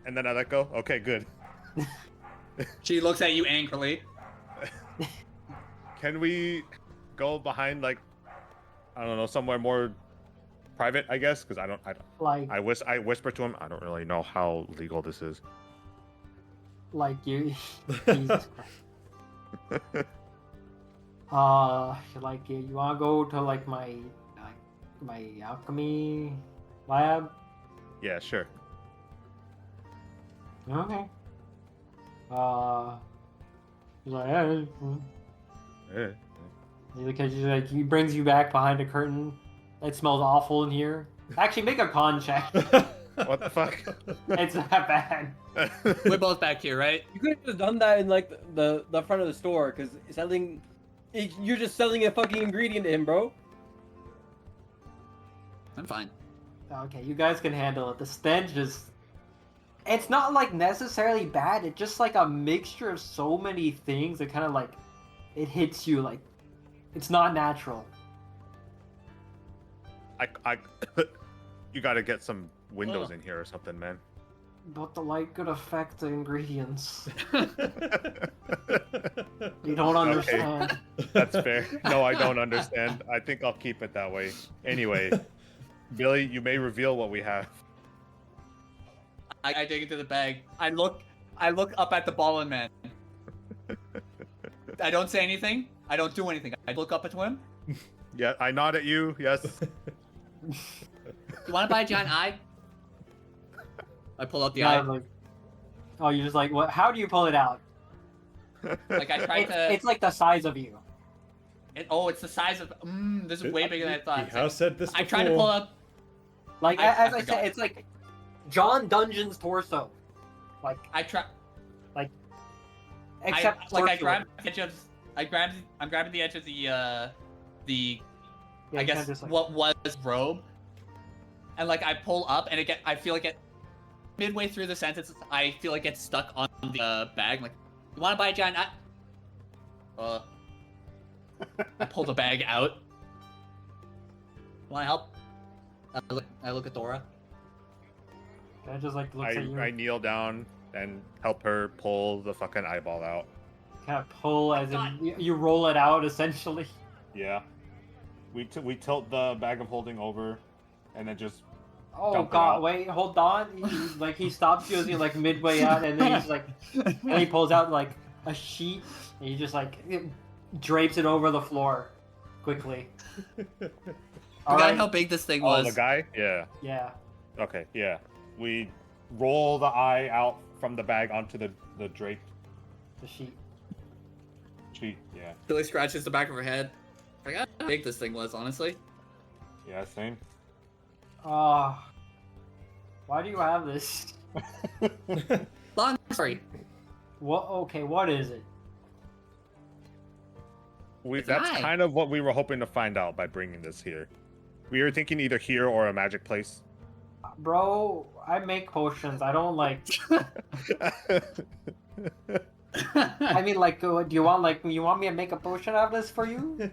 and then I let go. Okay, good. She looks at you angrily. Can we go behind, like, I don't know, somewhere more private? I guess, because I don't. Like, I whisper to him. I don't really know how legal this is. like you. Jesus Christ. Like you wanna go to like my alchemy lab? Yeah, sure. Okay. He's like, yeah. Yeah. Because he brings you back behind a curtain. It smells awful in here. Actually, make a con check. What the fuck? It's not bad. We're both back here, right? You could have just done that in like the front of the store, because you're just selling a fucking ingredient to him, bro. I'm fine. Okay, you guys can handle it. The stench is... It's not like necessarily bad. It's just like a mixture of so many things that kind of like... It hits you like... It's not natural. You gotta get some windows in here or something, man. But the light could affect the ingredients. You don't understand. That's fair. No, I don't understand. I think I'll keep it that way. Anyway, Billy, you may reveal what we have. I dig into the bag. I look up at the ballin' man. I don't say anything. I don't do anything. I look up at him. Yeah, I nod at you. Yes. You want to buy a giant eye? I pull out the Yeah, eye. like, oh, you're just like, what? How do you pull it out? Like I tried to. It's like the size of you. It's the size of. This is way bigger than I thought. He has said this I before. tried to pull up. Like I as I forgot. said, it's like John Dungeon's torso. Like I try. except I circular. grab the edge of. I'm grabbing the edge of the. Yeah, I you guess can't just, like- what was robe, and like I pull up and I feel like it. Midway through the sentence, I feel like it's stuck on the bag. Like, you want to buy a giant eye? I pull the bag out. Want to help? I look at Dora. I just like looks at you. I kneel down and help her pull the fucking eyeball out. Kind of pull as in you roll it out essentially. Yeah. We tilt the bag of holding over, and then just. Oh Dump it god, out. wait, hold on. He stops you as you're like midway out, and then he's like, and he pulls out like a sheet, and he just like drapes it over the floor quickly. All Forgot right. how big this thing Oh, was. the guy? Yeah. Yeah. Okay, yeah. We roll the eye out from the bag onto the draped The sheet. sheet. Yeah. Billy scratches the back of her head. Forgot how big this thing was, honestly. Yeah, same. Why do you have this? Long story. What? Okay, what is it? It's That's an eye. kind of what we were hoping to find out by bringing this here. We were thinking either here or a magic place. Bro, I make potions. I don't like. I mean, like, do you want me to make a potion out of this for you?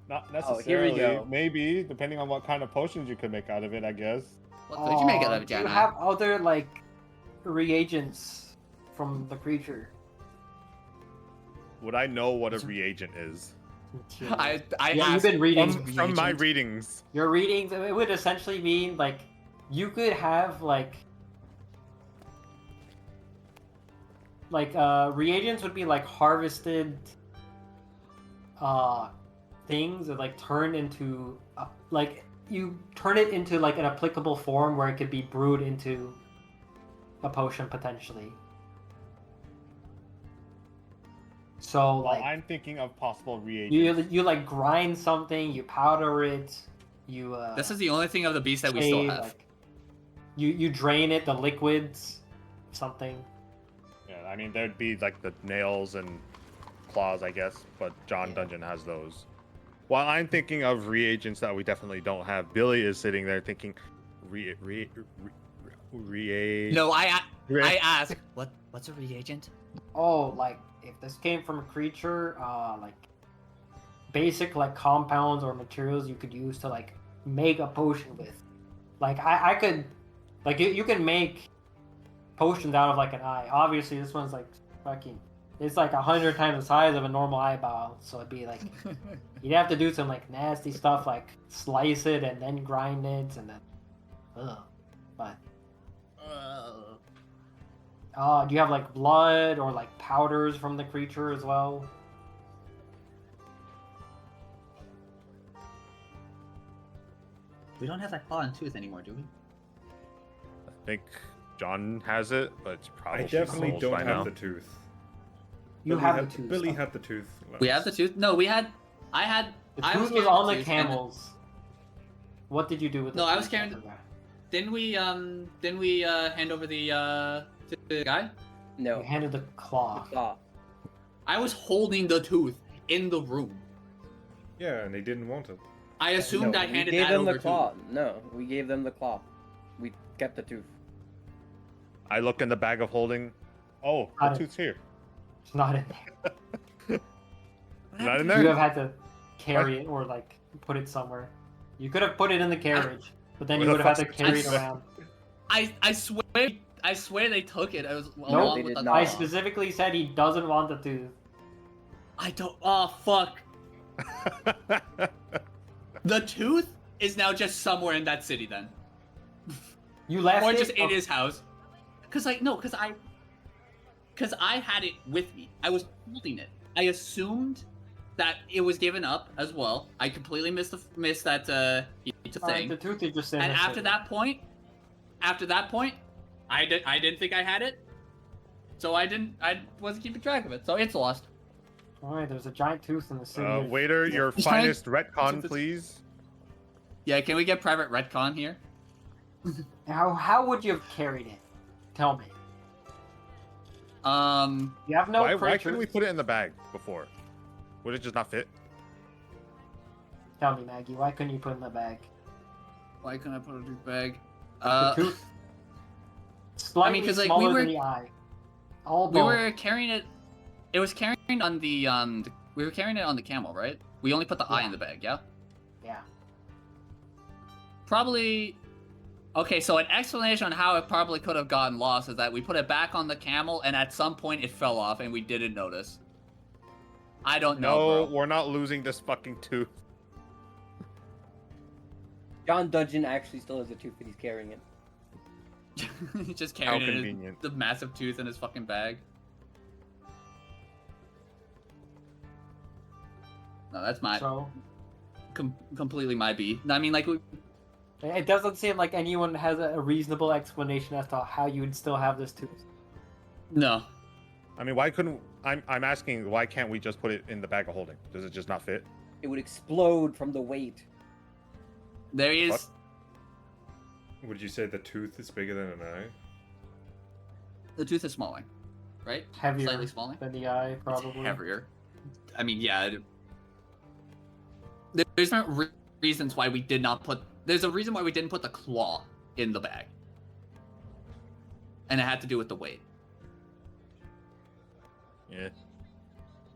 Not Oh, here we necessarily. go. Maybe, depending on what kind of potions you could make out of it, I guess. What could you make out of a Do you giant eye? have other like reagents from the creature? Would I know what a reagent is? I Yeah, you've asked been reading. From my readings. Your readings, it would essentially mean like you could have like reagents would be like harvested things that like turn into like you turn it into like an applicable form where it could be brewed into a potion potentially. So Well, like I'm thinking of possible reagents. you like grind something, you powder it, you This is the only thing of the beast that we still shade, have. like, you drain it, the liquids, something. Yeah, I mean, there'd be like the nails and claws, I guess, but John Dungeon has those. While I'm thinking of reagents that we definitely don't have, Billy is sitting there thinking, reagent. No, I asked. What's a reagent? Oh, like if this came from a creature, like basic like compounds or materials you could use to like make a potion with. Like I could, like you can make potions out of like an eye. Obviously, this one's like fucking. It's like 100 times the size of a normal eyeball, so it'd be like you'd have to do some like nasty stuff, like slice it and then grind it and then, but. Do you have like blood or like powders from the creature as well? We don't have that claw and tooth anymore, do we? I think John has it, but it's probably I definitely sold don't by have now. the tooth. You Billy have had, the tooth. Billy had the tooth. We have the tooth. No, we had. I had. The I tooth was carrying on the tooth, and then- camels. What did you do with the No, I tooth was carrying after that? Didn't we hand over the to the guy? No. You handed the claw. Claw. I was holding the tooth in the room. Yeah, and they didn't want it. I assumed No, I we handed gave that them over the claw. No, we gave them the claw. We kept the tooth. I look in the bag of holding. Oh, Got the it. tooth's here. It's not in there. Not in You there? have had to carry it or like put it somewhere. You could have put it in the carriage, but then you Where would the have had to fuck's carry it the tooth? around. I swear they took it. I was No, along they with did the not. I claw. specifically said he doesn't want the tooth. I don't. Oh fuck. The tooth is now just somewhere in that city then, You left or it? just in Oh, his house. Cause I had it with me. I was holding it. I assumed that it was given up as well. I completely missed that alright, thing. the tooth is just in And the after city. that point, I didn't think I had it, so I wasn't keeping track of it. So it's lost. Alright, there's a giant tooth in the city. of- Waiter, your Just trying- finest retcon, please. Yeah, can we get private retcon here? How would you have carried it? Tell me. You have no Why creatures. couldn't we put it in the bag before? Would it just not fit? Tell me, Maggie, why couldn't you put it in the bag? Why couldn't I put it in the bag? The tooth. Slightly 'cause, like, smaller we were- than the eye. All we bone. were carrying it. It was carrying on the we were carrying it on the camel, right? We only put the eye Yeah. in the bag, yeah. Yeah. Probably. Okay, so an explanation on how it probably could have gotten lost is that we put it back on the camel, and at some point it fell off, and we didn't notice. I don't know, No, bro. we're not losing this fucking tooth. John Dungeon actually still has a tooth, but he's carrying it. He's just carrying it in convenient. the massive tooth in his fucking bag. No, that's my So completely my B. I mean, like it doesn't seem like anyone has a reasonable explanation as to how you would still have this tooth. no. I mean, why couldn't... I'm asking, why can't we just put it in the bag of holding? Does it just not fit? It would explode from the weight. There he is. What? Would you say the tooth is bigger than an eye? The tooth is smaller, right? Heavier Slightly smaller. than the eye, It's probably. heavier. I mean, yeah. There's no reasons why we did not put. There's a reason why we didn't put the claw in the bag, and it had to do with the weight. Yeah.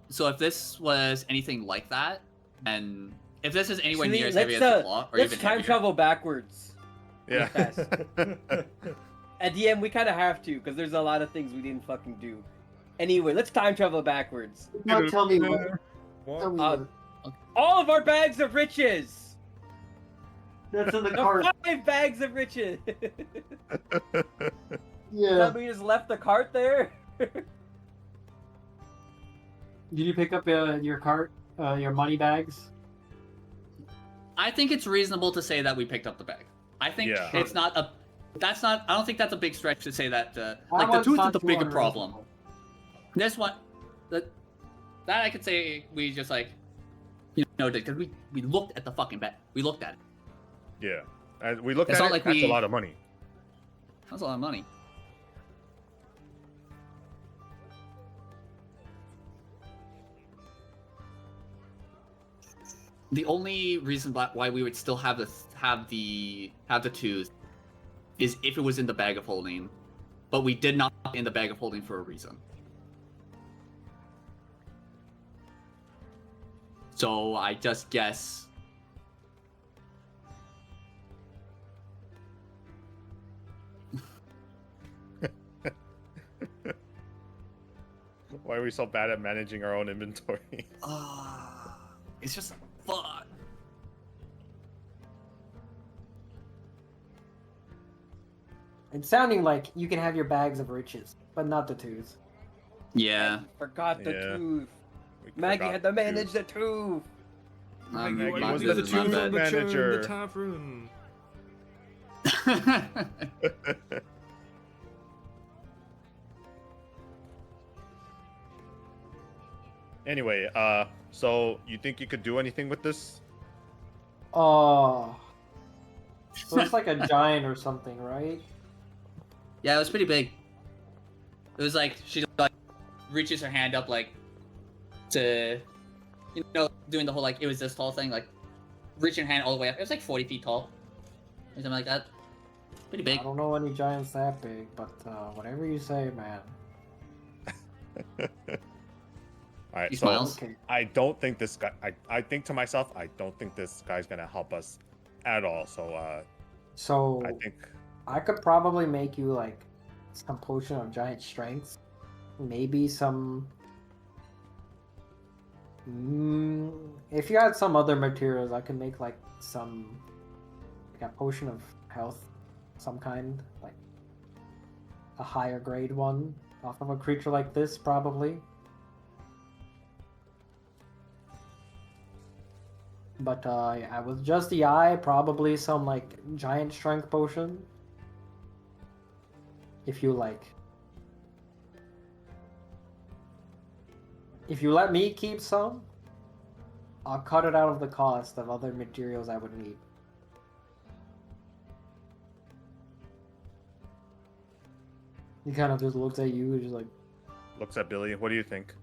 So if this was anything like that, and if this is anywhere Actually, near as heavy as the claw, or let's even time heavier, travel backwards. Yeah. Fast. At the end, we kind of have to, because there's a lot of things we didn't fucking do. Anyway, let's time travel backwards. No, tell me what. Tell What? me Uh, what. All of our bags of riches! That's in the The cart. 5 bags of riches! Does Yeah. that mean you just left the cart there? Did you pick up your cart, your money bags? I think it's reasonable to say that we picked up the bag. I think Yeah. it's not a. That's not. I don't think that's a big stretch to say that. That Like the one's tooth is not the too bigger problem. unreasonable. This one, that I could say we just like, because we looked at the fucking bag. We looked at it. Yeah. And we looked It's at not it, like that's we- a lot of money. That's a lot of money. The only reason why we would still have the tooth is if it was in the bag of holding, but we did not put it in the bag of holding for a reason. So I just guess. Why are we so bad at managing our own inventory? It's just fuck. It's sounding like you can have your bags of riches, but not the tooth. Yeah. Forgot the Yeah. tooth. We Maggie forgot had to to- manage the tooth. Maggie my- was this the is my tooth bad. manager. The tavern. Anyway, so you think you could do anything with this? Oh. So it's like a giant or something, right? Yeah, it was pretty big. It was like she like reaches her hand up like to doing the whole like it was this tall thing, like reaching her hand all the way up. It was like 40 feet tall. Or something like that. Pretty big. I don't know any giants that big, but whatever you say, man. All right, He so smiles. Okay. I don't think this guy. I think to myself, I don't think this guy's gonna help us at all. So So I think I could probably make you like some potion of giant strength, maybe some. If you had some other materials, I could make like a potion of health, some kind, like a higher grade one off of a creature like this, probably. But yeah, with just the eye, probably some like giant strength potion. If you like. If you let me keep some, I'll cut it out of the cost of other materials I would need. He kind of just looks at you, just like. Looks at Billy. What do you think?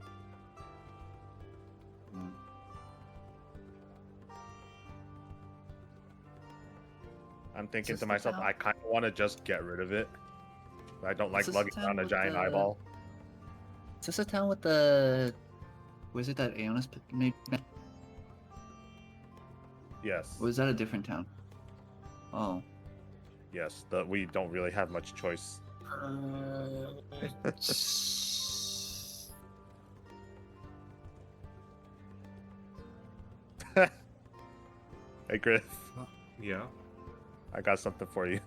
I'm thinking to myself, I kind of want to just get rid of it. I don't like lugging around a giant eyeball. Is this a town with the wizard that Aeonis made? Yes. Or was that a different town? Oh. Yes, we don't really have much choice. Hey, Griff. Yeah. I got something for you.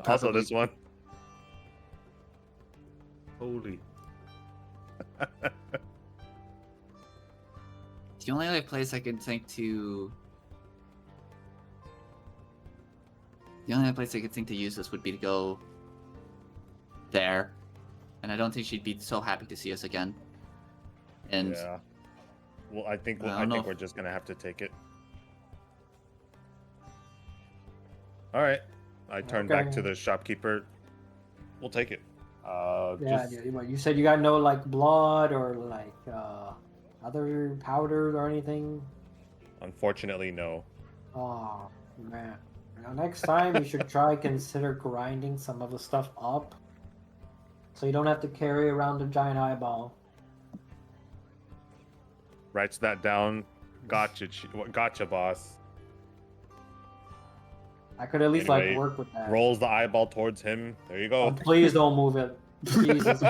Also, this one. Holy. The only other place I can think to... The only other place I could think to use this would be to go there. And I don't think she'd be so happy to see us again. And yeah. Well, I think we're just gonna have to take it. All right. I turn back to the shopkeeper. We'll take it. Yeah, you said you got no like blood or like other powders or anything? Unfortunately, no. Oh man. Now, next time you should try consider grinding some of the stuff up, so you don't have to carry around a giant eyeball. Writes that down. Gotcha, gotcha, boss. I could at least like work with that. Rolls the eyeball towards him. There you go. Oh, please don't move it. Jesus.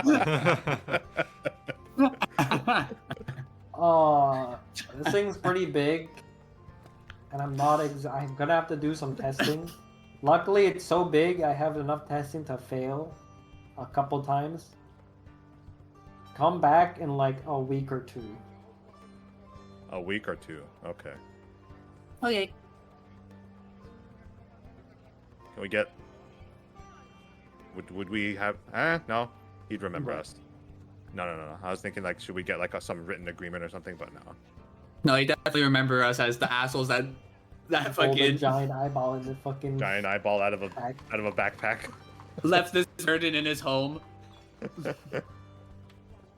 Oh, this thing's pretty big, and I'm gonna have to do some testing. Luckily, it's so big, I have enough testing to fail a couple times. Come back in like a week or two. A week or two. Okay. Okay. Can we get? Would we have? No. He'd remember us. No. I was thinking like, should we get like some written agreement or something? But no. No, he definitely remember us as the assholes that fucking giant eyeball in the fucking giant eyeball out of a backpack. Left this burden in his home.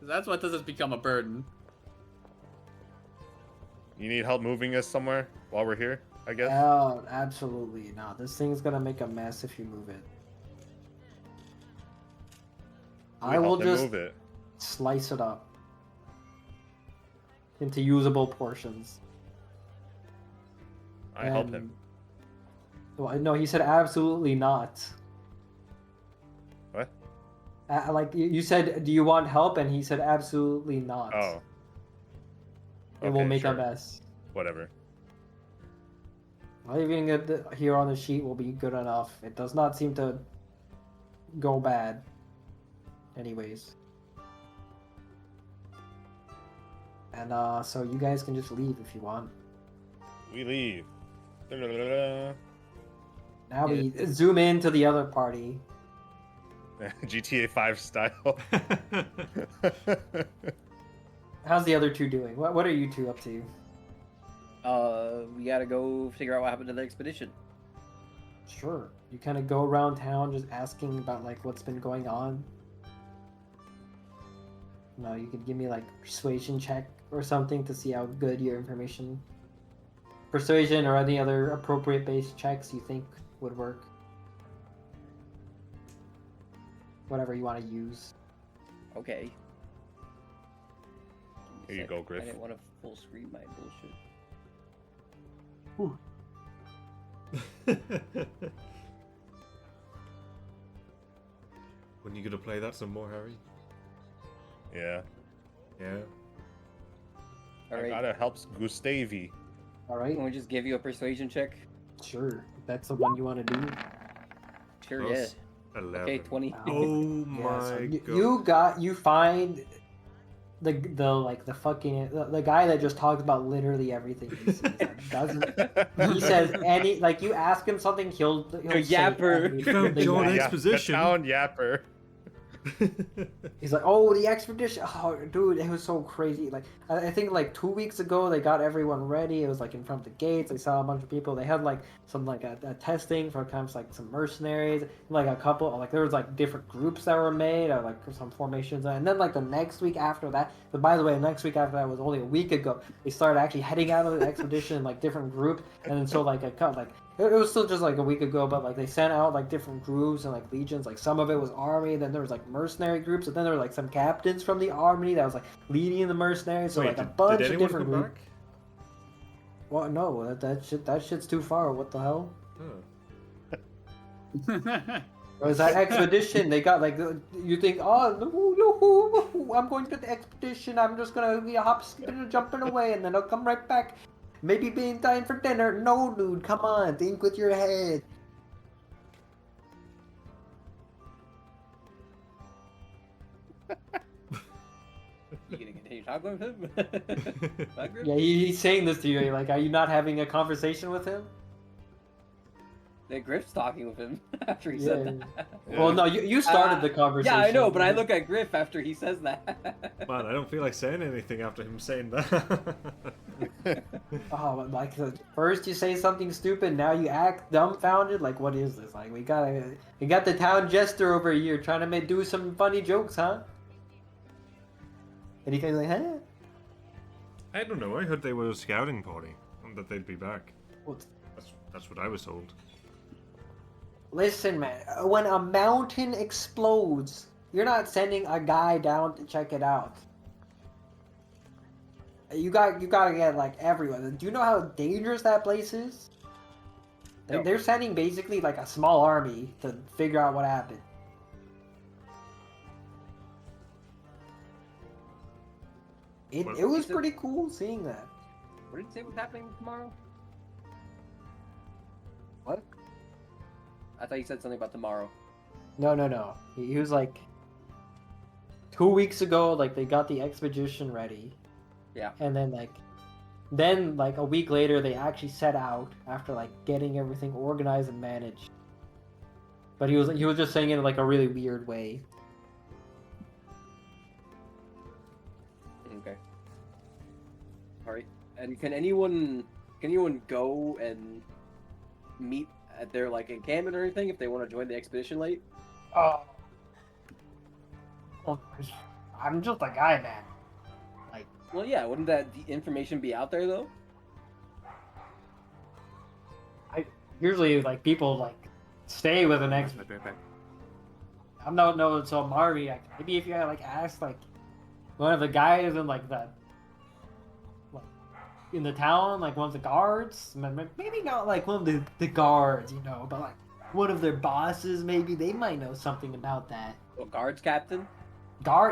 That's what does this become a burden. You need help moving us somewhere while we're here, I guess? Oh, absolutely. No, this thing's gonna make a mess if you move it. I will just move it. Slice it up into usable portions. I help him. Well, no, he said absolutely not. What? Like you said, do you want help? And he said absolutely not. Oh. It will make a mess. Whatever. Leaving it here on the sheet will be good enough. It does not seem to go bad. Anyways. And so you guys can just leave if you want. We leave. Now we zoom into the other party. GTA 5 style. How's the other two doing? What are you two up to? We gotta go figure out what happened to the expedition. Sure. You kind of go around town just asking about like what's been going on. No, you could give me like persuasion check or something to see how good your information, persuasion or any other appropriate based checks you think would work. Whatever you want to use. Okay. Here you go, I Griff. didn't want to full screen my bullshit. When you gonna play that some more, Harry? Yeah. Yeah. All I right. gotta help Gustavi. All right, Can we just give you a persuasion check? sure. If that's the one you want to do. Sure, Plus yeah. 11. Okay, 20. Oh Yeah, my so god. you find the the guy that just talks about literally everything he says. That doesn't he says any like you ask him something he'll say yapper. anything. You found The John yapper. Exposition. The town yapper. He's like, oh, the expedition. Oh, dude, it was so crazy. Like, I think like 2 weeks ago, they got everyone ready. It was like in front of the gates. They saw a bunch of people. They had like some like a testing for kind of like some mercenaries. Like a couple, like there was like different groups that were made, or like some formations. And then like the next week after that, but by the way, the next week after that was only a week ago. They started actually heading out of the expedition in like different groups. And then so like I cut like. It was still just like a week ago, but like they sent out like different groups and like legions. Like some of it was army, then there was like mercenary groups, and then there were like some captains from the army that was like leading the mercenaries. So Wait, like a did bunch of anyone different come groups. back? Well, no, that shit's too far. What the hell? Oh. Or is that expedition? They got like you think, oh, no, I'm going to the expedition. I'm just gonna be hop, skipping, and jumping away, and then I'll come right back. Maybe being time for dinner. No, dude, come on, think with your head. You gonna continue talking with him? Bagger? Yeah, he's saying this to you. Like, are you not having a conversation with him? The Griff's talking with him after he said that. Well, no, you started the conversation. Yeah, I know, but I look at Griff after he says that. Man, I don't feel like saying anything after him saying that. Oh, but like first you say something stupid, now you act dumbfounded. Like, what is this? Like, we got the town jester over here trying to do some funny jokes, huh? And he kind of like, huh? I don't know. I heard they were a scouting party and that they'd be back. Well, That's what I was told. listen, man. When a mountain explodes, you're not sending a guy down to check it out. You gotta get like everyone. Do you know how dangerous that place is? They're sending basically like a small army to figure out what happened. It was pretty cool seeing that. What did he say was happening tomorrow? What? I thought you said something about tomorrow. No. He was like 2 weeks ago, like they got the expedition ready. Yeah. And then like a week later they actually set out after like getting everything organized and managed. But he was just saying it in like a really weird way. Okay. Alright. And can anyone go and meet at their like encampment or anything if they want to join the expedition late? Oh, I'm just a guy, man. Like, Well, yeah, wouldn't that information be out there though? usually like people like stay with an expedition. I'm not know so Mari. Like, maybe if you like ask like one of the guys in like the in the town, like one of the guards, maybe not like one of the guards, you know, but like one of their bosses, maybe they might know something about that. Well, guards captain?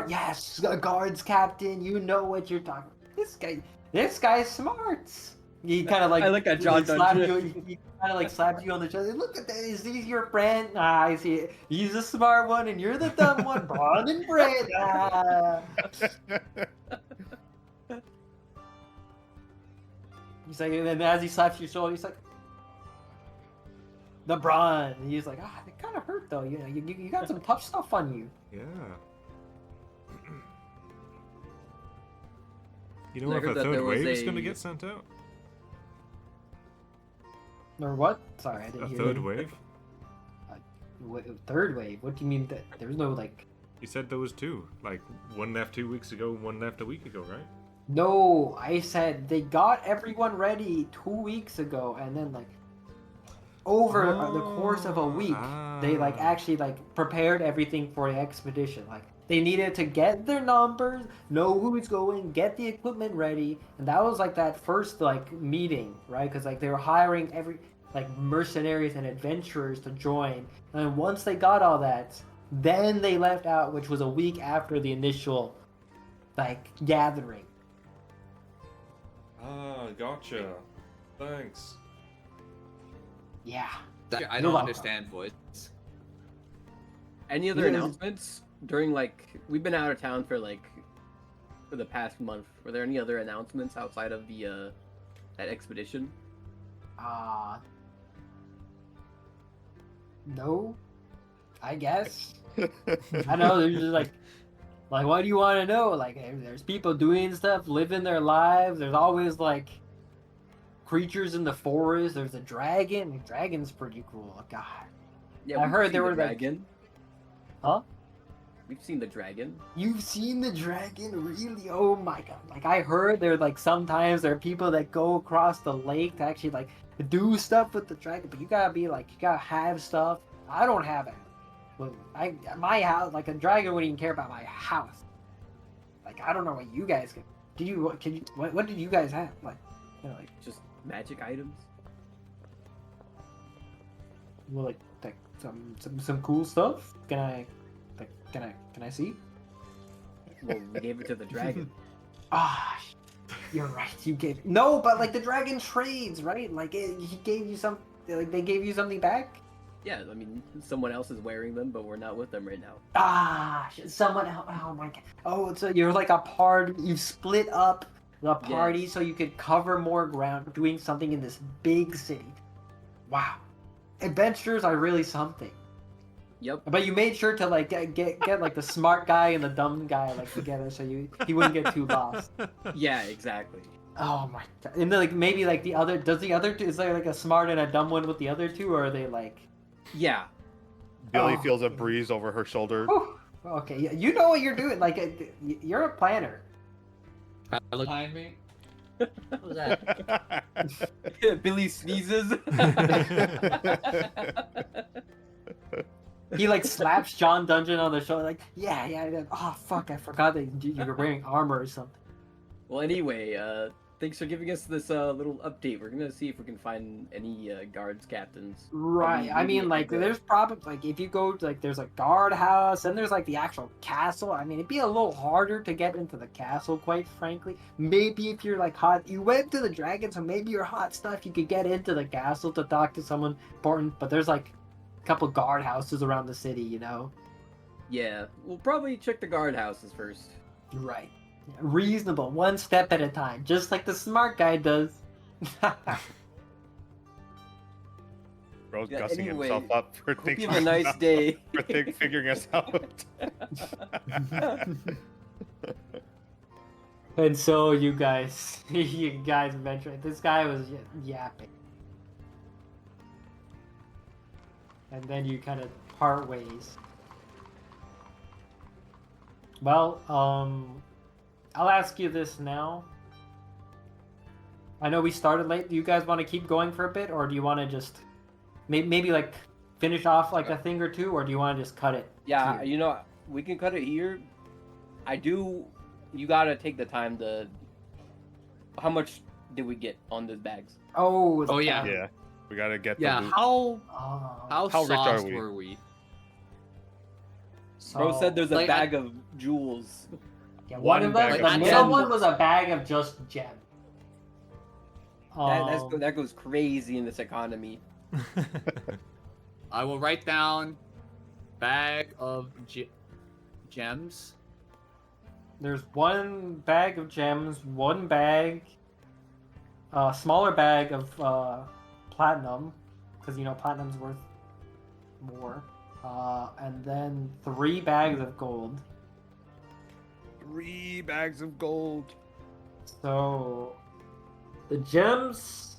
Yes, a guards captain, you know what you're talking. This guy's smart. He kind of like I look at John slaps Dungeon. you, he kind of like slaps you on the chest. Look at that, is he your friend? Ah, I see it. He's the smart one, and you're the dumb one. Bond and bread. Ah. He's like, and then as he slaps your shoulder, he's like, the brawn. And he's like, it kind of hurt though. You know, you got some tough stuff on you. Yeah. You know I if heard a that third there was wave is a- going to get sent out? Or what? Sorry, I didn't A hear third you. wave? Third wave? What do you mean that there's no like? You said there was two. Like, one left 2 weeks ago and one left a week ago, right? No, I said they got everyone ready 2 weeks ago, and then like over the course of a week, they like actually like prepared everything for the expedition. Like They needed to get their numbers, know who's going, get the equipment ready, and that was like that first like meeting, right? Because like they were hiring every like mercenaries and adventurers to join, and then once they got all that, then they left out, which was a week after the initial like gathering. Ah, gotcha. Thanks. Yeah. I You're don't welcome. understand voice. Any other Yeah. announcements during like we've been out of town for the past month? Were there any other announcements outside of the that expedition? No, I guess. I know there's just like what do you want to know? Like there's people doing stuff, living their lives. There's always like creatures in the forest. There's a dragon. The dragon's pretty cool. God. Yeah, I we've heard seen there the were, like- dragon. Huh? We've seen the dragon. You've seen the dragon? Really? Oh my god. Like I heard there like sometimes there are people that go across the lake to actually like do stuff with the dragon, but you gotta be like you gotta have stuff. I don't have it. But my house like a dragon wouldn't even care about my house. Like I don't know what you guys can. What did you guys have? Like like Just magic items. well, like some cool stuff? Can I see? Well, we gave it to the dragon. Ah, you're right. You gave no, but like the dragon trades, right? Like he gave you some, like they gave you something back. Yeah, I mean, someone else is wearing them, but we're not with them right now. Ah, someone else. Oh my god. Oh, so you're like a part. You've split up the party Yes. so you could cover more ground, doing something in this big city. Wow, adventures are really something. Yep. But you made sure to like get like the smart guy and the dumb guy like together so he wouldn't get too lost. Yeah, exactly. Oh my god! And then, like maybe like the other is there like a smart and a dumb one with the other two, or are they like? Yeah. Billy Oh. feels a breeze over her shoulder. Whew. Okay, yeah, you know what you're doing. Like you're a planner. I look behind me. What was that? Billy sneezes. He like slaps John Dungeon on the shoulder, like yeah. Oh fuck, I forgot that you were wearing armor or something. Well, anyway, thanks for giving us this little update. We're gonna see if we can find any guards captains. Right. I maybe mean, like, there's probably like if you go to, like, there's a guardhouse, and there's like the actual castle. I mean, it'd be a little harder to get into the castle, quite frankly. Maybe if you're like hot, you went to the dragon, so maybe you're hot stuff. You could get into the castle to talk to someone important. But there's like a couple guardhouses around the city, you know. Yeah, we'll probably check the guardhouses first. Right. Reasonable, one step at a time, just like the smart guy does. Bro's Yeah, gussing anyway, himself up for Hope you thinking have a nice day. for figuring us out. And so you guys venture. This guy was yapping, and then you kind of part ways. Well, I'll ask you this now. I know we started late. Do you guys want to keep going for a bit, or do you want to just maybe like finish off like a thing or two, or do you want to just cut it? Yeah, here? you know, we can cut it here. You gotta take the time to. How much did we get on those bags? Oh. Oh, yeah. Yeah, we gotta get the Yeah, loot. Oh. how How rich are sauced we? were we? Bro said there's a Like, bag of jewels. Yeah, One one of them, bag the of middle gems. one was a bag of just gems. That goes crazy in this economy. I will write down bag of gems. There's one bag of gems, one bag, smaller bag of platinum, because you know platinum's worth more, and then 3 bags of gold. 3 bags of gold. So the gems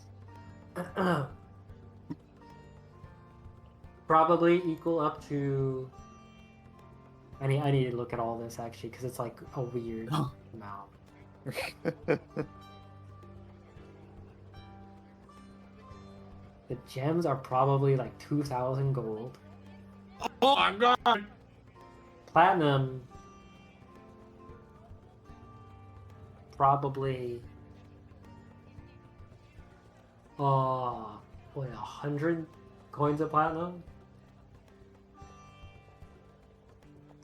probably equal up to. I need to look at all this actually because it's like a weird amount. The gems are probably like 2,000 gold. Oh my god! Platinum probably 100 coins of platinum,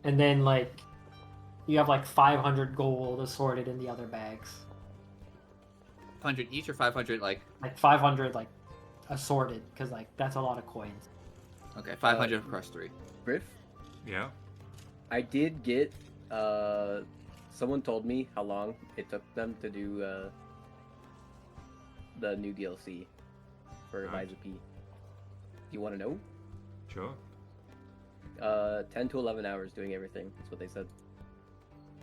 and then like you have like 500 gold assorted in the other bags. 100 each or 500 like? Like 500 like assorted, because like that's a lot of coins. Okay, 500 across 3. Griff, Yeah. I did get. Someone told me how long it took them to do the new DLC for Nice. Liza P. You want to know? Sure. 10 to 11 hours doing everything. That's what they said.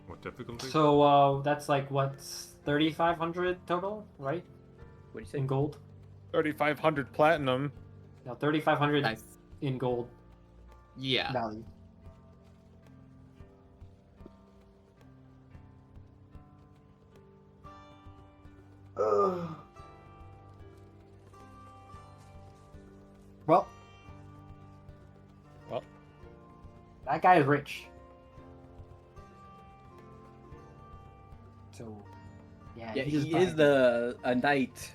What difficulty? So that's like what's 3,500 total, right? What do you say? In gold? 3,500 platinum. No, 3,500 Nice. in gold Yeah. value. Well, Well. that guy is rich. So, yeah, Yeah, just he is a knight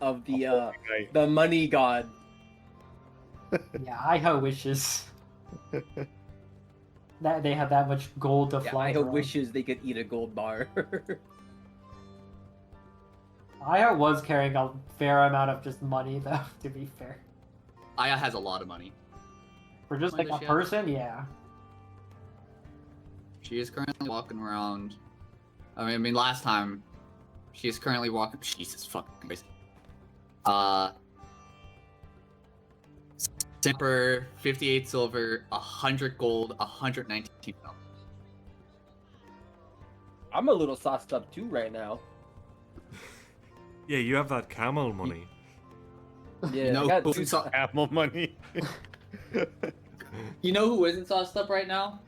of Right. the money god. Yeah, I wishes that they had that much gold to Yeah, fly. Iho around. wishes they could eat a gold bar. Aya was carrying a fair amount of just money, though. To be fair, Aya has a lot of money. for just When like does a she have- person, yeah. She is currently walking around. I mean, last time she is currently walking. Jesus fucking Christ. Silver, 58 silver, 100 gold, 119 silver. I'm a little sauced up too right now. Yeah, you have that camel money. Yeah, You know I got who's two. Apple money. You know who isn't sauced up right now?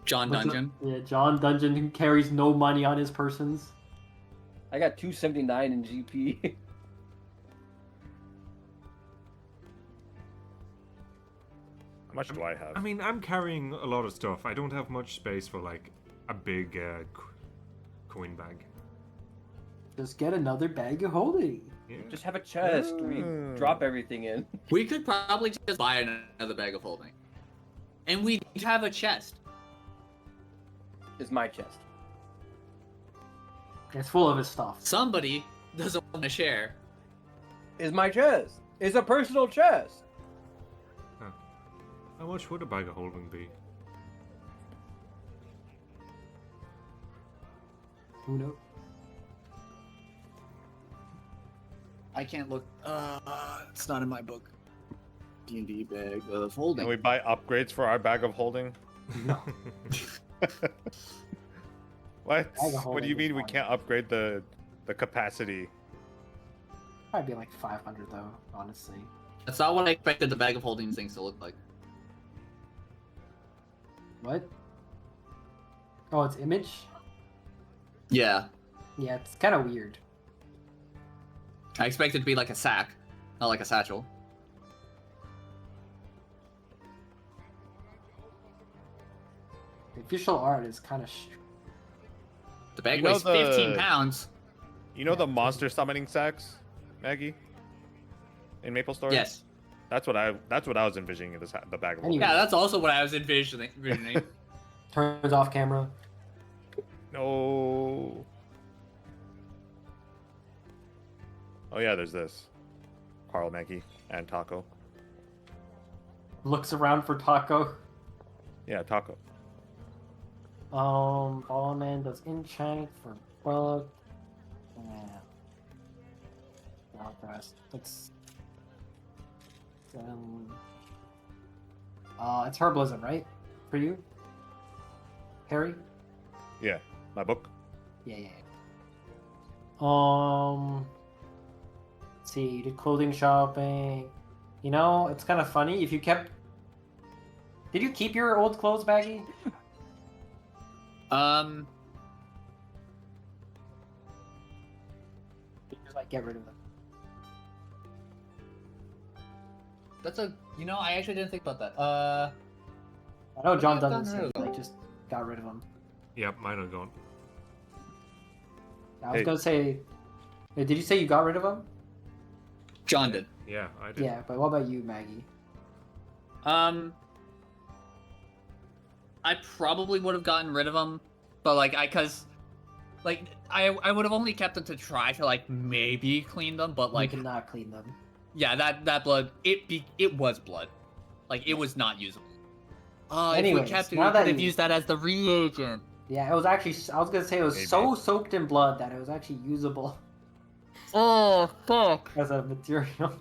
John What's up? Dungeon. Yeah, John Dungeon who carries no money on his persons. I got 279 in GP. How much do I have? I mean, I'm carrying a lot of stuff. I don't have much space for like a big coin bag. Just get another bag of holding. Yeah. Just have a chest. We drop everything in. We could probably just buy another bag of holding. And we have a chest. It's my chest. It's full of his stuff. Somebody doesn't want to share. It's my chest. It's a personal chest. How much would a bag of holding be? Who knows? I can't look. It's not in my book. D&D bag of holding. Can we buy upgrades for our bag of holding? No. What? Bag of What do holding you is mean we fine. can't upgrade the capacity? Probably be like 500 though, honestly. That's not what I expected the bag of holding things to look like. What? Oh, it's image? Yeah. Yeah, it's kind of weird. I expected it to be like a sack, not like a satchel. The official art is kind of. The bag You know weighs the- 15 pounds. You know the monster summoning sacks, Maggie? In Maple Story? Yes. That's what I was envisioning in the bag of holding. Anyway. Yeah, that's also what I was envisioning. Turns off camera. No. Oh yeah, there's this. Carl, Maggie, and Taco. Looks around for Taco. Yeah, Taco. Fallen Man does enchant for bug. Yeah. Not the rest. It's herbalism, right? For you? Harry? Yeah, my book. Yeah. Let's see, you did clothing shopping. You know, it's kind of funny if you kept. Did you keep your old clothes, Maggie? You just like get rid of them. That's a. I actually didn't think about that. I know John I've does gotten the rid same. of them. Like just got rid of them. Yep, mine are gone. I was Hey. gonna say, did you say you got rid of them? John did. Yeah, I did. Yeah, but what about you, Maggie? I probably would have gotten rid of them, but like I would have only kept them to try to like maybe clean them, but like you cannot clean them. yeah, that blood it was blood, like it was not usable. Anyways, if we kept it, now we that could have you- used that as the reagent. Yeah, it was actually. I was gonna say it was Maybe. so soaked in blood that it was actually usable Oh fuck! as a material.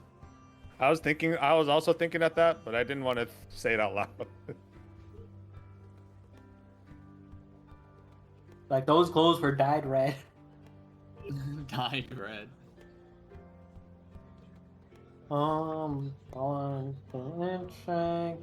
I was also thinking at that, but I didn't want to say it out loud. Like those clothes were dyed red. Dyed red. On check.